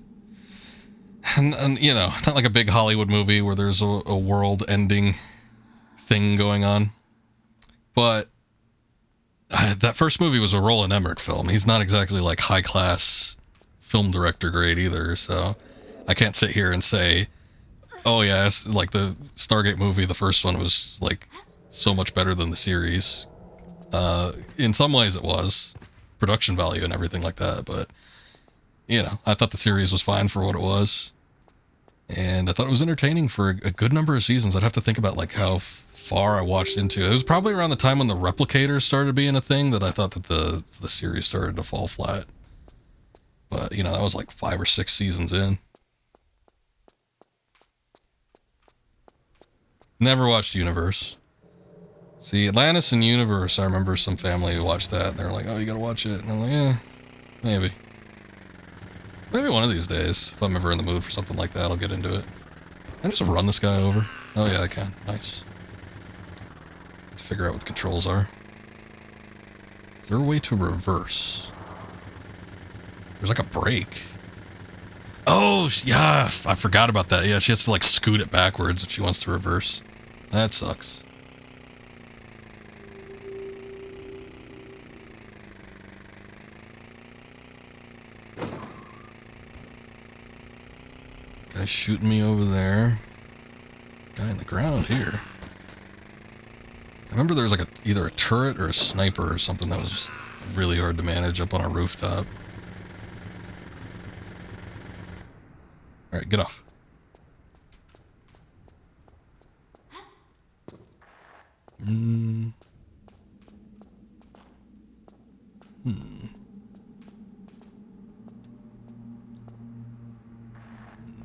you know, not like a big Hollywood movie where there's a world-ending thing going on. But that first movie was a Roland Emmerich film. He's not exactly like high-class film director grade either, so I can't sit here and say, oh yeah, it's like the Stargate movie, the first one was like so much better than the series. In some ways it was, production value and everything like that, but you know, I thought the series was fine for what it was, and I thought it was entertaining for a good number of seasons. I'd have to think about like how far I watched into it. It was probably around the time when the replicators started being a thing that I thought that the series started to fall flat. But, you know, that was like 5 or 6 seasons in. Never watched Universe. See, Atlantis and Universe, I remember some family watched that, and they were like, oh, you gotta watch it. And I'm like, yeah, maybe. Maybe one of these days, if I'm ever in the mood for something like that, I'll get into it. Can I just run this guy over? Oh yeah, I can. Nice. Let's figure out what the controls are. Is there a way to reverse? There's like a brake. Oh, yeah, I forgot about that. Yeah, she has to like scoot it backwards if she wants to reverse. That sucks. Guy shooting me over there. Guy in the ground here. I remember there was like either a turret or a sniper or something that was really hard to manage up on a rooftop. Alright, get off.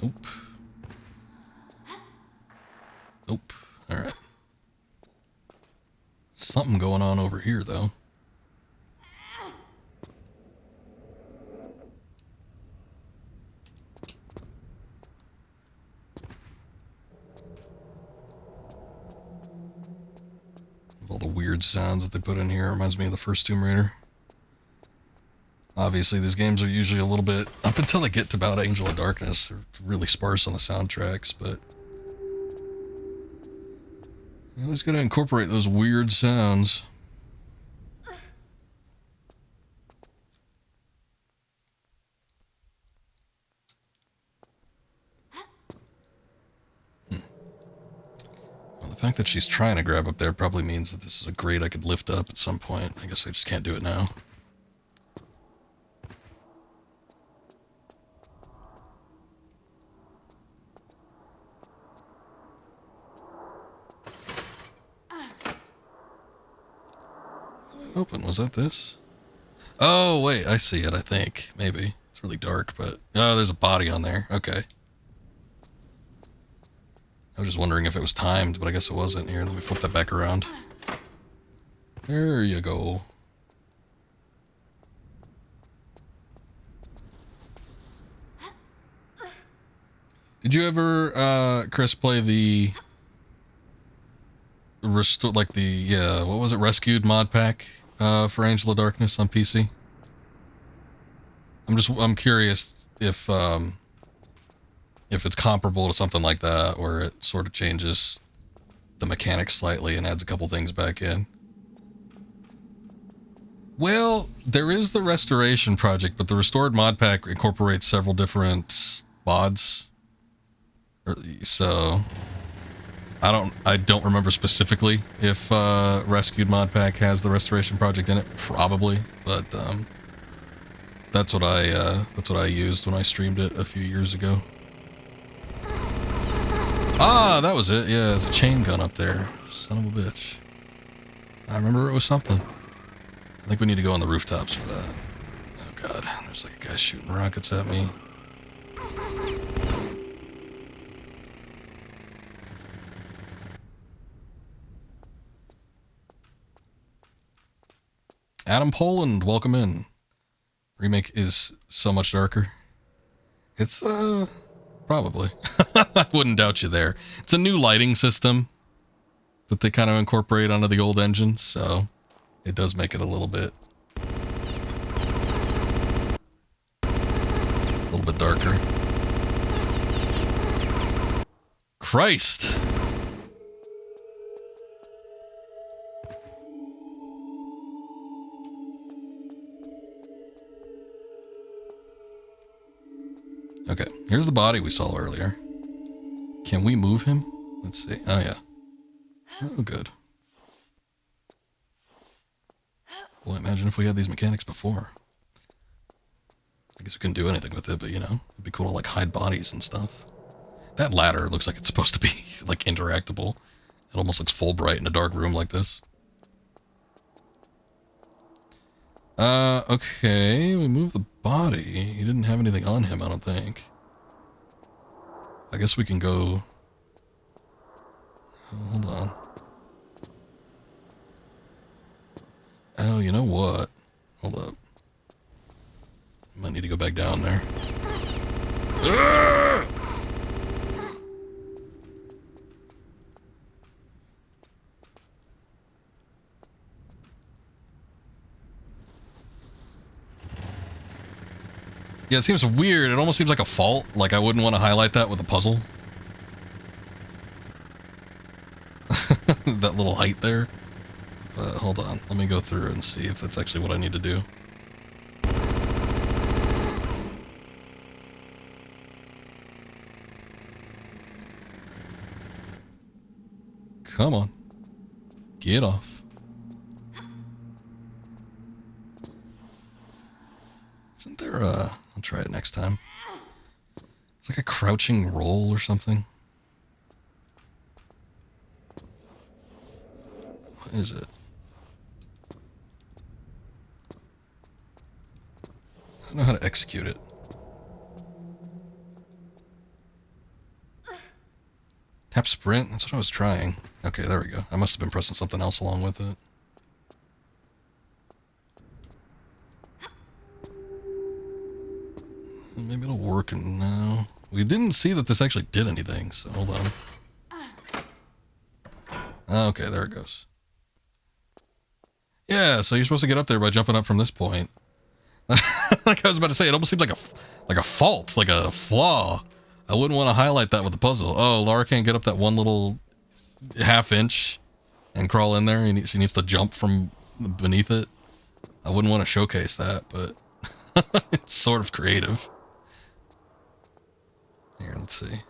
Nope. Nope. Alright. Something going on over here, though. weird sounds that they put in here. It reminds me of the first Tomb Raider. Obviously, these games are usually a little bit, up until they get to about Angel of Darkness, they're really sparse on the soundtracks, but you always got to incorporate those weird sounds. Well, the fact that she's trying to grab up there probably means that this is a grate I could lift up at some point. I guess I just can't do it now. Open, was that this? Oh, wait, I see it, I think. Maybe. It's really dark, but... Oh, there's a body on there. Okay. I was just wondering if it was timed, but I guess it wasn't. Here, let me flip that back around. There you go. Did you ever, Chris, play the... Restore, like the, what was it, Rescued mod pack for Angel of Darkness on PC? I'm curious if it's comparable to something like that, where it sort of changes the mechanics slightly and adds a couple things back in. Well, there is the restoration project, but the restored mod pack incorporates several different mods. So I don't remember specifically if Rescued mod pack has the restoration project in it. Probably, but that's what I used when I streamed it a few years ago. Ah, that was it. Yeah, there's a chain gun up there. Son of a bitch. I remember it was something. I think we need to go on the rooftops for that. Oh god, there's like a guy shooting rockets at me. Adam Poland, welcome in. Remake is so much darker. It's, probably. I wouldn't doubt you there. It's a new lighting system that they kind of incorporate onto the old engine, so it does make it a little bit darker. Christ! Okay, here's the body we saw earlier. Can we move him? Let's see. Oh, yeah. Oh, good. Well, imagine if we had these mechanics before. I guess we couldn't do anything with it, but, you know, it'd be cool to, like, hide bodies and stuff. That ladder looks like it's supposed to be, like, interactable. It almost looks Fulbright in a dark room like this. Okay, we moved the body. He didn't have anything on him, I don't think. I guess we can go... Hold on. Oh, you know what? Hold up. Might need to go back down there. Yeah, it seems weird. It almost seems like a fault. Like I wouldn't want to highlight that with a puzzle. That little height there. But hold on. Let me go through and see if that's actually what I need to do. Come on. Get off. Isn't there a... I'll try it next time. It's like a crouching roll or something. What is it? I don't know how to execute it. Tap sprint? That's what I was trying. Okay, there we go. I must have been pressing something else along with it. Maybe it'll work now. We didn't see that this actually did anything, so hold on. Okay, there it goes. Yeah, so you're supposed to get up there by jumping up from this point. Like I was about to say, it almost seems like a fault, like a flaw. I wouldn't want to highlight that with the puzzle. Oh, Laura can't get up that one little half inch and crawl in there. She needs to jump from beneath it. I wouldn't want to showcase that, but it's sort of creative. Here, let's see.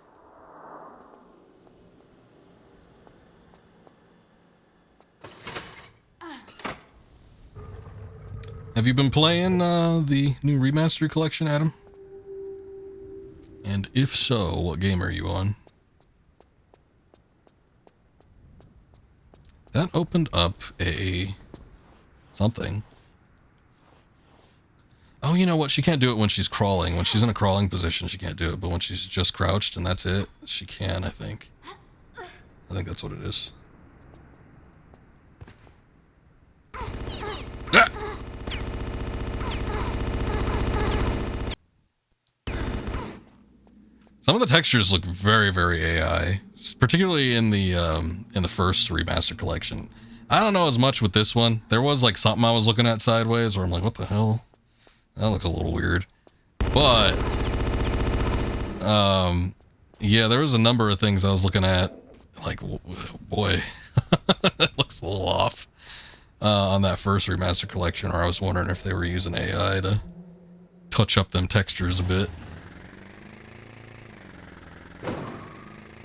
Have you been playing the new Remastered collection, Adam? And if so, what game are you on? That opened up a something. Oh, you know what? She can't do it when she's crawling. When she's in a crawling position, she can't do it. But when she's just crouched and that's it, she can, I think. I think that's what it is. Ah! Some of the textures look very, very AI, particularly in the first Remastered collection. I don't know as much with this one. There was like something I was looking at sideways where I'm like, what the hell? That looks a little weird. But, yeah, there was a number of things I was looking at, like, boy, that looks a little off on that first Remastered collection, or I was wondering if they were using AI to touch up them textures a bit.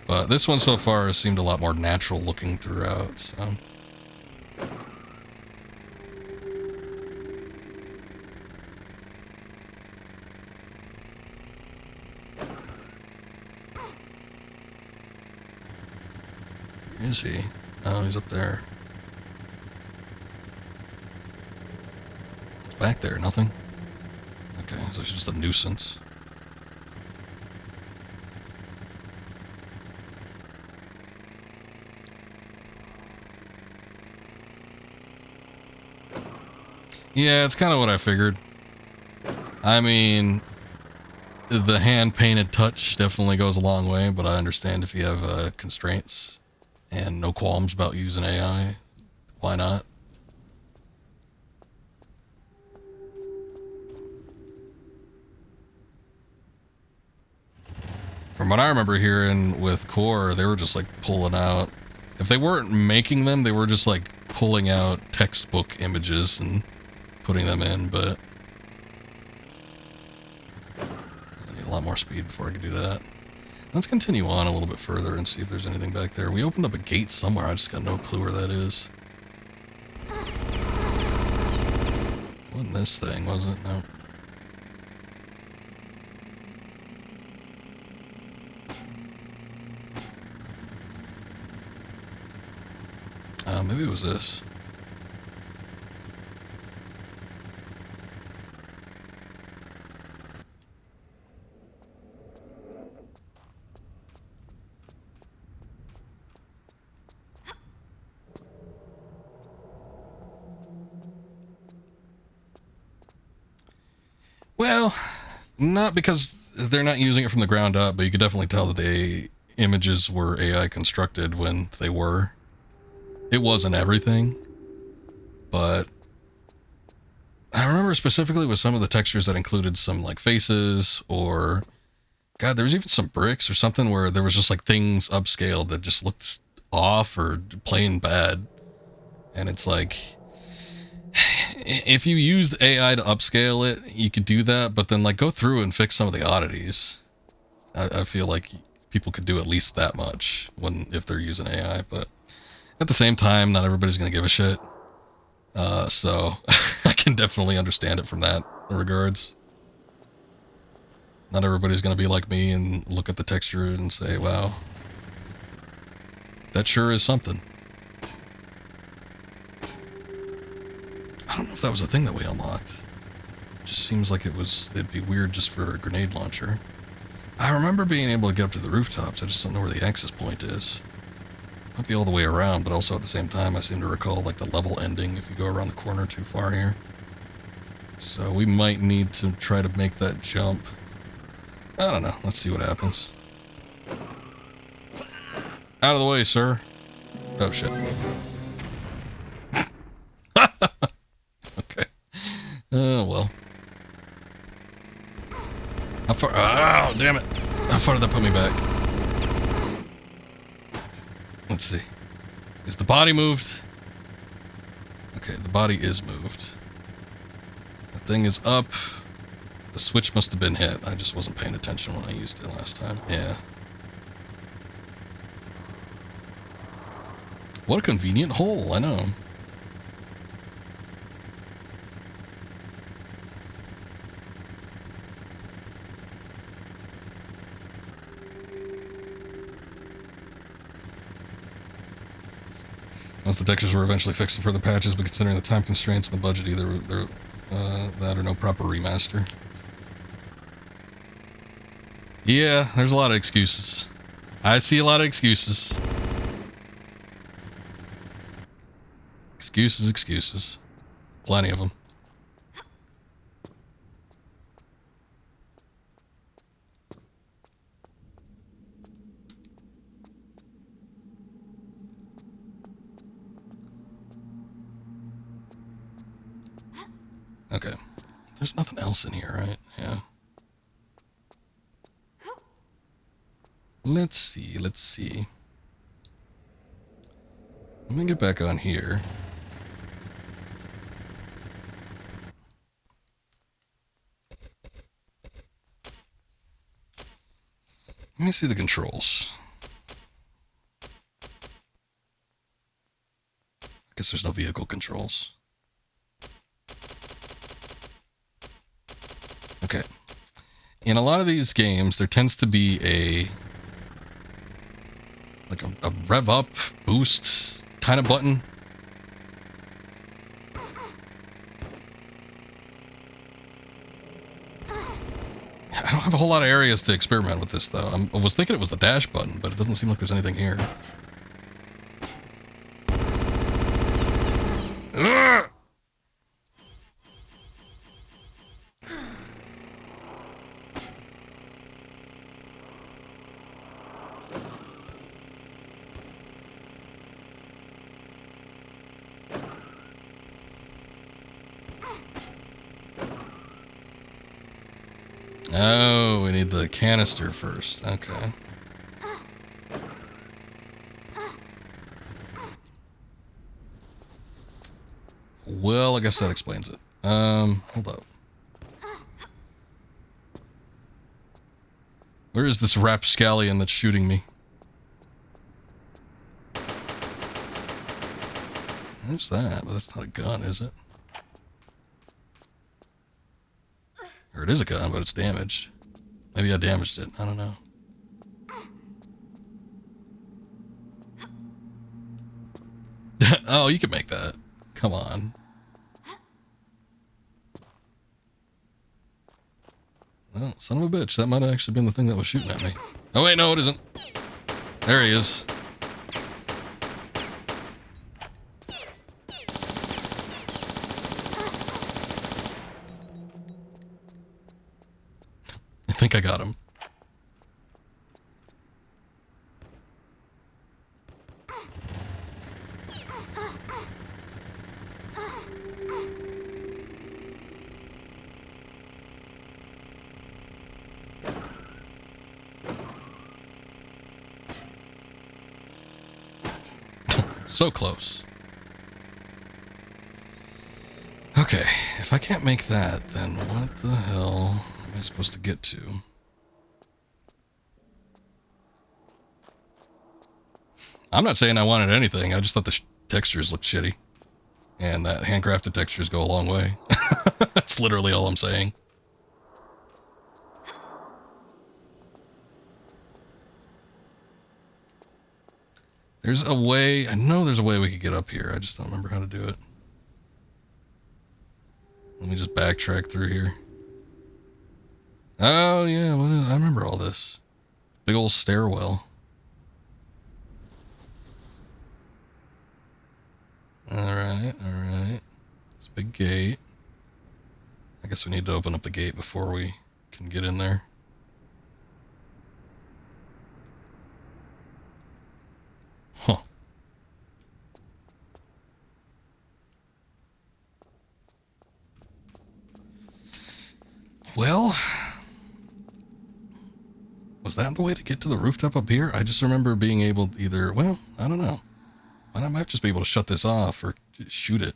But this one so far has seemed a lot more natural looking throughout, so. Where is he? Oh, he's up there. What's back there? Nothing? Okay, so it's just a nuisance. Yeah, it's kind of what I figured. I mean, the hand-painted touch definitely goes a long way, but I understand if you have constraints and no qualms about using AI, why not? From what I remember hearing with Core, they were just like pulling out, if they weren't making them, they were just like pulling out textbook images and putting them in, but I need a lot more speed before I can do that. Let's continue on a little bit further and see if there's anything back there. We opened up a gate somewhere, I just got no clue where that is. Wasn't this thing, was it? No. Maybe it was this. Well, not because they're not using it from the ground up, but you could definitely tell that the images were AI constructed when they were. It wasn't everything, but I remember specifically with some of the textures that included some like faces or, God, there was even some bricks or something where there was just like things upscaled that just looked off or plain bad. And it's like, if you used AI to upscale it, you could do that, but then like go through and fix some of the oddities. I feel like people could do at least that much if they're using AI, but at the same time, not everybody's going to give a shit. So I can definitely understand it from that regards. Not everybody's going to be like me and look at the texture and say, wow, that sure is something. I don't know if that was a thing that we unlocked. It just seems like it'd be weird just for a grenade launcher. I remember being able to get up to the rooftops, I just don't know where the access point is. Might be all the way around, but also at the same time, I seem to recall like the level ending if you go around the corner too far here. So we might need to try to make that jump. I don't know. Let's see what happens. Out of the way, sir. Oh, shit. Oh, well. How far? Oh, damn it. How far did that put me back? Let's see. Is the body moved? Okay, the body is moved. The thing is up. The switch must have been hit. I just wasn't paying attention when I used it last time. Yeah. What a convenient hole, I know. Once the textures were eventually fixed in further patches, but considering the time constraints and the budget, either that or no proper remaster. Yeah, there's a lot of excuses. I see a lot of excuses. Excuses, excuses. Plenty of them. Okay. There's nothing else in here, right? Yeah. Let's see, let's see. Let me get back on here. Let me see the controls. I guess there's no vehicle controls. Okay. In a lot of these games, there tends to be a rev up, boost kind of button. I don't have a whole lot of areas to experiment with this, though. I was thinking it was the dash button, but it doesn't seem like there's anything here. Ugh! Oh, we need the canister first. Okay. Well, I guess that explains it. Hold up. Where is this rapscallion that's shooting me? There's that, but that's not a gun, is it? Or it is a gun, but it's damaged. Maybe I damaged it. I don't know. Oh, you can make that. Come on. Well, son of a bitch. That might have actually been the thing that was shooting at me. Oh, wait, no, it isn't. There he is. I think I got him. So close. Okay, if I can't make that, then what the hell am I supposed to get to? I'm not saying I wanted anything, I just thought the textures looked shitty. And that handcrafted textures go a long way. That's literally all I'm saying. There's a way, I know there's a way we could get up here, I just don't remember how to do it. Let me just backtrack through here. Oh yeah, I remember all this. Big old stairwell. Alright, alright. It's a big gate. I guess we need to open up the gate before we can get in there. Huh. Well, was that the way to get to the rooftop up here? I just remember being able to either, well, I don't know. I might just be able to shut this off or shoot it.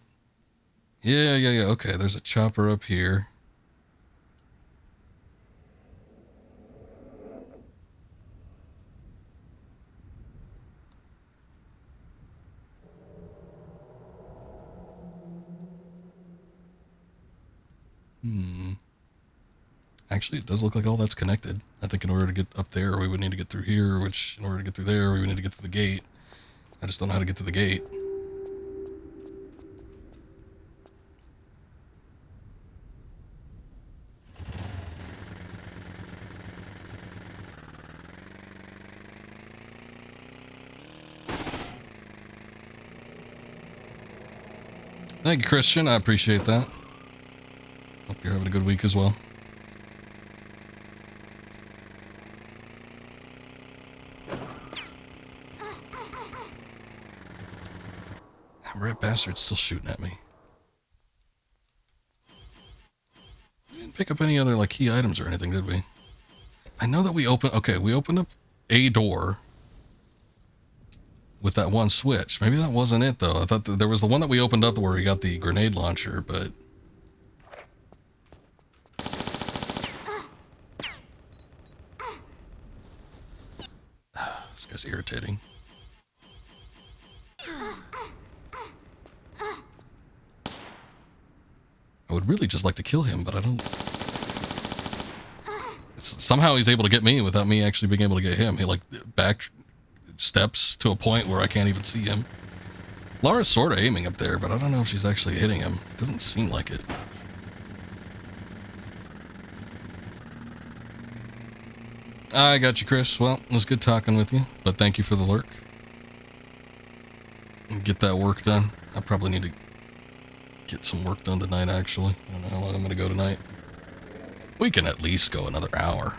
Yeah, okay, there's a chopper up here. Actually, it does look like all that's connected. I think in order to get up there, we would need to get through here, which in order to get through there, we would need to get to the gate. I just don't know how to get to the gate. Thank you, Christian. I appreciate that. Hope you're having a good week as well. That rat bastard's still shooting at me. We didn't pick up any other like key items or anything, did we? I know that we opened up a door with that one switch. Maybe that wasn't it though. I thought there was the one that we opened up where we got the grenade launcher, but this guy's irritating. I would really just like to kill him, but I don't. Somehow he's able to get me without me actually being able to get him. He like back steps to a point where I can't even see him. Laura's sort of aiming up there, but I don't know if she's actually hitting him. It doesn't seem like it. I got you, Chris. Well, it was good talking with you, but thank you for the lurk. Get that work done. I probably need to get some work done tonight, actually. I don't know how long I'm going to go tonight. We can at least go another hour.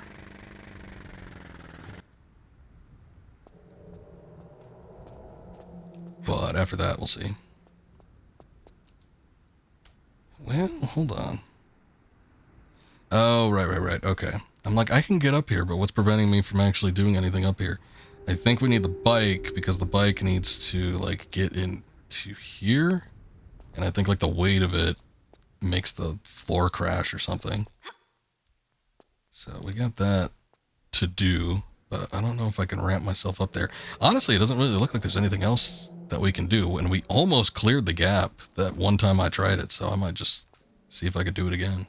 But after that, we'll see. Well, hold on. Oh, right. Okay. I'm like, I can get up here, but what's preventing me from actually doing anything up here? I think we need the bike, because the bike needs to, like, get into here. And I think, like, the weight of it makes the floor crash or something. So we got that to do, but I don't know if I can ramp myself up there. Honestly, it doesn't really look like there's anything else that we can do, and we almost cleared the gap that one time I tried it, so I might just see if I could do it again.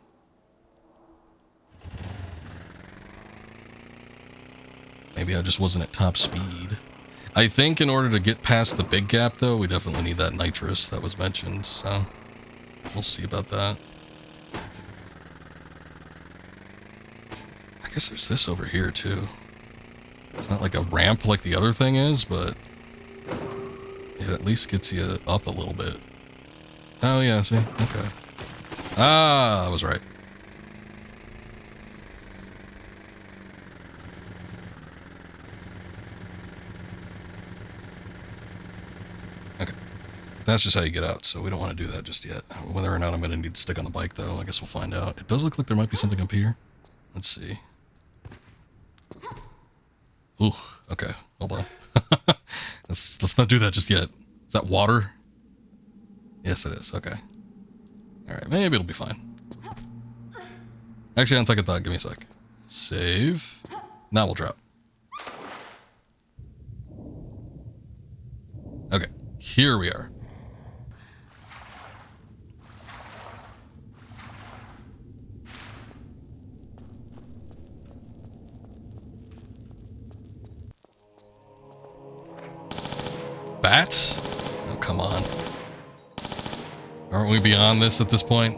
Maybe I just wasn't at top speed. I think in order to get past the big gap, though, we definitely need that nitrous that was mentioned, so we'll see about that. I guess there's this over here, too. It's not like a ramp like the other thing is, but it at least gets you up a little bit. Oh, yeah, see? Okay. Ah, I was right. Okay. That's just how you get out, so we don't want to do that just yet. Whether or not I'm going to need to stick on the bike, though, I guess we'll find out. It does look like there might be something up here. Let's see. Ooh, okay. Hold on. Let's not do that just yet. Is that water? Yes, it is. Okay. Alright, maybe it'll be fine. Actually, on second thought, give me a sec. Save. Now we'll drop. Okay, here we are. Bats? Oh, come on. Aren't we beyond this at this point?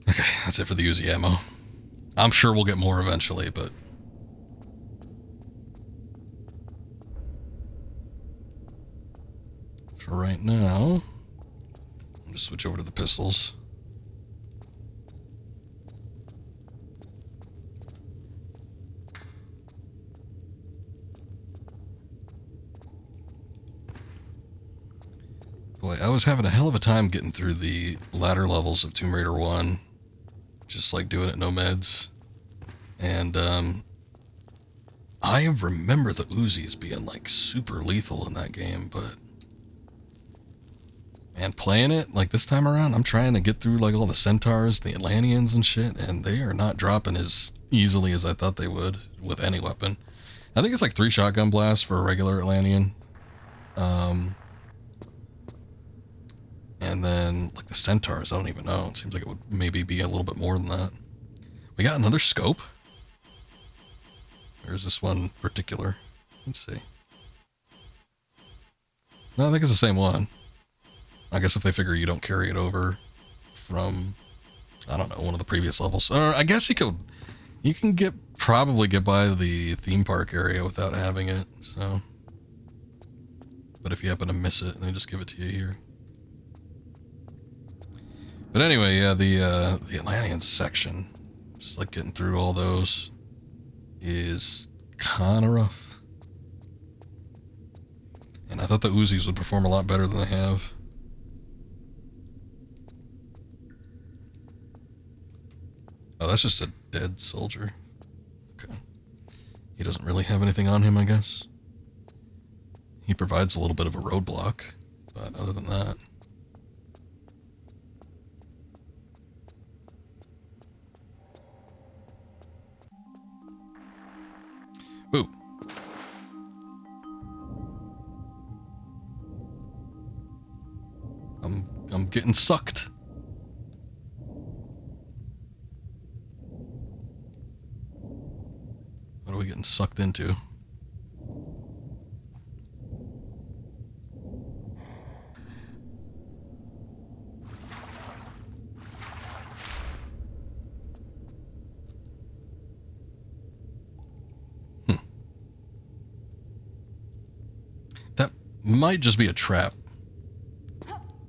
Okay, that's it for the Uzi ammo. I'm sure we'll get more eventually, but... for right now... I'll just switch over to the pistols. Boy, I was having a hell of a time getting through the latter levels of Tomb Raider 1. Just like doing it no meds. And, I remember the Uzis being like super lethal in that game, but man, playing it like this time around, I'm trying to get through like all the centaurs, the Atlanteans and shit, and they are not dropping as easily as I thought they would with any weapon. I think it's like 3 shotgun blasts for a regular Atlantean. And then like the centaurs, I don't even know. It seems like it would maybe be a little bit more than that. We got another scope. There's this one particular. Let's see. No, I think it's the same one. I guess if they figure you don't carry it over from, I don't know, one of the previous levels. Or I guess you can probably get by the theme park area without having it, so. But if you happen to miss it, they just give it to you here. But anyway, yeah, the Atlantean section, just like getting through all those is kind of rough. And I thought the Uzis would perform a lot better than they have. Oh, that's just a dead soldier. Okay. He doesn't really have anything on him, I guess. He provides a little bit of a roadblock, but other than that. Ooh. I'm getting sucked. What are we getting sucked into? That might just be a trap.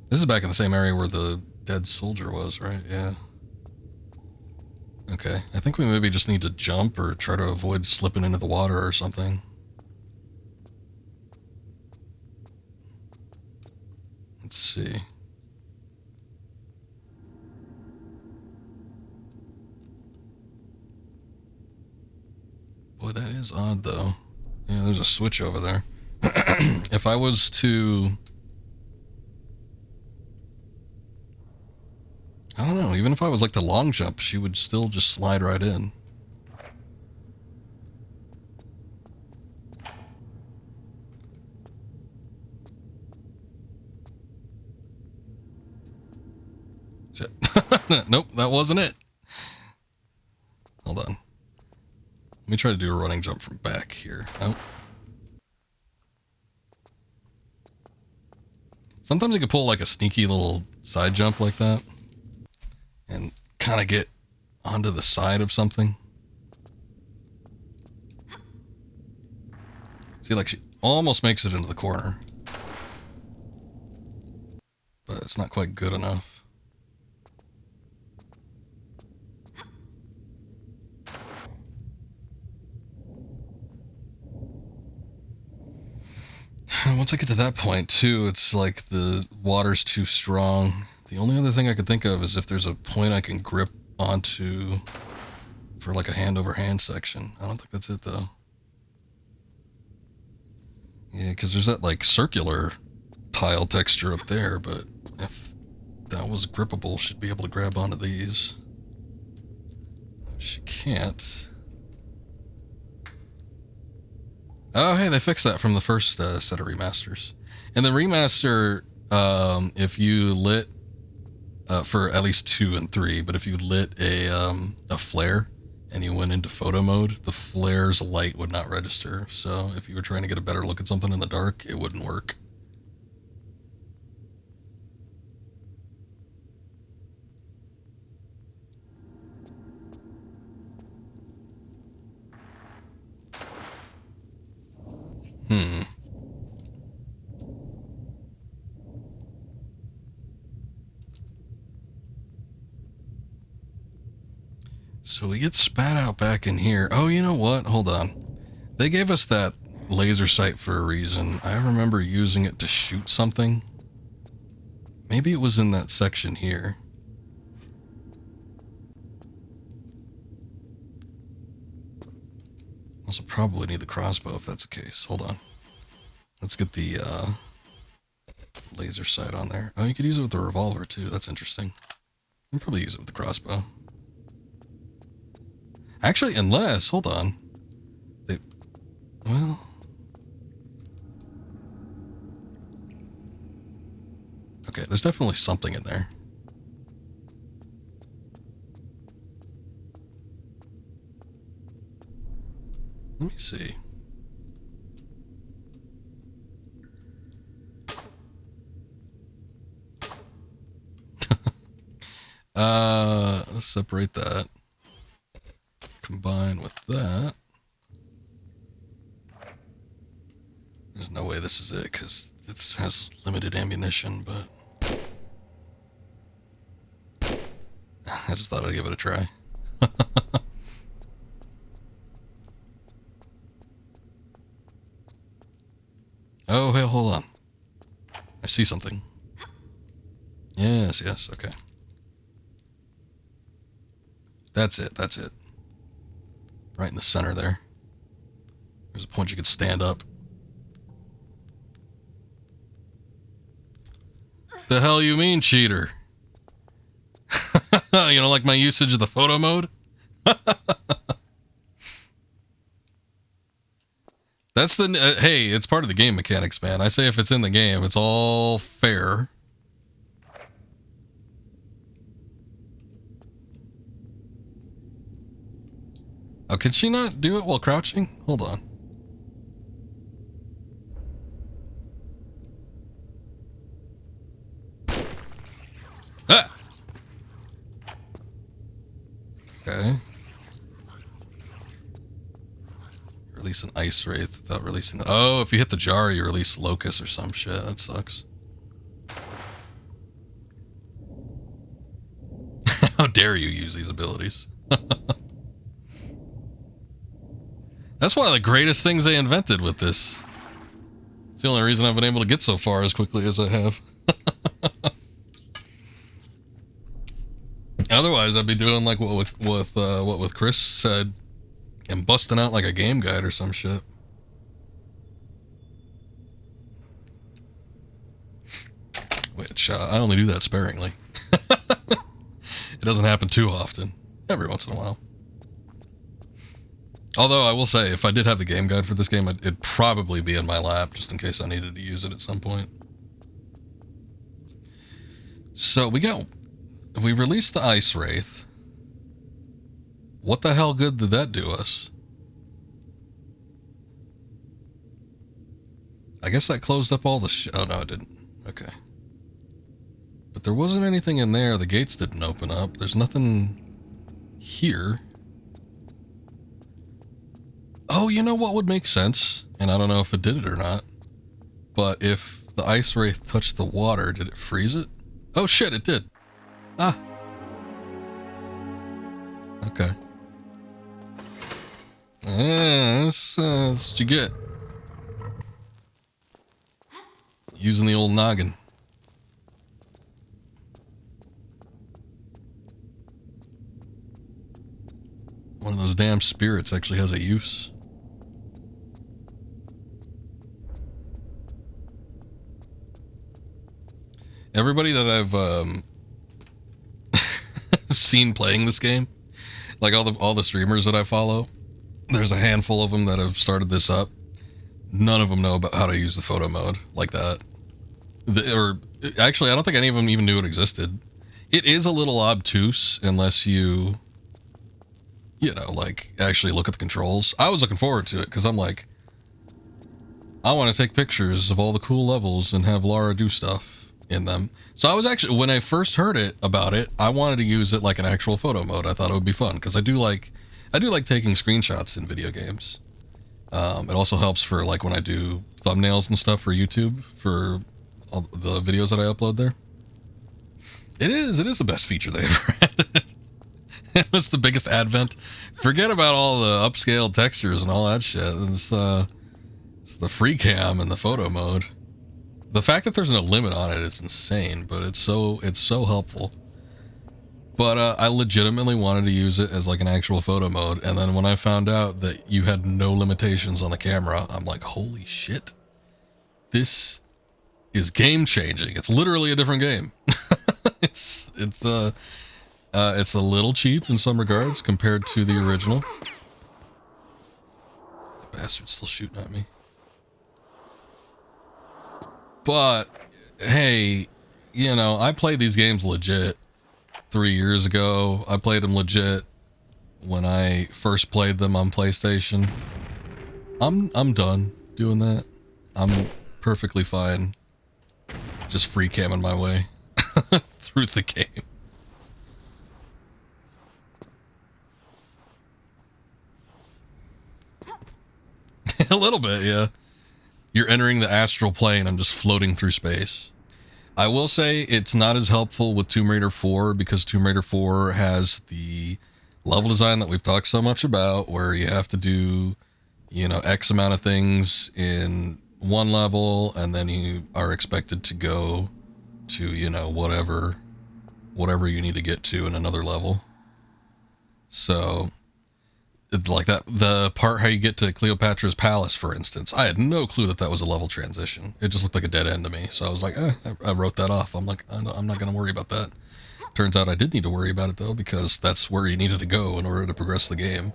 This is back in the same area where the dead soldier was, right? Yeah. Okay, I think we maybe just need to jump or try to avoid slipping into the water or something. Let's see. Boy, that is odd, though. Yeah, there's a switch over there. If I was to... I don't know, even if I was like the long jump, she would still just slide right in. Shit. Nope, that wasn't it. Hold on. Let me try to do a running jump from back here. Nope. Sometimes you can pull like a sneaky little side jump like that and kind of get onto the side of something. See, like she almost makes it into the corner, but it's not quite good enough. Once I get to that point, too, it's like the water's too strong. The only other thing I could think of is if there's a point I can grip onto for like a hand-over-hand section. I don't think that's it, though. Yeah, because there's that like circular tile texture up there, but if that was grippable, she'd be able to grab onto these. She can't. Oh, hey, they fixed that from the first set of remasters. And the remaster, if you lit, for at least 2 and 3, but if you lit a flare and you went into photo mode, the flare's light would not register. So if you were trying to get a better look at something in the dark, it wouldn't work. So we get spat out back in here. Oh, you know what? Hold on. They gave us that laser sight for a reason. I remember using it to shoot something. Maybe it was in that section here. Also probably need the crossbow if that's the case. Hold on. Let's get the laser sight on there. Oh, you could use it with the revolver too. That's interesting. You can probably use it with the crossbow. Actually, unless, hold on. Well... Okay, there's definitely something in there. Let me see. Let's separate that. Combine with that. There's no way this is it, because it has limited ammunition, but... I just thought I'd give it a try. Oh, hey, hold on. I see something. Yes, yes, okay. That's it, that's it. Right in the center there. There's a point you could stand up. The hell you mean, cheater? You don't like my usage of the photo mode? That's the... hey, it's part of the game mechanics, man. I say if it's in the game, it's all fair. Oh, can she not do it while crouching? Hold on. Ah! Okay. Release an ice wraith without releasing the... Oh, if you hit the jar, you release locust or some shit. That sucks. How dare you use these abilities? That's one of the greatest things they invented with this. It's the only reason I've been able to get so far as quickly as I have. Otherwise, I'd be doing like what with Chris said, and busting out like a game guide or some shit. Which I only do that sparingly. It doesn't happen too often. Every once in a while. Although I will say, if I did have the game guide for this game, it'd probably be in my lap just in case I needed to use it at some point. So we released the Ice Wraith. What the hell good did that do us? I guess that closed up all the oh no, it didn't. Okay. But there wasn't anything in there. The gates didn't open up. There's nothing here. Oh, you know what would make sense? And I don't know if it did it or not. But if the Ice Wraith touched the water, did it freeze it? Oh shit, it did. Ah. Okay. That's what you get. Using the old noggin. One of those damn spirits actually has a use. Everybody that I've seen playing this game, like all the streamers that I follow, there's a handful of them that have started this up. None of them know about how to use the photo mode like that. Or actually, I don't think any of them even knew it existed. It is a little obtuse unless you know, like actually look at the controls. I was looking forward to it because I'm like, I want to take pictures of all the cool levels and have Lara do stuff in them. So I was actually, when I first heard about it, I wanted to use it like an actual photo mode. I thought it would be fun because I do like taking screenshots in video games. It also helps for like when I do thumbnails and stuff for YouTube for all the videos that I upload there. It is the best feature they ever had. It was the biggest advent. Forget about all the upscaled textures and all that shit. It's the free cam and the photo mode. The fact that there's no limit on it is insane, but it's so helpful. But I legitimately wanted to use it as like an actual photo mode, and then when I found out that you had no limitations on the camera, I'm like, holy shit. This is game changing. It's literally a different game. it's a little cheap in some regards compared to the original. That bastard's still shooting at me. But hey, you know, I played these games legit 3 years ago. I played them legit when I first played them on PlayStation. I'm done doing that. I'm perfectly fine just free camming my way through the game. A little bit, yeah. You're entering the astral plane and just floating through space. I will say it's not as helpful with Tomb Raider 4 because Tomb Raider 4 has the level design that we've talked so much about, where you have to do, you know, X amount of things in one level, and then you are expected to go to, you know, whatever you need to get to in another level. So, like that, the part how you get to Cleopatra's palace, for instance, I had no clue that was a level transition. It just looked like a dead end to me. So I was like, I wrote that off. I'm like, I'm not going to worry about that. Turns out I did need to worry about it though, because that's where you needed to go in order to progress the game.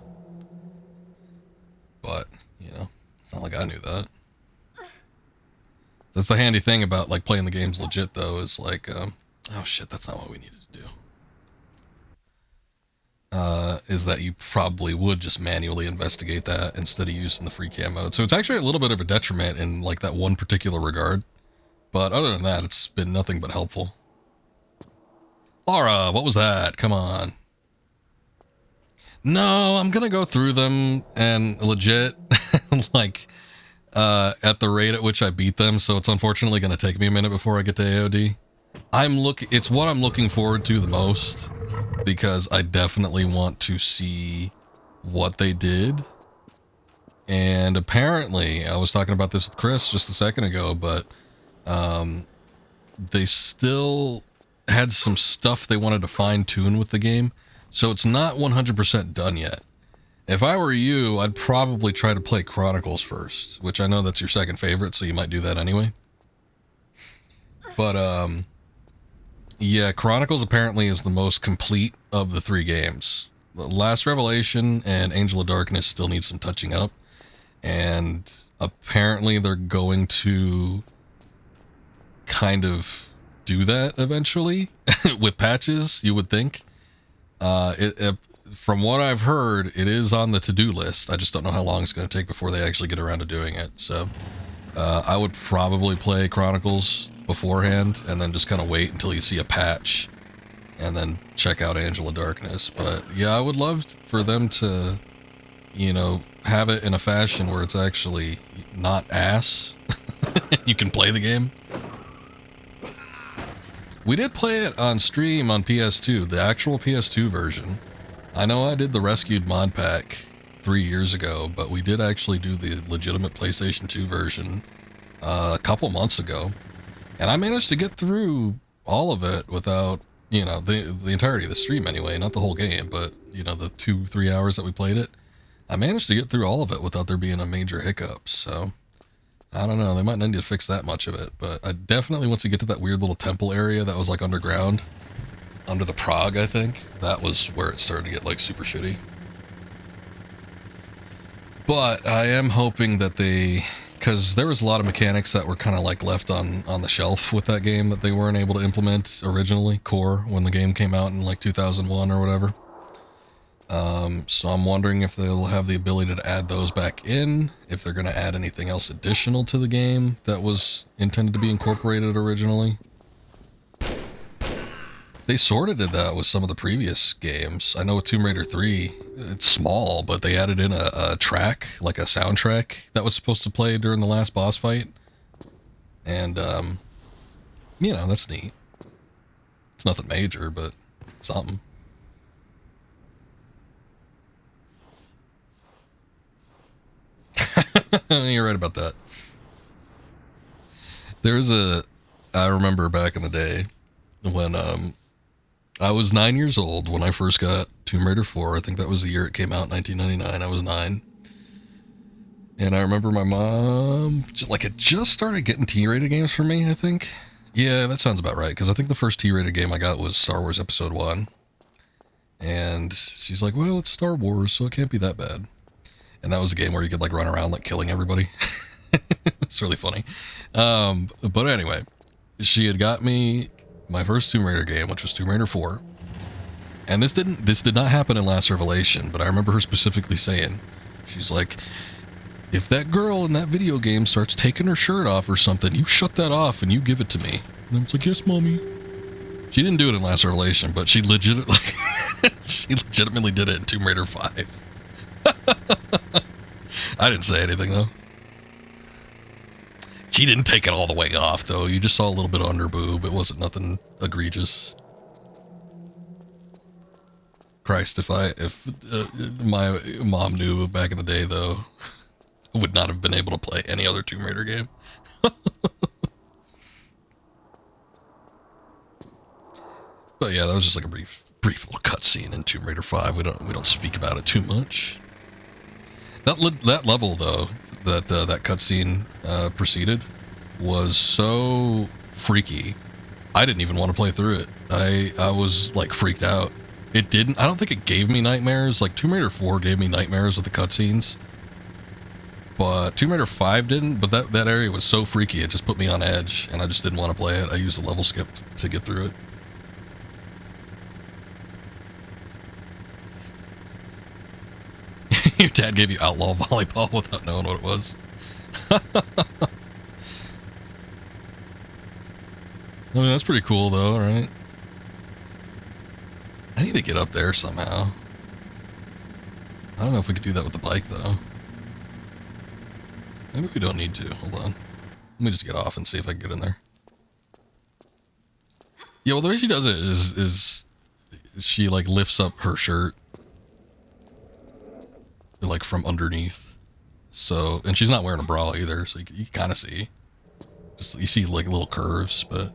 But, you know, it's not like I knew that. That's the handy thing about like playing the games legit though, is like, oh shit, that's not what we needed to do. Is that you probably would just manually investigate that instead of using the free cam mode. So it's actually a little bit of a detriment in like that one particular regard. But other than that, it's been nothing but helpful. Laura, what was that? Come on. No, I'm gonna go through them and legit, like, at the rate at which I beat them. So it's unfortunately gonna take me a minute before I get to AOD. It's what I'm looking forward to the most, because I definitely want to see what they did. And apparently, I was talking about this with Chris just a second ago, but they still had some stuff they wanted to fine tune with the game. So it's not 100% done yet. If I were you, I'd probably try to play Chronicles first, which I know that's your second favorite, so you might do that anyway. But, yeah, Chronicles apparently is the most complete of the three games. The Last Revelation and Angel of Darkness still need some touching up. And apparently they're going to kind of do that eventually with patches, you would think. From what I've heard, it is on the to-do list. I just don't know how long it's going to take before they actually get around to doing it. So I would probably play Chronicles beforehand and then just kind of wait until you see a patch and then check out Angel of Darkness. But yeah, I would love for them to, you know, have it in a fashion where it's actually not ass. You can play the game. We did play it on stream on PS2, the actual PS2 version. I know I did the Rescued mod pack 3 years ago, but we did actually do the legitimate PlayStation 2 version a couple months ago. And I managed to get through all of it without, you know, the entirety of the stream anyway, not the whole game, but, you know, the 2-3 hours that we played it. I managed to get through all of it without there being a major hiccup, so I don't know, they might need to fix that much of it, but I definitely, once you get to that weird little temple area that was like underground, under the Prague, I think, that was where it started to get like super shitty. But I am hoping that because there was a lot of mechanics that were kind of like left on the shelf with that game that they weren't able to implement originally, core, when the game came out in like 2001 or whatever. So I'm wondering if they'll have the ability to add those back in, if they're going to add anything else additional to the game that was intended to be incorporated originally. They sort of did that with some of the previous games. I know with Tomb Raider 3, it's small, but they added in a track, like a soundtrack, that was supposed to play during the last boss fight. And, you know, that's neat. It's nothing major, but something. You're right about that. I remember back in the day when I was 9 years old when I first got Tomb Raider 4. I think that was the year it came out, 1999. I was 9. And I remember my mom, like, it just started getting T-rated games for me, I think. Yeah, that sounds about right, because I think the first T-rated game I got was Star Wars Episode 1. And she's like, well, it's Star Wars, so it can't be that bad. And that was a game where you could, like, run around, like, killing everybody. It's really funny. But anyway, she had got me my first Tomb Raider game, which was Tomb Raider 4. And this did not happen in Last Revelation, but I remember her specifically saying, she's like, if that girl in that video game starts taking her shirt off or something, you shut that off and you give it to me. And I was like, yes, mommy. She didn't do it in Last Revelation, but she legitimately did it in Tomb Raider 5. I didn't say anything, though. She didn't take it all the way off, though. You just saw a little bit of under boob. It wasn't nothing egregious. Christ, if my mom knew back in the day, though, I would not have been able to play any other Tomb Raider game. But yeah, that was just like a brief little cutscene in Tomb Raider 5. We don't speak about it too much. That level though, that cutscene preceded, was so freaky. I didn't even want to play through it. I was like freaked out. I don't think it gave me nightmares. Like Tomb Raider 4 gave me nightmares with the cutscenes. But Tomb Raider 5 didn't, but that area was so freaky, it just put me on edge, and I just didn't want to play it. I used the level skip to get through it. Your dad gave you outlaw volleyball without knowing what it was. I mean, that's pretty cool, though, right? I need to get up there somehow. I don't know if we could do that with the bike, though. Maybe we don't need to. Hold on. Let me just get off and see if I can get in there. Yeah, well, the way she does it is she, like, lifts up her shirt, like, from underneath. So, and she's not wearing a bra either, so you kind of see. Just, you see, like, little curves, but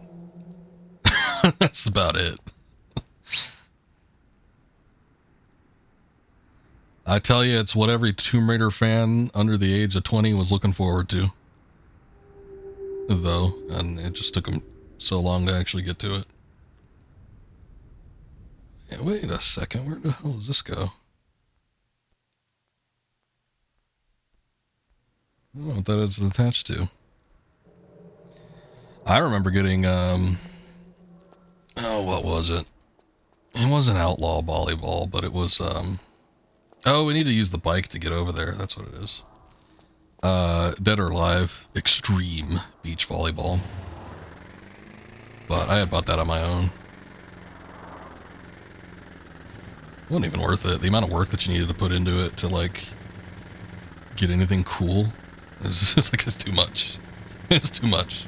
that's about it. I tell you, it's what every Tomb Raider fan under the age of 20 was looking forward to. Though, and it just took them so long to actually get to it. Yeah, wait a second, where the hell does this go? I don't know what that is attached to. I remember getting, what was it? It wasn't outlaw volleyball, but it was, we need to use the bike to get over there. That's what it is. Dead or Alive Extreme Beach Volleyball. But I had bought that on my own. It wasn't even worth it. The amount of work that you needed to put into it to, like, get anything cool is just like, it's too much. It's too much.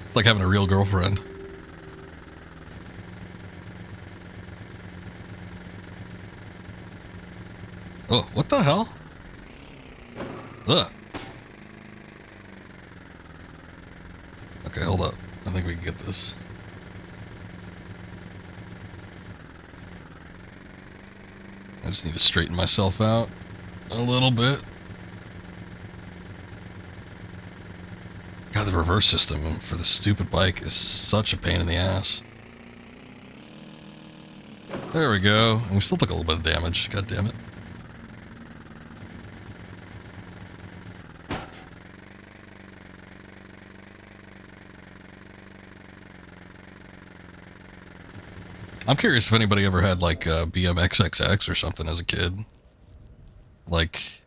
It's like having a real girlfriend. Oh, what the hell? Ugh. Okay, hold up. I think we can get this. I just need to straighten myself out a little bit. God, the reverse system for the stupid bike is such a pain in the ass. There we go. And we still took a little bit of damage. God damn it. I'm curious if anybody ever had, like, BMXXX or something as a kid. Like,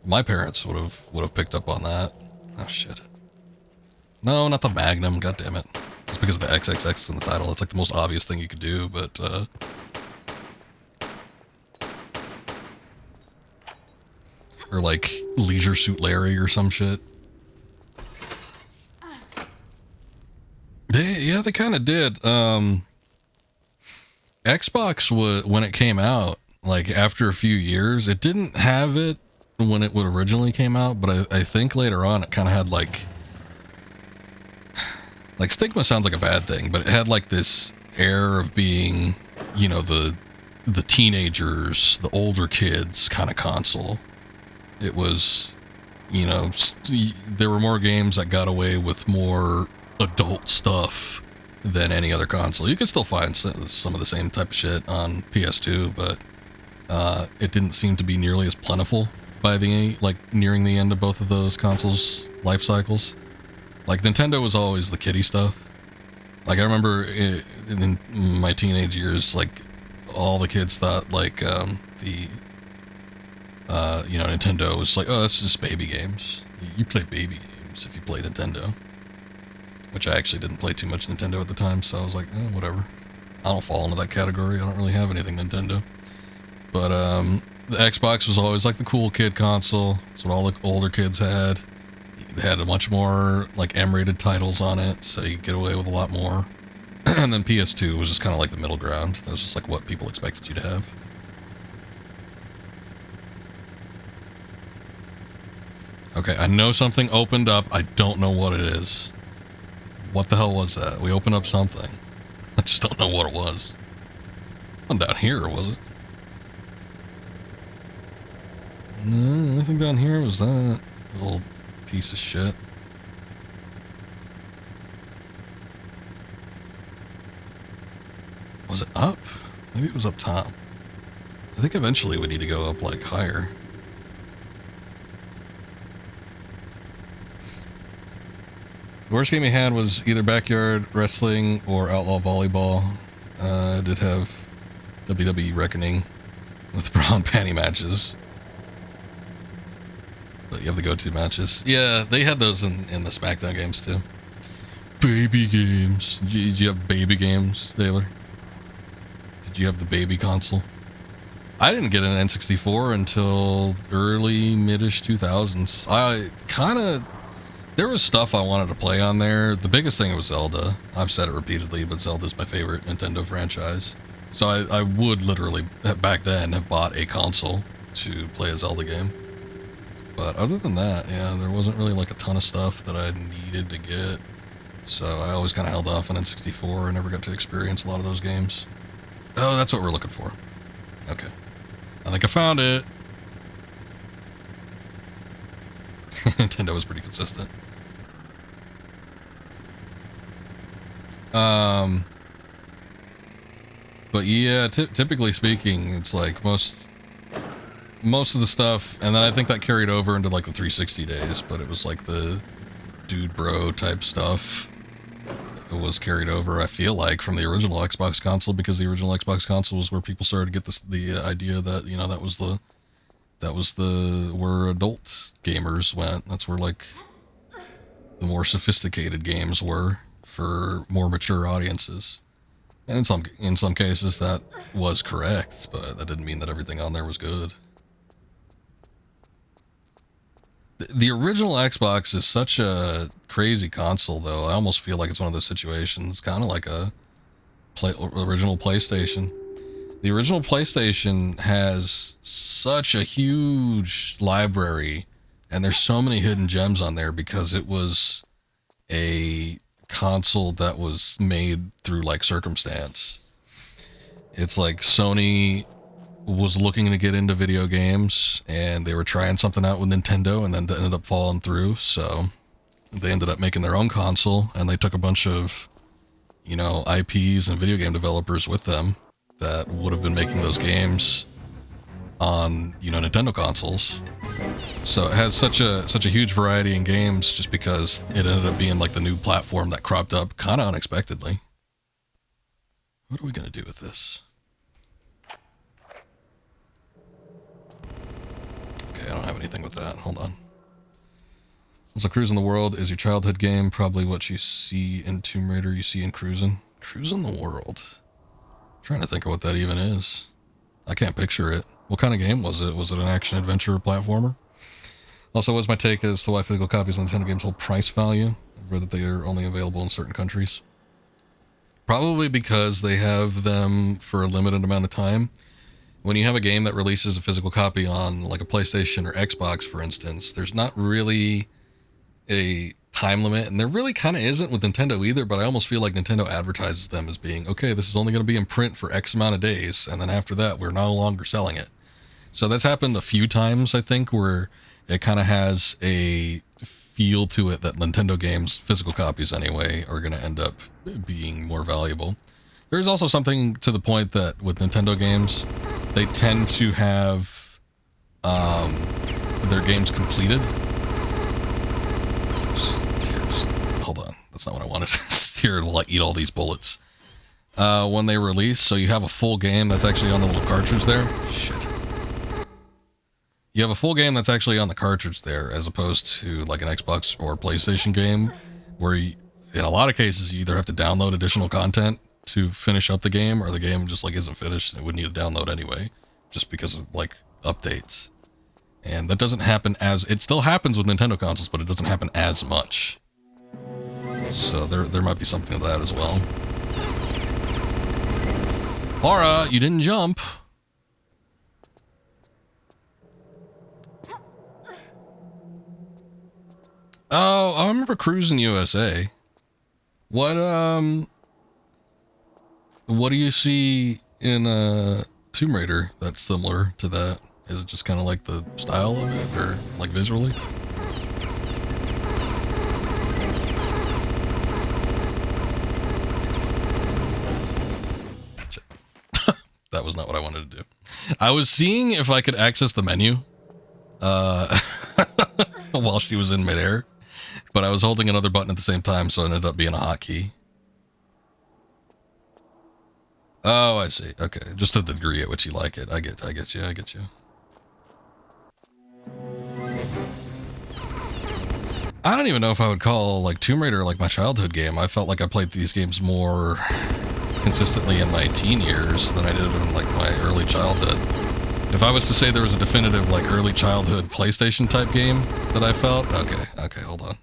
my parents would have picked up on that. Oh, shit. No, not the Magnum, god damn it. Just because of the XXX in the title. It's like the most obvious thing you could do, but, or like, Leisure Suit Larry or some shit. They kind of did. Xbox, when it came out, like, after a few years, it didn't have it when it would originally came out, but I think later on it kind of had, like, Like, stigma sounds like a bad thing, but it had like this air of being, you know, the teenagers, the older kids kind of console. It was, you know, there were more games that got away with more adult stuff than any other console. You can still find some of the same type of shit on PS2, but it didn't seem to be nearly as plentiful by the, like, nearing the end of both of those consoles' life cycles. Like, Nintendo was always the kiddie stuff. Like, I remember in my teenage years, like, all the kids thought, like, you know, Nintendo was like, oh, that's just baby games. You play baby games if you play Nintendo. Which I actually didn't play too much Nintendo at the time, so I was like, whatever. I don't fall into that category. I don't really have anything Nintendo. But the Xbox was always like the cool kid console. That's what all the older kids had. They had a much more like M-rated titles on it, so you could get away with a lot more. And then PS2 was just kind of like the middle ground. That was just like what people expected you to have. Okay, I know something opened up. I don't know what it is. What the hell was that? We opened up something. I just don't know what it was. Not down here, was it? No, I think down here was that little piece of shit. Was it up? Maybe it was up top. I think eventually we need to go up, like, higher. The worst game he had was either Backyard Wrestling or Outlaw Volleyball. Did have WWE Reckoning with brown panty matches. But you have the go-to matches. Yeah, they had those in the SmackDown games too. Baby games. Did you have baby games, Taylor? Did you have the baby console? I didn't get an N64 until early, mid-ish 2000s. There was stuff I wanted to play on there. The biggest thing was Zelda. I've said it repeatedly, but Zelda's my favorite Nintendo franchise. So I would literally, back then, have bought a console to play a Zelda game. But other than that, yeah, there wasn't really like a ton of stuff that I needed to get. So I always kind of held off on N64 and never got to experience a lot of those games. Oh, that's what we're looking for. Okay. I think I found it. Nintendo was pretty consistent. But yeah, typically speaking, it's like most of the stuff, and then I think that carried over into like the 360 days, but it was like the dude bro type stuff. It was carried over, I feel like, from the original Xbox console, because the original Xbox console was where people started to get the idea that, you know, that was where adult gamers went. That's where like the more sophisticated games were for more mature audiences. And in some cases that was correct, but that didn't mean that everything on there was good. The original Xbox is such a crazy console, though. I almost feel like it's one of those situations, kind of like a original PlayStation. The original PlayStation has such a huge library, and there's so many hidden gems on there because it was a console that was made through like circumstance. It's like Sony was looking to get into video games, and they were trying something out with Nintendo, and then that ended up falling through. So they ended up making their own console, and they took a bunch of, you know, IPs and video game developers with them that would have been making those games on, you know, Nintendo consoles. So it has such a huge variety in games just because it ended up being like the new platform that cropped up kind of unexpectedly. What are we going to do with this? Okay, I don't have anything with that. Hold on. So Cruising the World is your childhood game. Probably what you see in Tomb Raider, you see in Cruising. Cruising the World. I'm trying to think of what that even is. I can't picture it. What kind of game was it? Was it an action-adventure platformer? Also, what's my take as to why physical copies of Nintendo games hold price value, or that they are only available in certain countries? Probably because they have them for a limited amount of time. When you have a game that releases a physical copy on like a PlayStation or Xbox, for instance, there's not really a time limit, and there really kind of isn't with Nintendo either, but I almost feel like Nintendo advertises them as being, okay, this is only going to be in print for X amount of days, and then after that, we're no longer selling it. So that's happened a few times, I think, where it kind of has a feel to it that Nintendo games, physical copies anyway, are going to end up being more valuable. There's also something to the point that with Nintendo games, they tend to have their games completed. Hold on, that's not what I wanted. Here will eat all these bullets. When they release, so you have a full game that's actually on the little cartridge there. Shit. You have a full game that's actually on the cartridge there, as opposed to like an Xbox or PlayStation game, where you, in a lot of cases, you either have to download additional content to finish up the game, or the game just like isn't finished and it would need to download anyway, just because of like updates. And that doesn't happen it still happens with Nintendo consoles, but it doesn't happen as much. So there might be something to that as well. Laura, you didn't jump. Oh, I remember Cruising USA. What do you see in Tomb Raider that's similar to that? Is it just kind of like the style of it, or like visually? That was not what I wanted to do. I was seeing if I could access the menu while she was in midair, but I was holding another button at the same time, so it ended up being a hotkey. Oh, I see. Okay, just to the degree at which you like it. I get you. I don't even know if I would call like Tomb Raider like my childhood game. I felt like I played these games more consistently in my teen years than I did in like my early childhood. If I was to say there was a definitive like early childhood PlayStation type game that I felt, okay, hold on.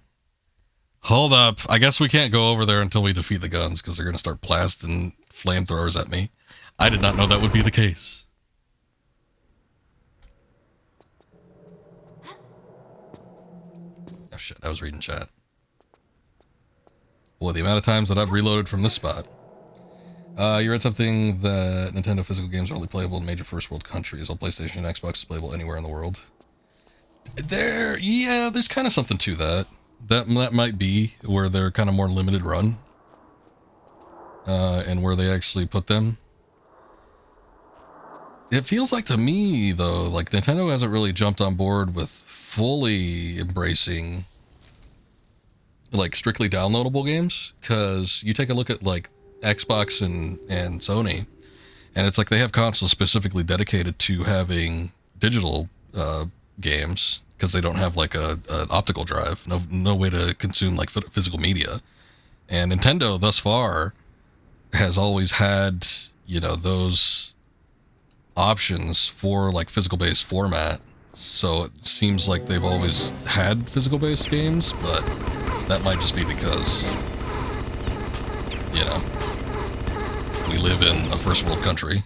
Hold up. I guess we can't go over there until we defeat the guns, because they're going to start blasting flamethrowers at me. I did not know that would be the case. Oh shit, I was reading chat. Boy, the amount of times that I've reloaded from this spot. You read something that Nintendo physical games are only playable in major first world countries, while PlayStation and Xbox is playable anywhere in the world. There's kind of something to that. That might be where they're kind of more limited run. And where they actually put them. It feels like to me, though, like Nintendo hasn't really jumped on board with fully embracing like strictly downloadable games, because you take a look at like Xbox and Sony, and it's like they have consoles specifically dedicated to having digital games, because they don't have like an optical drive, no way to consume like physical media. And Nintendo thus far has always had, you know, those options for like physical based format. So it seems like they've always had physical based games, but that might just be because, you know, we live in a first world country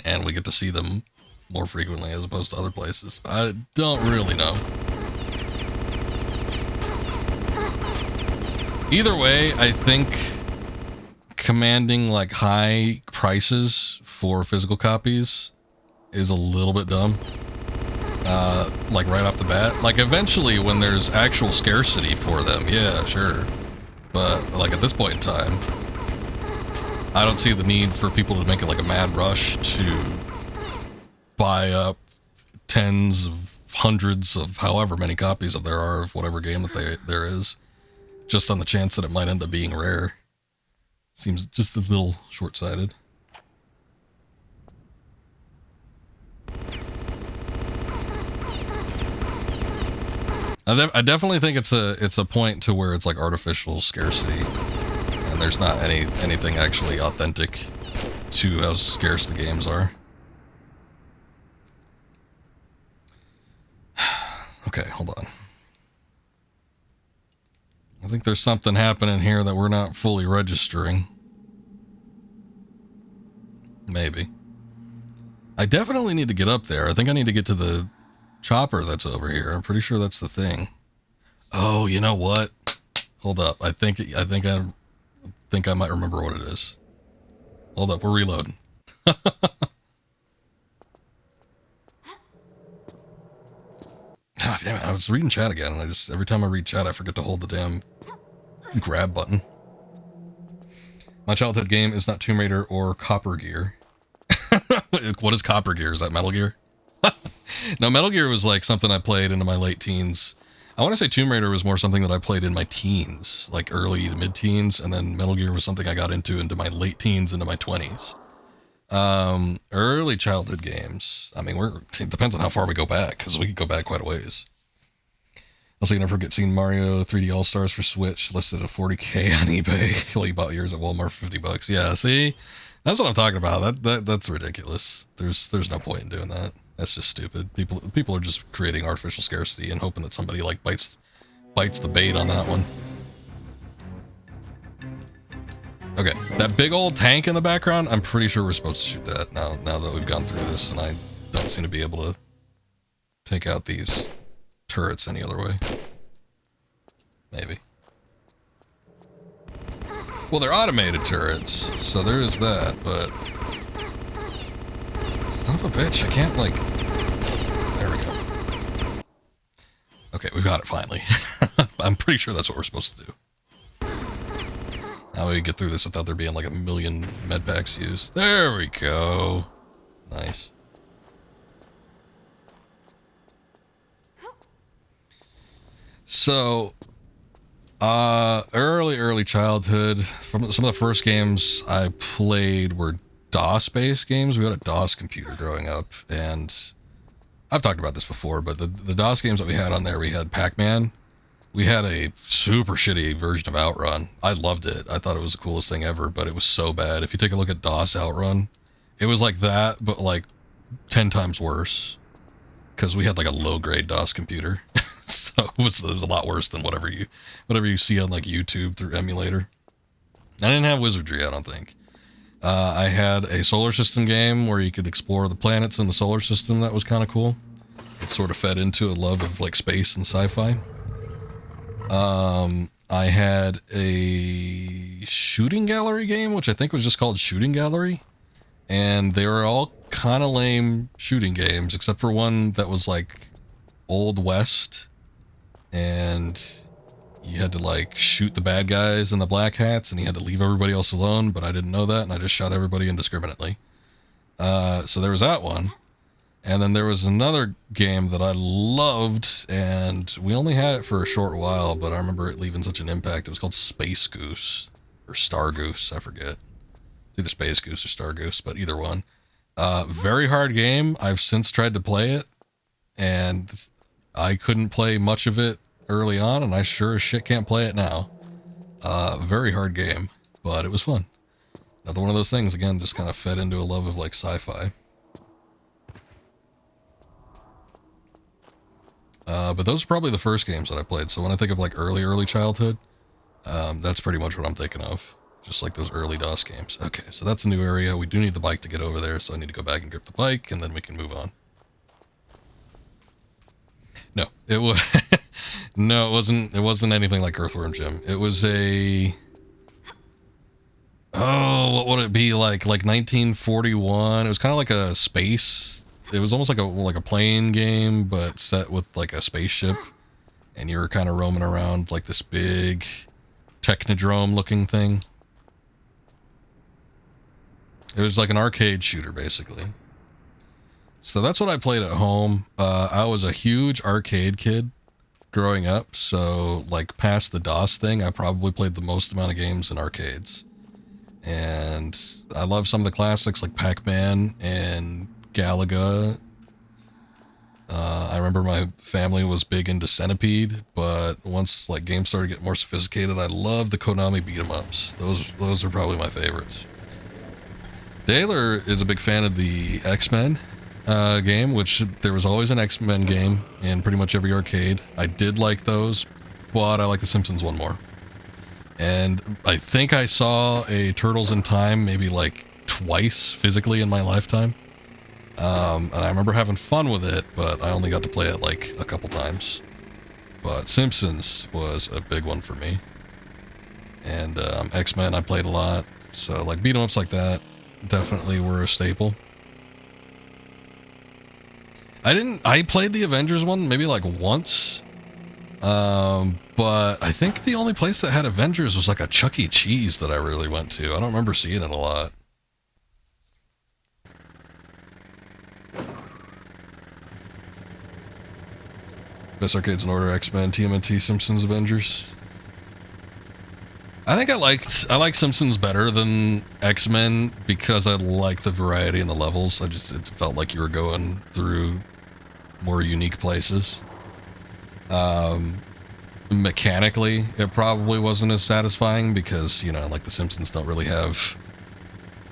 and we get to see them more frequently as opposed to other places. I don't really know. Either way, I think commanding like high prices for physical copies is a little bit dumb. Like right off the bat. Like eventually when there's actual scarcity for them, yeah, sure. But like at this point in time, I don't see the need for people to make it like a mad rush to buy up tens of hundreds of however many copies of there are of whatever game that there is, just on the chance that it might end up being rare. Seems just a little short-sighted. I definitely think it's a point to where it's like artificial scarcity, and there's not anything actually authentic to how scarce the games are. Okay, hold on. I think there's something happening here that we're not fully registering. Maybe. I definitely need to get up there. I think I need to get to the chopper that's over here. I'm pretty sure that's the thing. Oh, you know what? Hold up. I think I might remember what it is. Hold up, we're reloading. Ah, damn it, I was reading chat again, and every time I read chat, I forget to hold the damn grab button. My childhood game is not Tomb Raider or Copper Gear. What is Copper Gear? Is that Metal Gear? No, Metal Gear was like something I played into my late teens. I want to say Tomb Raider was more something that I played in my teens, like early to mid-teens, and then Metal Gear was something I got into my late teens, into my 20s. Early childhood games. I mean, it depends on how far we go back, because we could go back quite a ways. Also, you never forget seeing Mario 3D All-Stars for Switch listed at $40K on eBay. Well, you bought yours at Walmart for $50. Yeah, see? That's what I'm talking about. That's ridiculous. There's no point in doing that. That's just stupid. People are just creating artificial scarcity and hoping that somebody like bites the bait on that one. Okay, that big old tank in the background, I'm pretty sure we're supposed to shoot that now that we've gone through this, and I don't seem to be able to take out these turrets any other way. Maybe. Well, they're automated turrets, so there is that, but... Son of a bitch, I can't, like... There we go. Okay, we've got it finally. I'm pretty sure that's what we're supposed to do. Now we get through this without there being like a million med packs used. There we go. Nice. So, early childhood. From some of the first games I played were DOS-based games. We had a DOS computer growing up, and I've talked about this before, but the DOS games that we had on there, we had Pac-Man. We had a super shitty version of Outrun. I loved it. I thought it was the coolest thing ever, but it was so bad. If you take a look at DOS Outrun, it was like that, but like 10 times worse. Because we had like a low-grade DOS computer. So it was a lot worse than whatever you see on like YouTube through emulator. I didn't have Wizardry, I don't think. I had a solar system game where you could explore the planets in the solar system. That was kind of cool. It sort of fed into a love of like space and sci-fi. I had a shooting gallery game, which I think was just called Shooting Gallery. And they were all kind of lame shooting games, except for one that was like Old West. And you had to like shoot the bad guys in the black hats, and you had to leave everybody else alone, but I didn't know that, and I just shot everybody indiscriminately. So there was that one. And then there was another game that I loved, and we only had it for a short while, but I remember it leaving such an impact. It was called Space Goose, or Star Goose, I forget. It's either Space Goose or Star Goose, but either one. Very hard game. I've since tried to play it, and I couldn't play much of it early on, and I sure as shit can't play it now. Very hard game, but it was fun. Another one of those things, again, just kind of fed into a love of like sci-fi. But those are probably the first games that I played. So when I think of like early childhood, that's pretty much what I'm thinking of. Just like those early DOS games. Okay, so that's a new area. We do need the bike to get over there, so I need to go back and grip the bike, and then we can move on. No, it was no, it wasn't anything like Earthworm Jim. It was what would it be like 1941? It was kind of like a space. It was almost like a plane game, but set with like a spaceship, and you were kind of roaming around like this big technodrome looking thing. It was like an arcade shooter, basically. So that's what I played at home. I was a huge arcade kid growing up, so like past the DOS thing, I probably played the most amount of games in arcades. And I love some of the classics like Pac-Man and Galaga. I remember my family was big into Centipede, but once like games started getting more sophisticated, I loved the Konami beat-em-ups. Those are probably my favorites. Daler is a big fan of the X-Men game, which there was always an X-Men game in pretty much every arcade. I did like those, but I like the Simpsons one more. And I think I saw a Turtles in Time maybe like twice physically in my lifetime. And I remember having fun with it, but I only got to play it like a couple times. But Simpsons was a big one for me. And X-Men I played a lot. So like beat 'em ups like that definitely were a staple. I played the Avengers one maybe like once. But I think the only place that had Avengers was like a Chuck E. Cheese that I really went to. I don't remember seeing it a lot. Best arcades in order: X-Men, TMNT, Simpsons, Avengers. I think I like Simpsons better than X-Men because I like the variety in the levels. It felt like you were going through more unique places. Mechanically, it probably wasn't as satisfying because, you know, like the Simpsons don't really have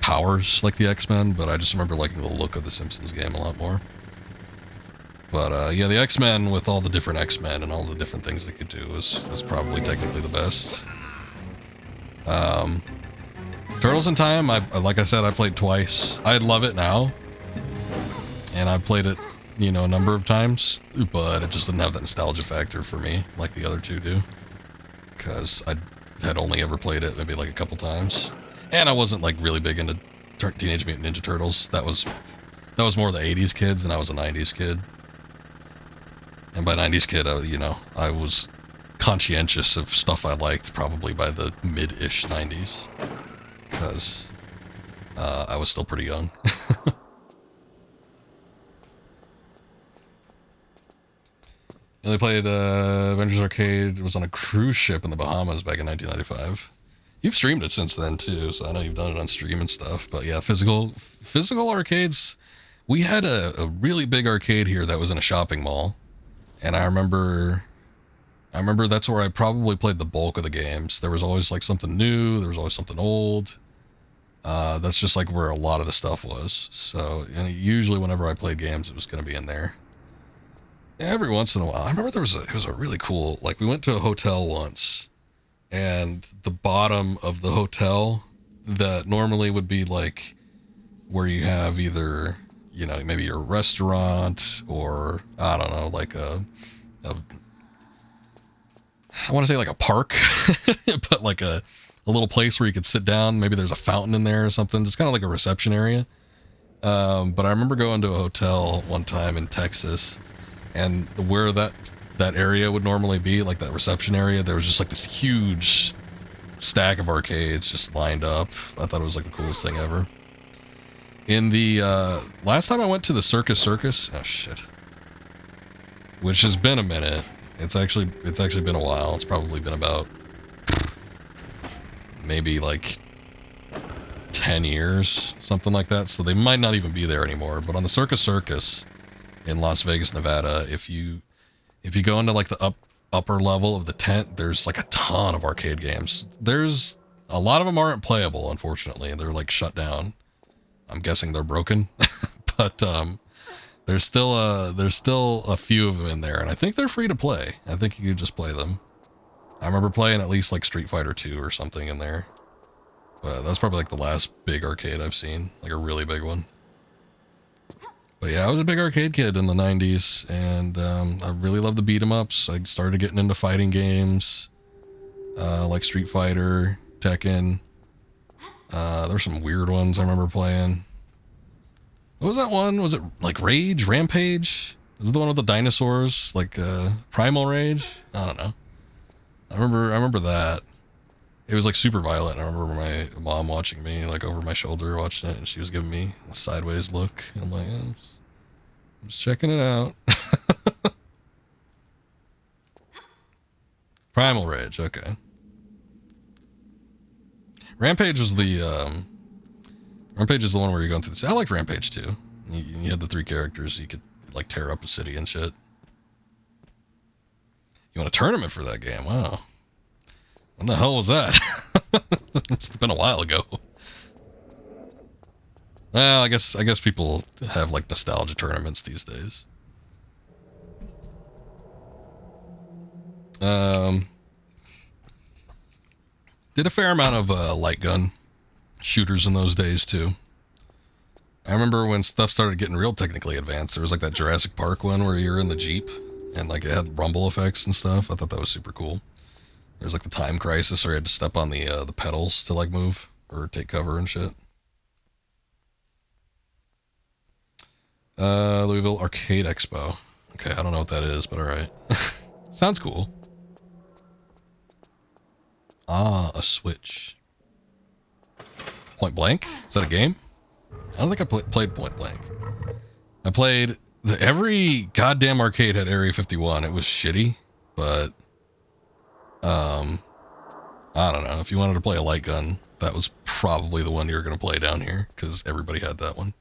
powers like the X-Men, but I just remember liking the look of the Simpsons game a lot more. But yeah, the X-Men with all the different X-Men and all the different things they could do was probably technically the best. Turtles in Time, like I said, I played twice. I love it now, and I've played it, you know, a number of times, but it just didn't have that nostalgia factor for me like the other two do, because I had only ever played it maybe like a couple times, and I wasn't like really big into Teenage Mutant Ninja Turtles. That was more the 80s kids, and I was a 90s kid. And by 90s kid, I was conscientious of stuff I liked probably by the mid-ish 90s, because I was still pretty young. They played Avengers Arcade. It was on a cruise ship in the Bahamas back in 1995. You've streamed it since then too, so I know you've done it on stream and stuff. But yeah, physical arcades. We had a really big arcade here that was in a shopping mall, and I remember that's where I probably played the bulk of the games. There was always like something new. There was always something old. That's just like where a lot of the stuff was. So usually whenever I played games, it was going to be in there. Every once in a while. I remember it was a really cool, like we went to a hotel once, and the bottom of the hotel that normally would be like where you have either, you know, maybe your restaurant or I don't know, like I want to say like a park, but like a little place where you could sit down. Maybe there's a fountain in there or something. Just kind of like a reception area. But I remember going to a hotel one time in Texas, and where that area would normally be, like that reception area, there was just like this huge stack of arcades just lined up. I thought it was like the coolest thing ever. In the last time I went to the Circus, oh shit, which has been a minute. It's actually been a while. It's probably been about maybe like 10 years, something like that. So they might not even be there anymore. But on the Circus in Las Vegas, Nevada, if you go into like the upper level of the tent, there's like a ton of arcade games. There's a lot of them aren't playable, unfortunately. They're like shut down. I'm guessing they're broken, but there's still a few of them in there, and I think they're free to play. I think you could just play them. I remember playing at least like Street Fighter 2 or something in there, but that's probably like the last big arcade I've seen, like a really big one. But yeah, I was a big arcade kid in the 90s, and I really loved the beat 'em ups. I started getting into fighting games, like Street Fighter, Tekken. There's some weird ones I remember playing. What was that one? Was it like Rage? Rampage? Was it the one with the dinosaurs? Like Primal Rage? I don't know. I remember that. It was like super violent. I remember my mom watching me like over my shoulder watching it, and she was giving me a sideways look. I'm like, I'm just checking it out. Primal Rage, okay. Rampage was Rampage is the one where you're going through I liked Rampage too. You had the 3 characters, you could like tear up a city and shit. You want a tournament for that game? Wow. When the hell was that? It's been a while ago. Well, I guess people have like nostalgia tournaments these days. Did a fair amount of light gun shooters in those days too. I remember when stuff started getting real technically advanced. There was like that Jurassic Park one where you're in the Jeep and like it had rumble effects and stuff. I thought that was super cool. There's like the time crisis, or you had to step on the pedals to like move or take cover and shit. Louisville Arcade Expo. Okay, I don't know what that is, but all right. Sounds cool. Ah, a Switch. Point Blank? Is that a game? I don't think I played Point Blank. I played every goddamn arcade had Area 51. It was shitty, but I don't know. If you wanted to play a light gun, that was probably the one you were going to play down here because everybody had that one.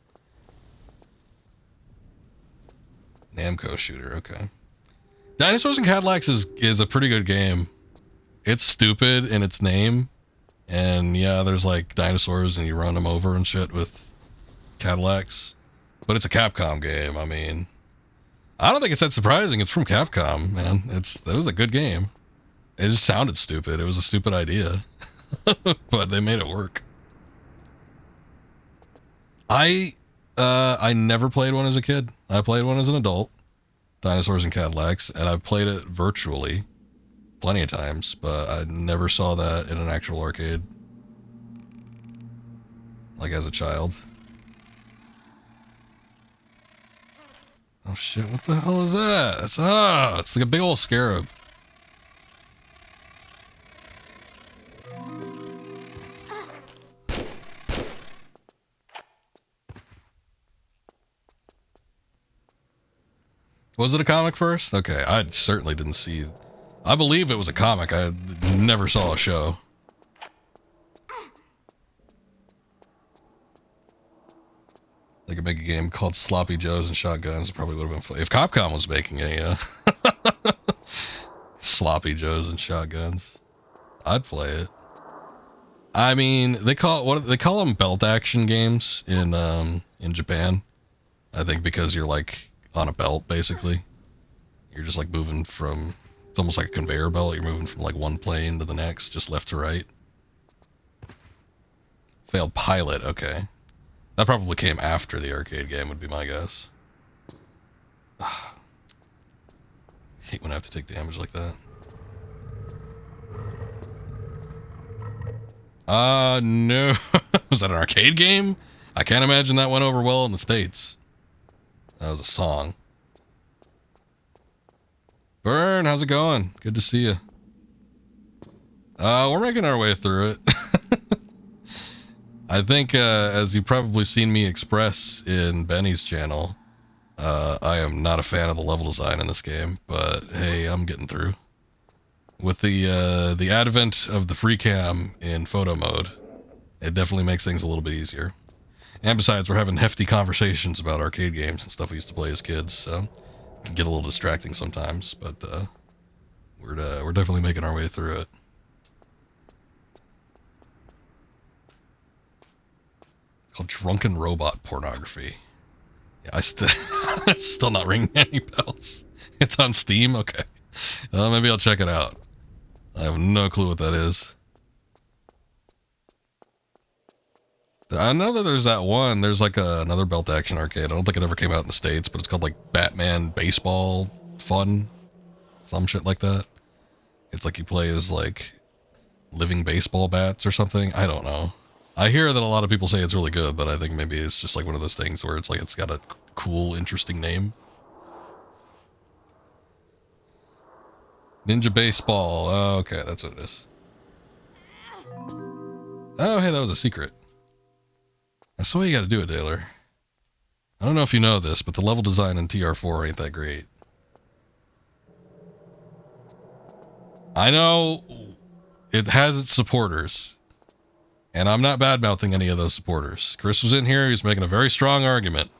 Namco shooter, okay. Dinosaurs and Cadillacs is a pretty good game. It's stupid in its name, and yeah, there's like dinosaurs and you run them over and shit with Cadillacs, but it's a Capcom game. I mean, I don't think it's that surprising. It's from Capcom, man. It was a good game. It just sounded stupid. It was a stupid idea, but they made it work. I never played one as a kid. I played one as an adult, Dinosaurs and Cadillacs, and I've played it virtually plenty of times, but I never saw that in an actual arcade, like as a child. Oh shit, what the hell is that? It's like a big old scarab. Was it a comic first? Okay, I certainly didn't see. I believe it was a comic. I never saw a show. They could make a game called Sloppy Joes and Shotguns. Probably would have been fun. If Capcom was making a Sloppy Joes and Shotguns, I'd play it. I mean, they call them belt action games in Japan. I think because you're like on a belt, basically. You're just like moving from, it's almost like a conveyor belt. You're moving from like one plane to the next, just left to right. Failed Pilot, okay. That probably came after the arcade game, would be my guess. I hate when I have to take damage like that. No. Was that an arcade game? I can't imagine that went over well in the States. That was a song. Burn, how's it going? Good to see you. We're making our way through it. I think, as you've probably seen me express in Benny's channel, I am not a fan of the level design in this game, but hey, I'm getting through. With the advent of the free cam in photo mode, it definitely makes things a little bit easier. And besides, we're having hefty conversations about arcade games and stuff we used to play as kids, so it can get a little distracting sometimes, but we're definitely making our way through it. It's called Drunken Robot Pornography. Yeah, I still not ringing any bells. It's on Steam? Okay. Maybe I'll check it out. I have no clue what that is. I know that there's that one. There's like another belt action arcade. I don't think it ever came out in the States, but it's called like Batman Baseball Fun. Some shit like that. It's like you play as like living baseball bats or something. I don't know. I hear that a lot of people say it's really good, but I think maybe it's just like one of those things where it's like it's got a cool, interesting name. Ninja Baseball. Oh, okay, that's what it is. Oh, hey, that was a secret. That's the way you gotta do it, Taylor. I don't know if you know this, but the level design in TR4 ain't that great. I know it has its supporters, and I'm not bad-mouthing any of those supporters. Chris was in here, he was making a very strong argument,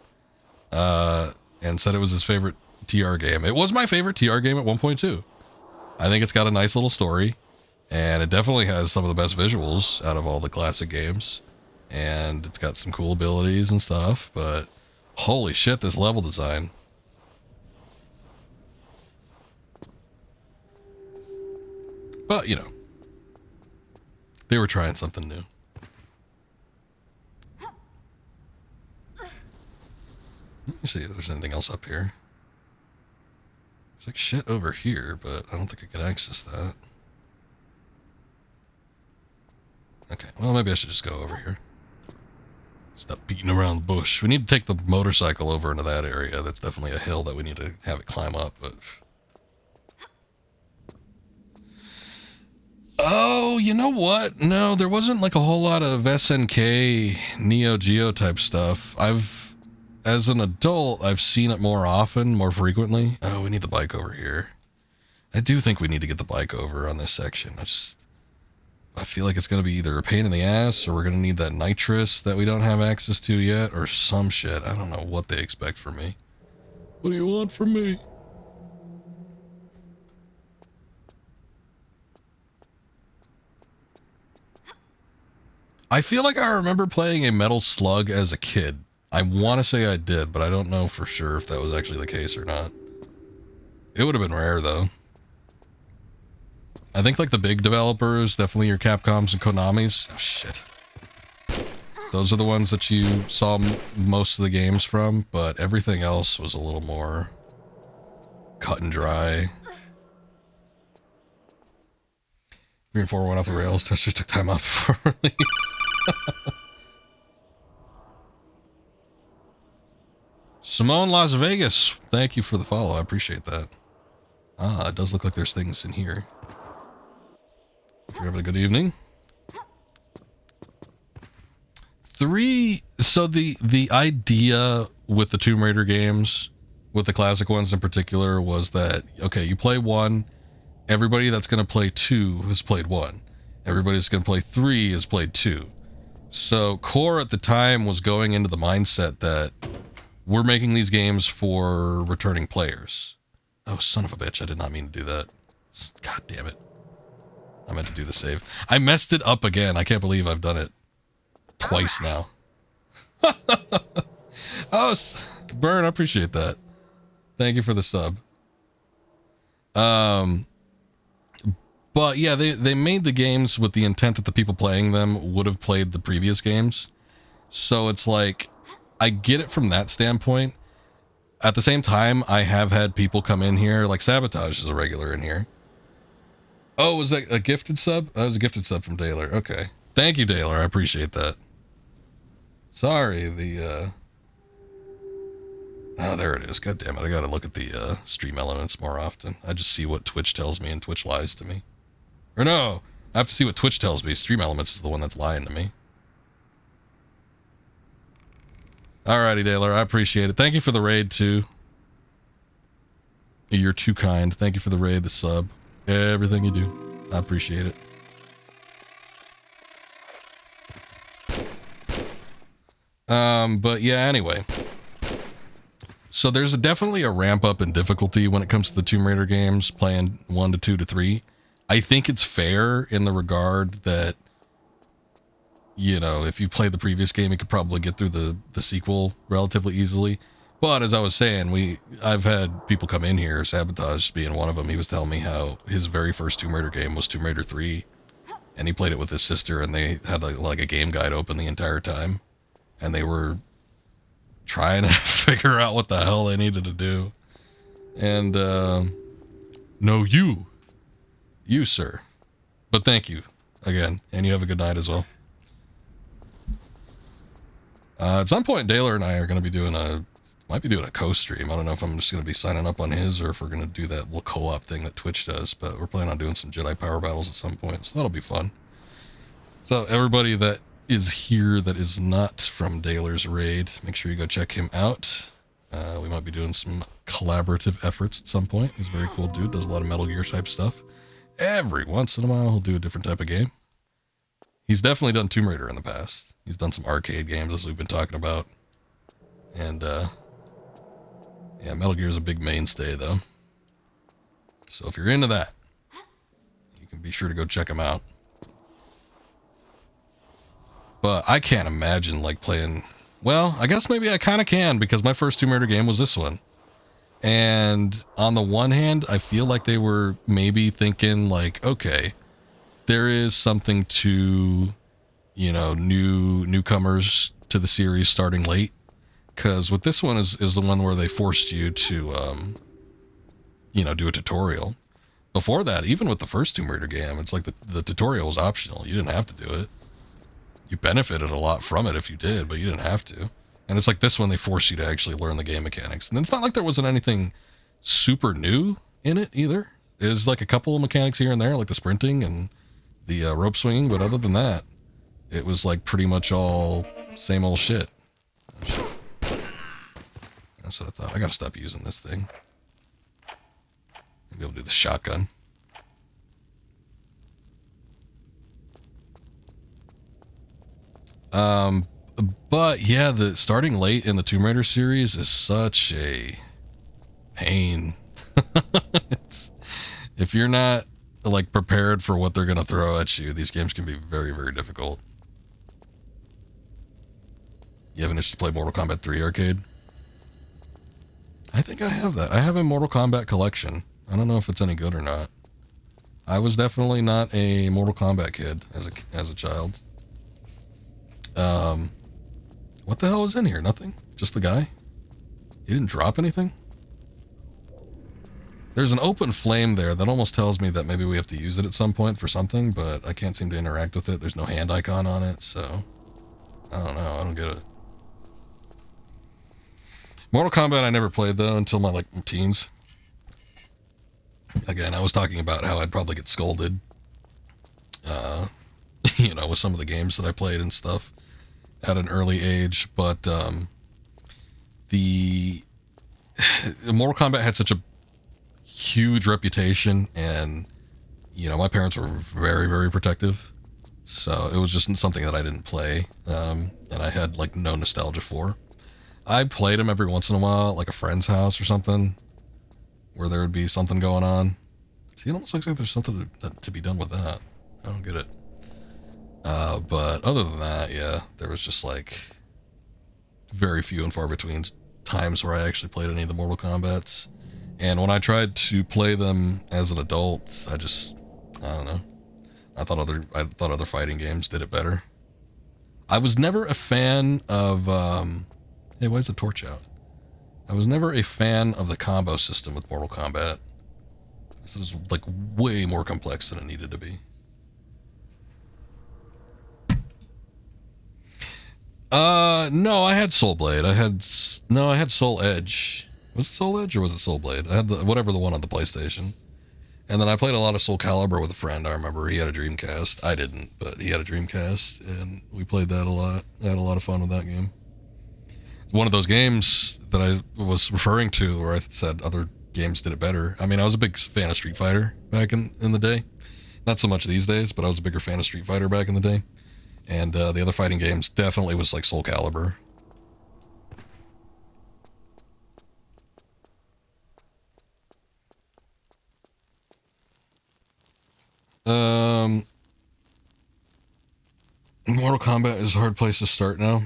and said it was his favorite TR game. It was my favorite TR game at 1.2. I think it's got a nice little story, and it definitely has some of the best visuals out of all the classic games. And it's got some cool abilities and stuff, but holy shit, this level design. But, you know, they were trying something new. Let me see if there's anything else up here. There's like shit over here, but I don't think I can access that. Okay, well, maybe I should just go over here. Stop beating around the bush. We need to take the motorcycle over into that area. That's definitely a hill that we need to have it climb up, but... Oh, you know what? No, there wasn't like a whole lot of SNK Neo Geo type stuff. As an adult, I've seen it more often, more frequently. Oh, we need the bike over here. I do think we need to get the bike over on this section. I feel like it's going to be either a pain in the ass or we're going to need that nitrous that we don't have access to yet or some shit. I don't know what they expect from me. What do you want from me? I feel like I remember playing a Metal Slug as a kid. I want to say I did, but I don't know for sure if that was actually the case or not. It would have been rare, though. I think, like, the big developers, definitely your Capcoms and Konamis. Oh, shit. Those are the ones that you saw most of the games from, but everything else was a little more cut and dry. 3 and 4 went off the rails. Testers took time off before release. Simone Las Vegas, thank you for the follow. I appreciate that. Ah, it does look like there's things in here. You're having a good evening. 3, so the idea with the Tomb Raider games, with the classic ones in particular, was that, okay, you play 1, everybody that's going to play 2 has played 1. Everybody that's going to play 3 has played 2. So Core at the time was going into the mindset that we're making these games for returning players. Oh, son of a bitch, I did not mean to do that. God damn it. I meant to do the save. I messed it up again. I can't believe I've done it twice now. Oh, Burn, I appreciate that. Thank you for the sub. But yeah, they made the games with the intent that the people playing them would have played the previous games. So it's like, I get it from that standpoint. At the same time, I have had people come in here, like Sabotage is a regular in here. Oh, was that a gifted sub? That was a gifted sub from Daylor. Okay. Thank you, Daylor. I appreciate that. Sorry, oh, there it is. God damn it. I gotta look at the stream elements more often. I just see what Twitch tells me and Twitch lies to me. Or no, I have to see what Twitch tells me. Stream elements is the one that's lying to me. Alrighty, Daylor. I appreciate it. Thank you for the raid, too. You're too kind. Thank you for the raid, the sub. Everything you do. I appreciate it. But yeah, anyway. So there's definitely a ramp up in difficulty when it comes to the Tomb Raider games, playing 1 to 2 to 3. I think it's fair in the regard that, you know, if you play the previous game, you could probably get through the sequel relatively easily. But as I was saying, I've had people come in here, Sabotage being one of them. He was telling me how his very first Tomb Raider game was Tomb Raider 3, and he played it with his sister, and they had like a game guide open the entire time, and they were trying to figure out what the hell they needed to do. And no, you, sir. But thank you again, and you have a good night as well. At some point, Daylor and I are going to be doing might be doing a co-stream. I don't know if I'm just going to be signing up on his or if we're going to do that little co-op thing that Twitch does, but we're planning on doing some Jedi Power Battles at some point, so that'll be fun. So everybody that is here that is not from Daylor's raid, make sure you go check him out. We might be doing some collaborative efforts at some point. He's a very cool dude, does a lot of Metal Gear type stuff. Every once in a while, he'll do a different type of game. He's definitely done Tomb Raider in the past. He's done some arcade games, as we've been talking about. And, yeah, Metal Gear is a big mainstay, though. So if you're into that, you can be sure to go check him out. But I can't imagine, like, playing... Well, I guess maybe I kind of can, because my first Tomb Raider game was this one. And on the one hand, I feel like they were maybe thinking, like, okay, there is something to, you know, newcomers to the series starting late. Because with this one is the one where they forced you to, you know, do a tutorial. Before that, even with the first Tomb Raider game, it's like the tutorial was optional. You didn't have to do it. you benefited a lot from it if you did, but you didn't have to. And it's like this one, they force you to actually learn the game mechanics. And it's not like there wasn't anything super new in it either. There's like a couple of mechanics here and there, like the sprinting and the rope swinging, but other than that, it was like pretty much all same old shit. Oh, shit. That's what I thought. I gotta stop using this thing. Maybe I'll do the shotgun. But yeah, the starting late in the Tomb Raider series is such a pain. If you're not like prepared for what they're gonna throw at you, these games can be very, very difficult. You have an itch to play Mortal Kombat 3 arcade? I think I have that. I have a Mortal Kombat collection. I don't know if it's any good or not. I was definitely not a Mortal Kombat kid as a child. What the hell is in here? Nothing? Just the guy? He didn't drop anything? There's an open flame there that almost tells me that maybe we have to use it at some point for something, but I can't seem to interact with it. There's no hand icon on it, so I don't know. I don't get it. Mortal Kombat I never played though until my teens. Again, I was talking about how I'd probably get scolded, with some of the games that I played and stuff at an early age, but the Mortal Kombat had such a huge reputation, and my parents were very, very protective, so it was just something that I didn't play, and I had no nostalgia for. I played them every once in a while, like a friend's house or something, where there would be something going on. See, it almost looks like there's something to be done with that. I don't get it. But other than that, yeah, there was just very few and far between times where I actually played any of the Mortal Kombats. And when I tried to play them as an adult, I don't know. I thought other fighting games did it better. I was never a fan of, hey, why is the torch out? I was never a fan of the combo system with Mortal Kombat. This is way more complex than it needed to be. No, I had Soul Blade. I had Soul Edge. Was it Soul Edge or was it Soul Blade? I had whatever the one on the PlayStation. And then I played a lot of Soul Calibur with a friend. I remember he had a Dreamcast. I didn't, but he had a Dreamcast, and we played that a lot. I had a lot of fun with that game. It's one of those games that I was referring to where I said other games did it better. I mean, I was a big fan of Street Fighter back in the day. Not so much these days, but I was a bigger fan of Street Fighter back in the day. And the other fighting games definitely was Soul Calibur. Mortal Kombat is a hard place to start now.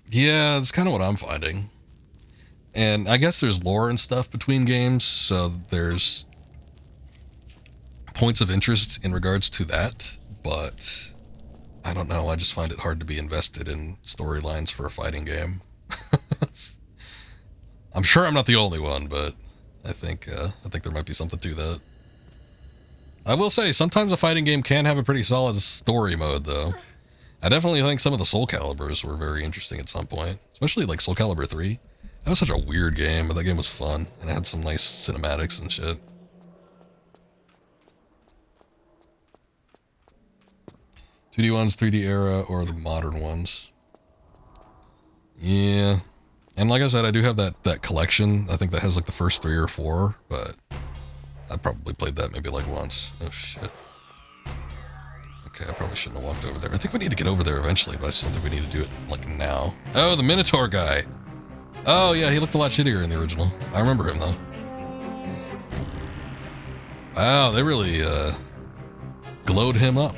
Yeah, that's kind of what I'm finding. And I guess there's lore and stuff between games, so there's points of interest in regards to that, but I don't know, I just find it hard to be invested in storylines for a fighting game. I'm sure I'm not the only one, but I think there might be something to that. I will say, sometimes a fighting game can have a pretty solid story mode, though. I definitely think some of the Soul Caliburs were very interesting at some point, especially Soul Calibur 3. That was such a weird game, but that game was fun, and it had some nice cinematics and shit. 2D ones, 3D era, or the modern ones. Yeah. And like I said, I do have that collection. I think that has the first 3 or 4, but I probably played that maybe once. Oh shit. Okay, I probably shouldn't have walked over there. I think we need to get over there eventually, but I just don't think we need to do it now. Oh, the Minotaur guy. Oh yeah, he looked a lot shittier in the original. I remember him though. Wow, they really glowed him up.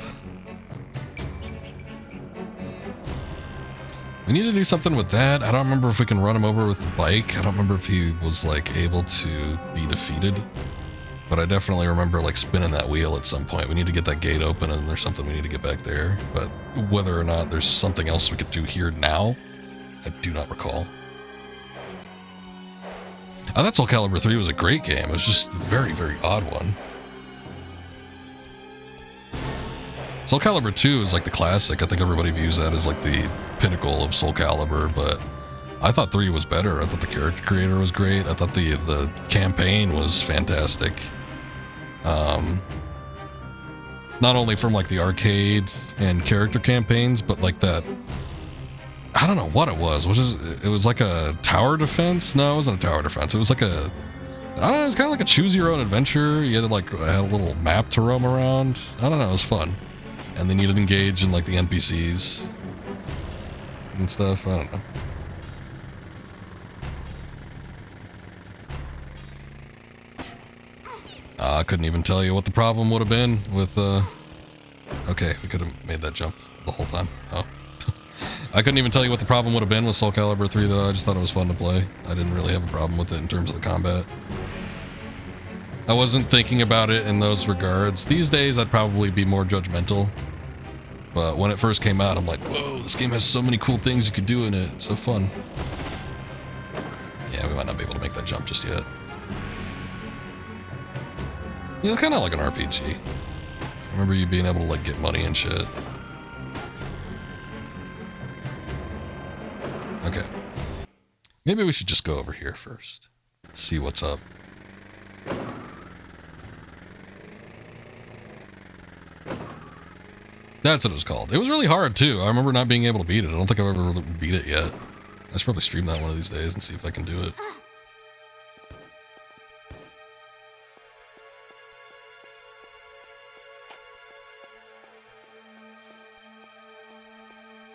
We need to do something with that. I don't remember if we can run him over with the bike. I don't remember if he was able to be defeated. But I definitely remember spinning that wheel at some point. We need to get that gate open, and there's something we need to get back there. But whether or not there's something else we could do here now, I do not recall. I thought Soul Calibur 3 was a great game. It was just a very, very odd one. Soul Calibur 2 is like the classic. I think everybody views that as like the pinnacle of Soul Calibur, but I thought 3 was better. I thought the character creator was great. I thought the campaign was fantastic. Not only from like the arcade and character campaigns, but like that, I don't know what it was. It was like a tower defense? No, it wasn't a tower defense. It was like a, I don't know, it was kind of like a choose your own adventure. You had to like, had a little map to roam around. I don't know, it was fun. And then you'd engage in like the NPCs and stuff. I don't know. I couldn't even tell you what the problem would have been with, okay, we could have made that jump the whole time. Oh. I couldn't even tell you what the problem would have been with Soul Calibur 3, though. I just thought it was fun to play. I didn't really have a problem with it in terms of the combat. I wasn't thinking about it in those regards. These days, I'd probably be more judgmental. But when it first came out, I'm like, whoa, this game has so many cool things you could do in it. It's so fun. Yeah, we might not be able to make that jump just yet. Yeah, it's kind of like an RPG. I remember you being able to like get money and shit. Okay. Maybe we should just go over here first. See what's up. That's what it was called. It was really hard too. I remember not being able to beat it. I don't think I've ever really beat it yet. I should probably stream that one of these days and see if I can do it.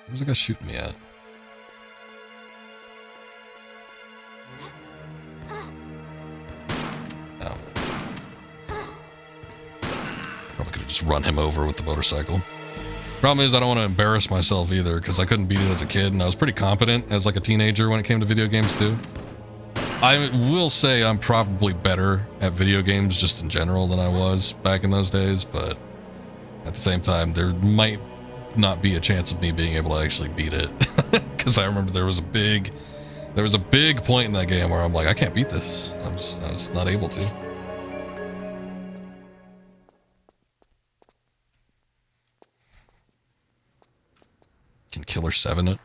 Where's the guy shooting me at? Oh. Probably could have just run him over with the motorcycle. Problem is, I don't want to embarrass myself either, because I couldn't beat it as a kid, and I was pretty competent as like a teenager when it came to video games too. I will say I'm probably better at video games just in general than I was back in those days, but at the same time, there might not be a chance of me being able to actually beat it. Because I remember there was a big point in that game where I'm like, I can't beat this. I was not able to. Can Killer 7 it?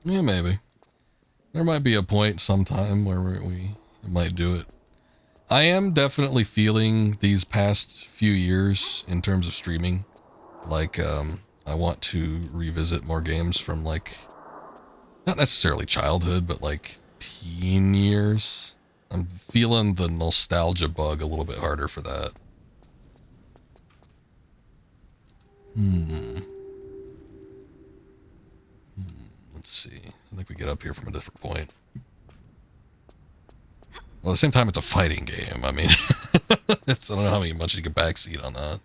Yeah, maybe. There might be a point sometime where we might do it. I am definitely feeling these past few years in terms of streaming. Like, I want to revisit more games from like, not necessarily childhood, but like teen years. I'm feeling the nostalgia bug a little bit harder for that. Let's see. I think we get up here from a different point. Well, at the same time, it's a fighting game. I mean, I don't know how much you can backseat on that.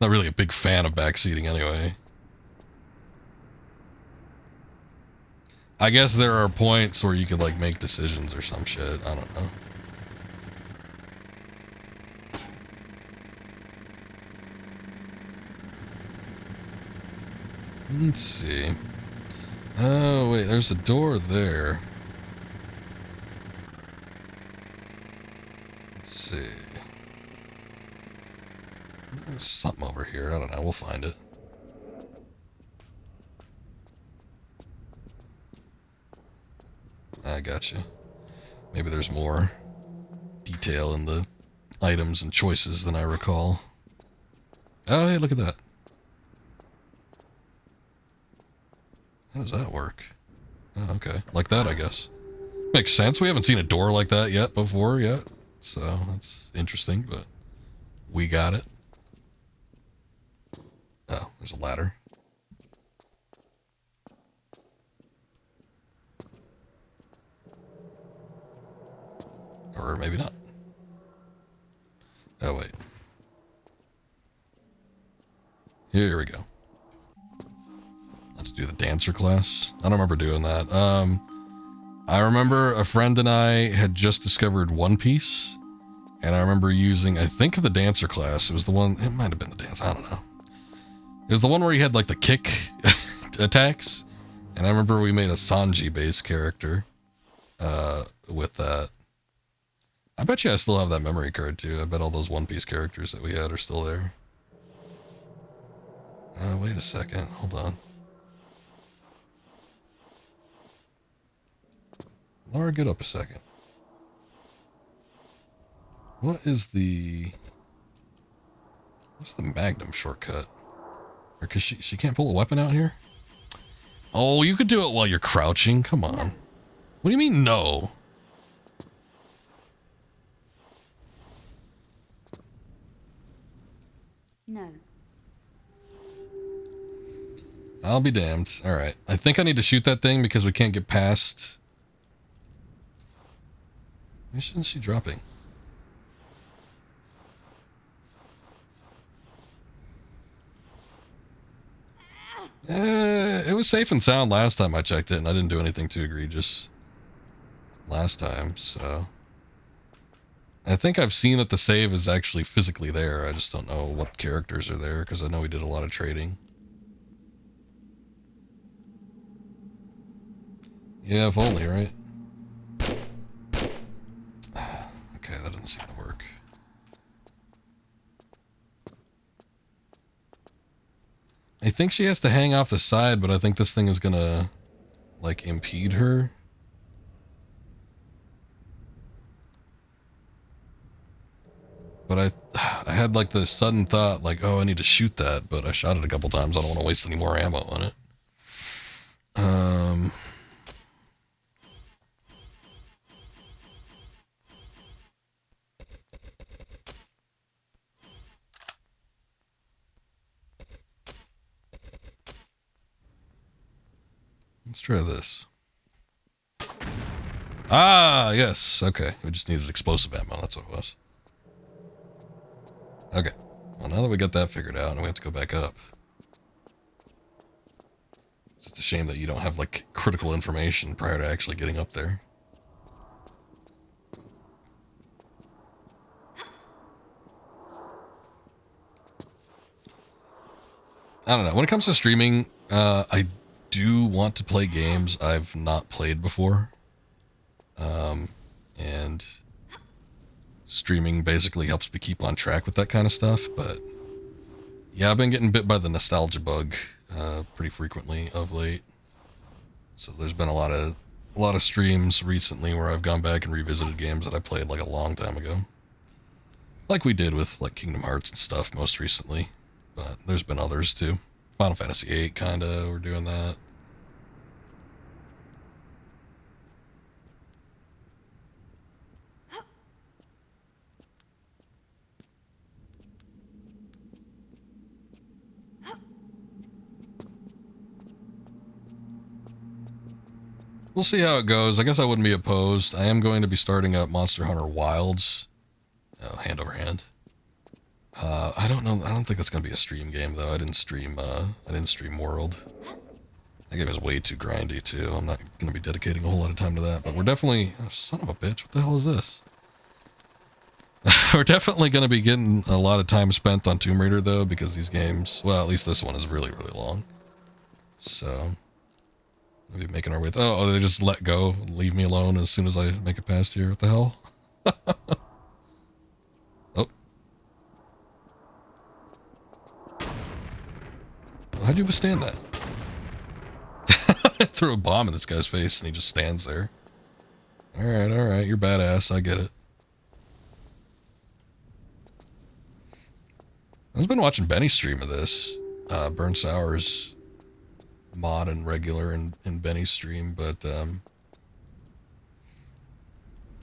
Not really a big fan of backseating anyway. I guess there are points where you could like make decisions or some shit. I don't know. Let's see. Oh, wait, there's a door there. Let's see. There's something over here. I don't know. We'll find it. I gotcha. Maybe there's more detail in the items and choices than I recall. Oh, hey, look at that. How does that work? Oh, okay. Like that, I guess. Makes sense. We haven't seen a door like that before yet. So that's interesting, but we got it. Oh, there's a ladder. Or maybe not. Oh, wait. Here we go. Let's do the dancer class. I don't remember doing that. I remember a friend and I had just discovered One Piece, and I remember using, I think, the dancer class. It was the one, it might have been the dance, I don't know. It was the one where he had like the kick attacks, and I remember we made a Sanji based character. with that. I bet you I still have that memory card too. I bet all those One Piece characters that we had are still there. Wait a second. Hold on. Laura, get up a second. What's the Magnum shortcut? Or cause she can't pull a weapon out here? Oh, you could do it while you're crouching. Come on. What do you mean no? No. I'll be damned. Alright. I think I need to shoot that thing because we can't get past. Why isn't she dropping? It was safe and sound last time I checked it, and I didn't do anything too egregious last time, so. I think I've seen that the save is actually physically there. I just don't know what characters are there, because I know we did a lot of trading. Yeah, if only, right? Okay, that doesn't seem to work. I think she has to hang off the side, but I think this thing is gonna, like, impede her. But I had, like, the sudden thought, like, oh, I need to shoot that, but I shot it a couple times. I don't want to waste any more ammo on it. Let's try this. Ah, yes. Okay. We just needed explosive ammo. That's what it was. Okay. Well, now that we got that figured out, and we have to go back up. It's just a shame that you don't have, like, critical information prior to actually getting up there. I don't know. When it comes to streaming, I do want to play games I've not played before. And streaming basically helps me keep on track with that kind of stuff, but yeah, I've been getting bit by the nostalgia bug pretty frequently of late. So there's been a lot of streams recently where I've gone back and revisited games that I played like a long time ago. Like we did with like Kingdom Hearts and stuff most recently, but there's been others too. Final Fantasy VIII kinda, we're doing that. We'll see how it goes. I guess I wouldn't be opposed. I am going to be starting up Monster Hunter Wilds. Oh, hand over hand. I don't know. I don't think that's going to be a stream game though. I didn't stream World. That game is way too grindy too. I'm not going to be dedicating a whole lot of time to that, but we're definitely, oh, son of a bitch, what the hell is this? We're definitely going to be getting a lot of time spent on Tomb Raider though, because these games, well, at least this one is really, really long. So we'll be making our way. Oh, they just let go, leave me alone as soon as I make it past here. What the hell? Oh. How'd you withstand that? I threw a bomb in this guy's face and he just stands there. Alright, you're badass, I get it. I've been watching Benny's stream of this. Burn Sour's mod and regular in Benny's stream, but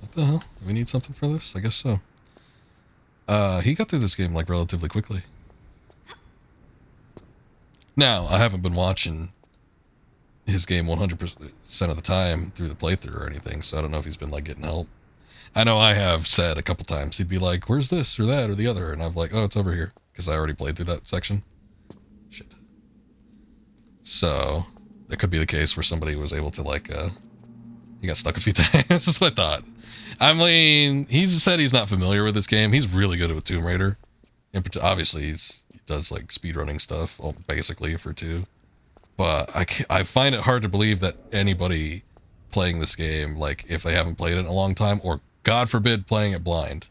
what the hell? Do we need something for this? I guess so. He got through this game like relatively quickly. Now, I haven't been watching his game 100% of the time through the playthrough or anything, so I don't know if he's been like getting help. I know I have said a couple times, he'd be like, where's this or that or the other? And I'm like, oh, it's over here, because I already played through that section. Shit. So, it could be the case where somebody was able to like, he got stuck a few times. That's what I thought. I mean, he's said he's not familiar with this game. He's really good at Tomb Raider. Obviously, he does like speedrunning stuff, well, basically for 2. But I find it hard to believe that anybody playing this game, like, if they haven't played it in a long time, or, God forbid, playing it blind,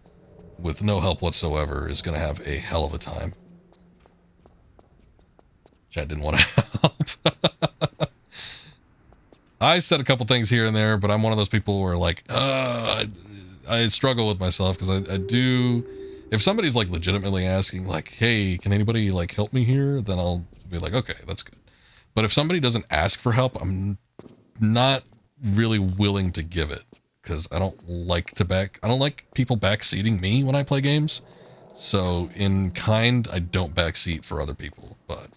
with no help whatsoever, is going to have a hell of a time. Chat didn't want to help. I said a couple things here and there, but I'm one of those people where, like, I struggle with myself, because I do... If somebody's, like, legitimately asking, like, hey, can anybody, like, help me here? Then I'll be like, okay, that's good. But if somebody doesn't ask for help, I'm not really willing to give it, because I don't like people backseating me when I play games. So in kind, I don't backseat for other people. But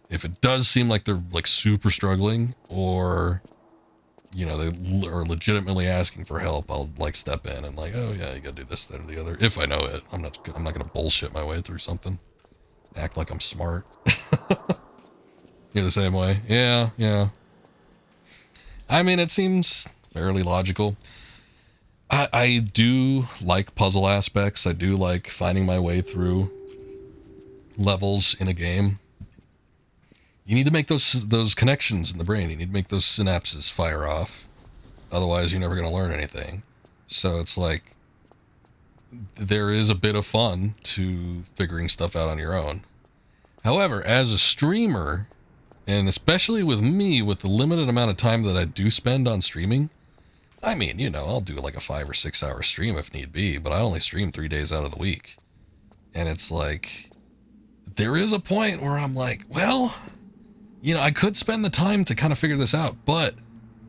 if it does seem like they're, like, super struggling, or, you know, they are legitimately asking for help, I'll, like, step in and, like, oh yeah, you gotta do this, that, or the other. If I know it, I'm not gonna bullshit my way through something. Act like I'm smart. You're the same way? Yeah. I mean, it seems fairly logical. I do like puzzle aspects. I do like finding my way through levels in a game. You need to make those connections in the brain. You need to make those synapses fire off. Otherwise, you're never going to learn anything. So it's like, there is a bit of fun to figuring stuff out on your own. However, as a streamer, and especially with me, with the limited amount of time that I do spend on streaming, I mean, you know, I'll do like a 5 or 6 hour stream if need be, but I only stream 3 days out of the week. And it's like, there is a point where I'm like, well, you know, I could spend the time to kind of figure this out, but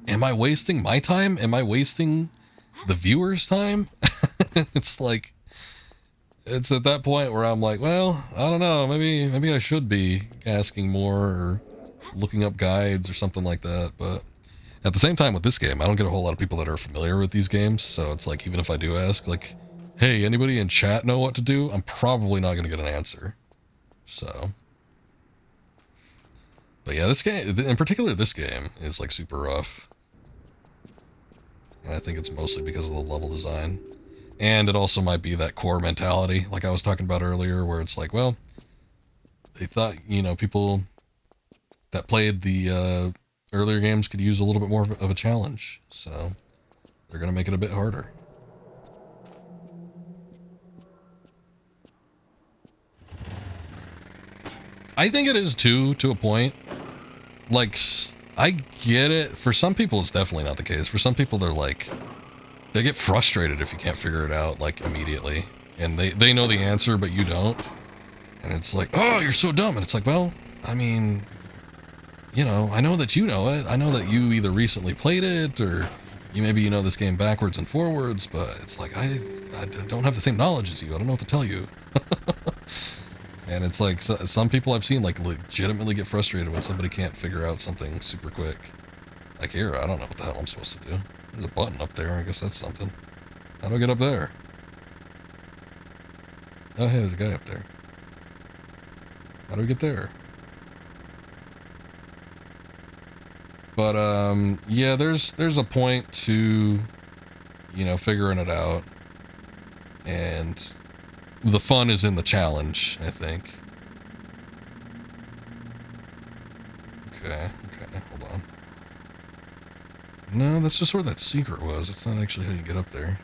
am I wasting my time? Am I wasting the viewer's time? It's like, it's at that point where I'm like, well, I don't know, maybe I should be asking more or looking up guides or something like that. But at the same time with this game, I don't get a whole lot of people that are familiar with these games. So it's like, even if I do ask, like, hey, anybody in chat know what to do? I'm probably not going to get an answer. So, but yeah, this game, in particular, this game is like super rough. And I think it's mostly because of the level design. And it also might be that core mentality, like I was talking about earlier, where it's like, well, they thought, you know, people that played the earlier games could use a little bit more of a challenge. So they're going to make it a bit harder. I think it is too, to a point. Like, I get it. For some people, it's definitely not the case. For some people, they're like, they get frustrated if you can't figure it out, like, immediately. And they know the answer, but you don't. And it's like, oh, you're so dumb. And it's like, well, I mean, you know, I know that you know it. I know that you either recently played it, or maybe you know this game backwards and forwards, but it's like, I don't have the same knowledge as you. I don't know what to tell you. And it's like, some people I've seen, like, legitimately get frustrated when somebody can't figure out something super quick. Like, here, I don't know what the hell I'm supposed to do. There's a button up there. I guess that's something. How do I get up there? Oh, hey, there's a guy up there. How do we get there? But, yeah, there's a point to, you know, figuring it out. And the fun is in the challenge, I think. Okay, hold on. No, that's just where that secret was. It's not actually how you get up there.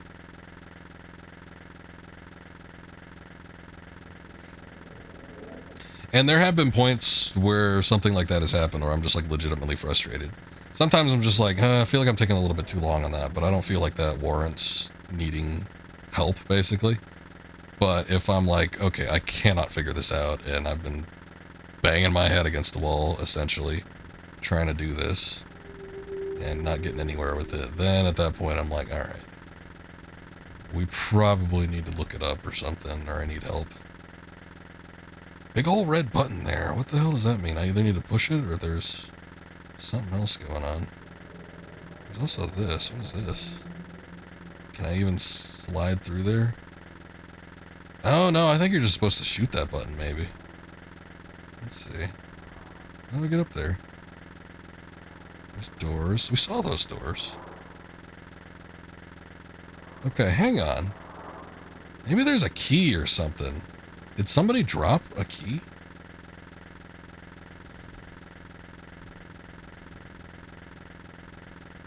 And there have been points where something like that has happened, where I'm just, like, legitimately frustrated. Sometimes I'm just like, I feel like I'm taking a little bit too long on that, but I don't feel like that warrants needing help, basically. But if I'm like, okay, I cannot figure this out, and I've been banging my head against the wall, essentially, trying to do this, and not getting anywhere with it, then at that point I'm like, alright, we probably need to look it up or something, or I need help. Big old red button there. What the hell does that mean? I either need to push it, or there's something else going on. There's also this. What is this? Can I even slide through there? Oh, no, I think you're just supposed to shoot that button, maybe. Let's see. How do we get up there? There's doors. We saw those doors. Okay, hang on. Maybe there's a key or something. Did somebody drop a key?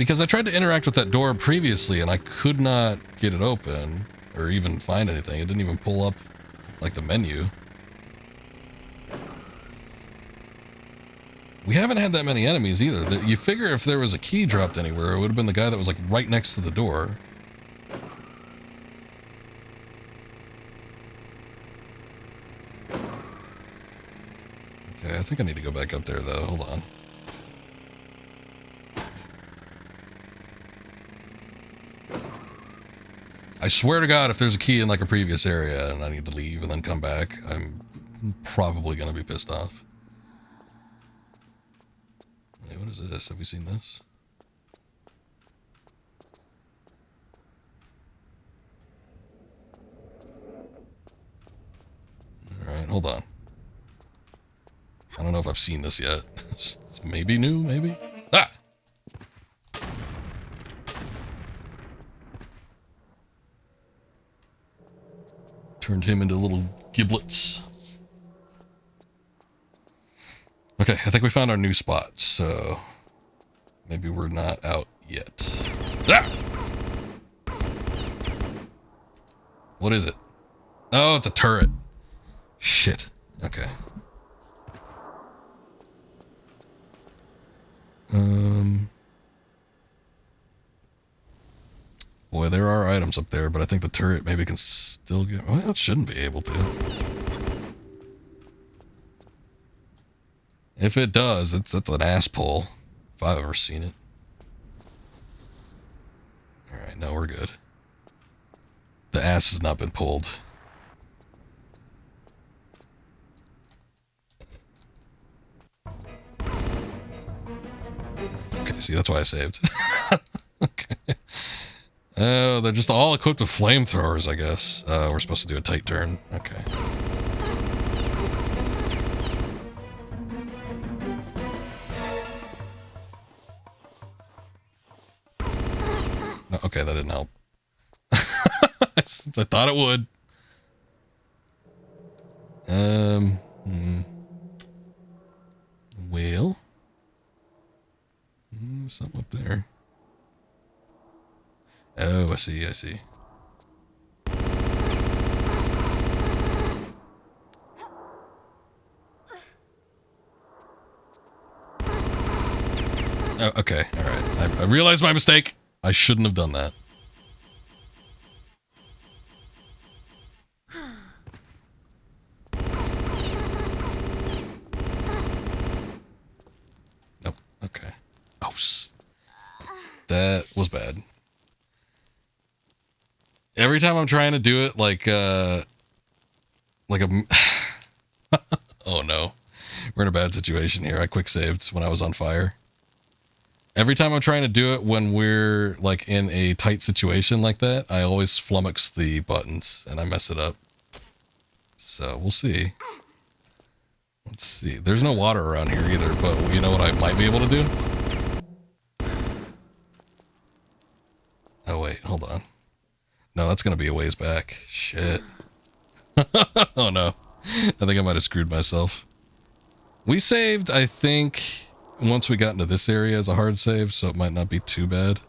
Because I tried to interact with that door previously and I could not get it open or even find anything. It didn't even pull up like the menu. We haven't had that many enemies either. You figure if there was a key dropped anywhere, it would have been the guy that was like right next to the door. Okay, I think I need to go back up there though. Hold on. I swear to God, if there's a key in like a previous area and I need to leave and then come back, I'm probably going to be pissed off. Hey, what is this? Have we seen this? Alright, hold on. I don't know if I've seen this yet. It's maybe new, maybe? Ah! Turned him into little giblets. Okay, I think we found our new spot, so maybe we're not out yet. Ah! What is it? Oh, it's a turret. Shit. Okay. Boy, there are items up there, but I think the turret maybe can still get... Well, it shouldn't be able to. If it does, that's an ass pull. If I've ever seen it. Alright, no, we're good. The ass has not been pulled. Okay, see, that's why I saved. Okay. Oh, they're just all equipped with flamethrowers, I guess. We're supposed to do a tight turn. Okay. No, okay, that didn't help. I thought it would. Well. Something up there. Oh, I see, I see. Oh, okay, alright. I realized my mistake. I shouldn't have done that. Nope, okay. Oh, that was bad. Every time I'm trying to do it like a... Oh no. We're in a bad situation here. I quick saved when I was on fire. Every time I'm trying to do it when we're like in a tight situation like that, I always flummox the buttons and I mess it up. So we'll see. Let's see. There's no water around here either, but you know what I might be able to do? Oh wait, hold on. No, that's going to be a ways back. Shit. Oh no. I think I might have screwed myself. We saved, I think, once we got into this area as a hard save, so it might not be too bad.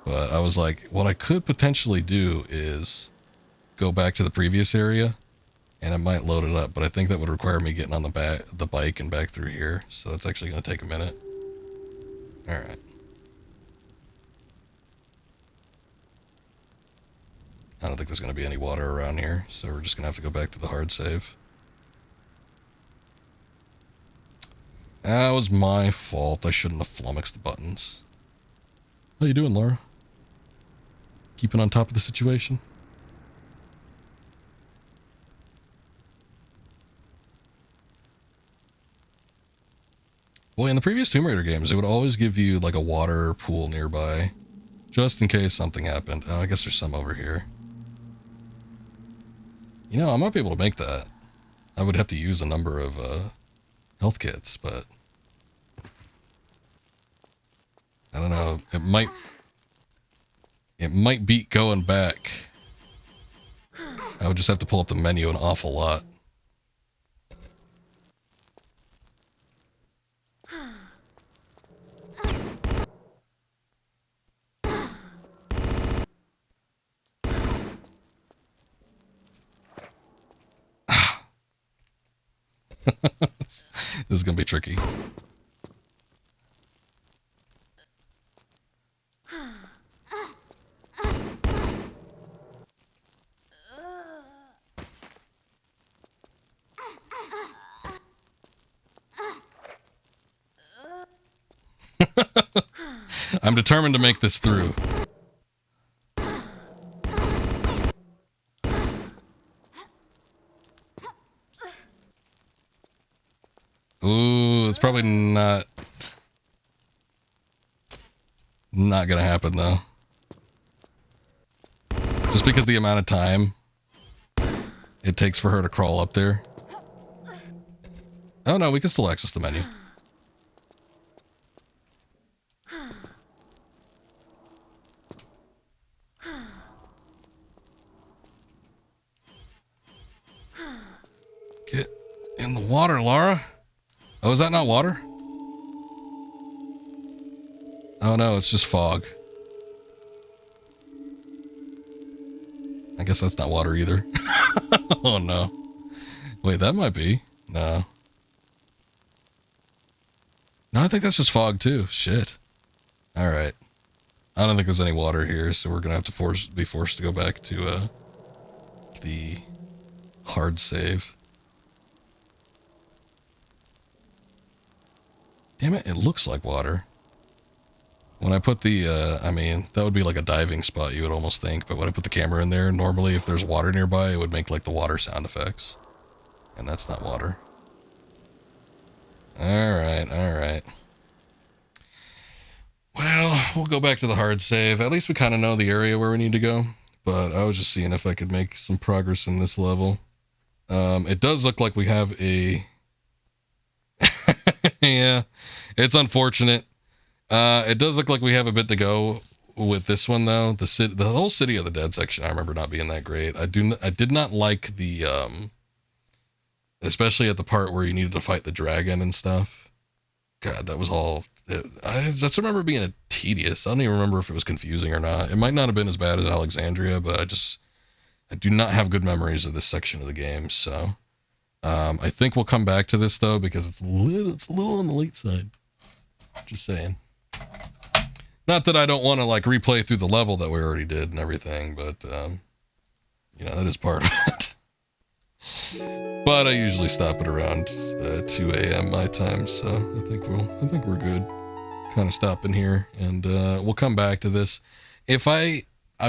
But I was like, what I could potentially do is go back to the previous area, and I might load it up, but I think that would require me getting on the bike and back through here, so that's actually going to take a minute. Alright. I don't think there's going to be any water around here, so we're just going to have to go back to the hard save. That was my fault. I shouldn't have flummoxed the buttons. How you doing, Laura? Keeping on top of the situation? Boy, in the previous Tomb Raider games, it would always give you like a water pool nearby, just in case something happened. Oh, I guess there's some over here. You know, I might be able to make that. I would have to use a number of health kits, but I don't know. It might beat going back. I would just have to pull up the menu an awful lot. This is gonna be tricky. I'm determined to make this through. Ooh, it's probably not gonna happen though. Just because the amount of time it takes for her to crawl up there. Oh no, we can still access the menu. Get in the water, Laura. Oh, is that not water? Oh no, it's just fog. I guess that's not water either. Oh no. Wait, that might be. No. No, I think that's just fog too. Shit. Alright. I don't think there's any water here, so we're gonna have to be forced to go back to the hard save. Damn it, it looks like water. When I put the, I mean, that would be like a diving spot, you would almost think, but when I put the camera in there, normally if there's water nearby, it would make like the water sound effects. And that's not water. Alright, alright. Well, we'll go back to the hard save. At least we kind of know the area where we need to go, but I was just seeing if I could make some progress in this level. It does look like we have a... Yeah, it's unfortunate. It does look like we have a bit to go with this one, though. The whole City of the Dead section, I remember not being that great. I did not like the, especially at the part where you needed to fight the dragon and stuff. God, that was all. I just remember being tedious. I don't even remember if it was confusing or not. It might not have been as bad as Alexandria, but I do not have good memories of this section of the game. So, I think we'll come back to this though because it's a little on the late side. Just saying. Not that I don't want to like replay through the level that we already did and everything, but you know, that is part of it. But I usually stop at around 2 a.m. my time, so I think we're good. Kind of stopping here, and we'll come back to this. If I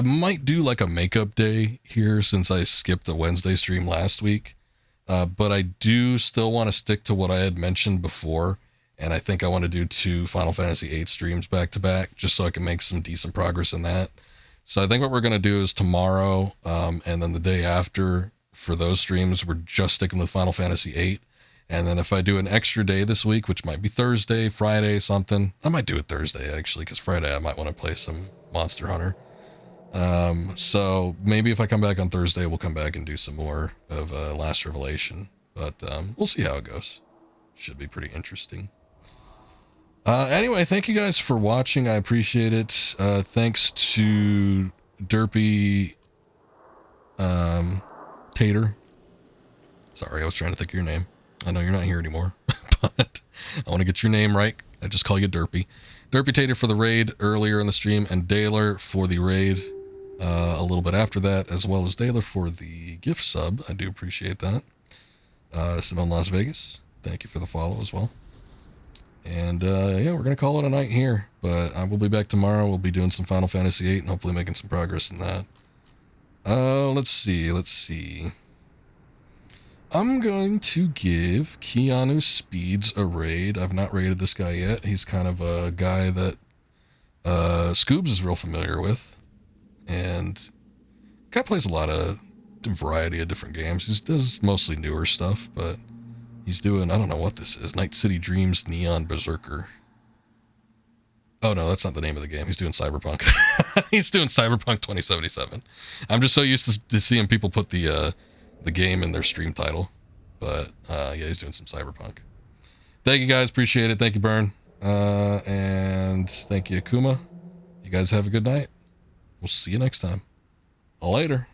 might do like a makeup day here since I skipped a Wednesday stream last week, but I do still want to stick to what I had mentioned before. And I think I want to do 2 Final Fantasy VIII streams back to back, just so I can make some decent progress in that. So I think what we're going to do is tomorrow, and then the day after, for those streams, we're just sticking with Final Fantasy VIII. And then if I do an extra day this week, which might be Thursday, Friday, something, I might do it Thursday, actually, because Friday I might want to play some Monster Hunter. So maybe if I come back on Thursday, we'll come back and do some more of Last Revelation. But we'll see how it goes. Should be pretty interesting. Anyway, thank you guys for watching. I appreciate it. Thanks to Derpy Tater. Sorry, I was trying to think of your name. I know you're not here anymore, but I want to get your name right. I just call you Derpy. Derpy Tater for the raid earlier in the stream, and Daler for the raid a little bit after that, as well as Daler for the gift sub. I do appreciate that. Simone Las Vegas, thank you for the follow as well. And yeah, we're going to call it a night here, but I will be back tomorrow. We'll be doing some Final Fantasy VIII and hopefully making some progress in that. Let's see. I'm going to give Keanu Speeds a raid. I've not raided this guy yet. He's kind of a guy that Scoobs is real familiar with. And guy plays a lot of variety of different games. He does mostly newer stuff, but he's doing, I don't know what this is, Night City Dreams Neon Berserker. Oh no, that's not the name of the game. He's doing Cyberpunk. He's doing Cyberpunk 2077. I'm just so used to seeing people put the game in their stream title. But yeah, he's doing some Cyberpunk. Thank you guys, appreciate it. Thank you, Burn. And thank you, Akuma. You guys have a good night. We'll see you next time. Later.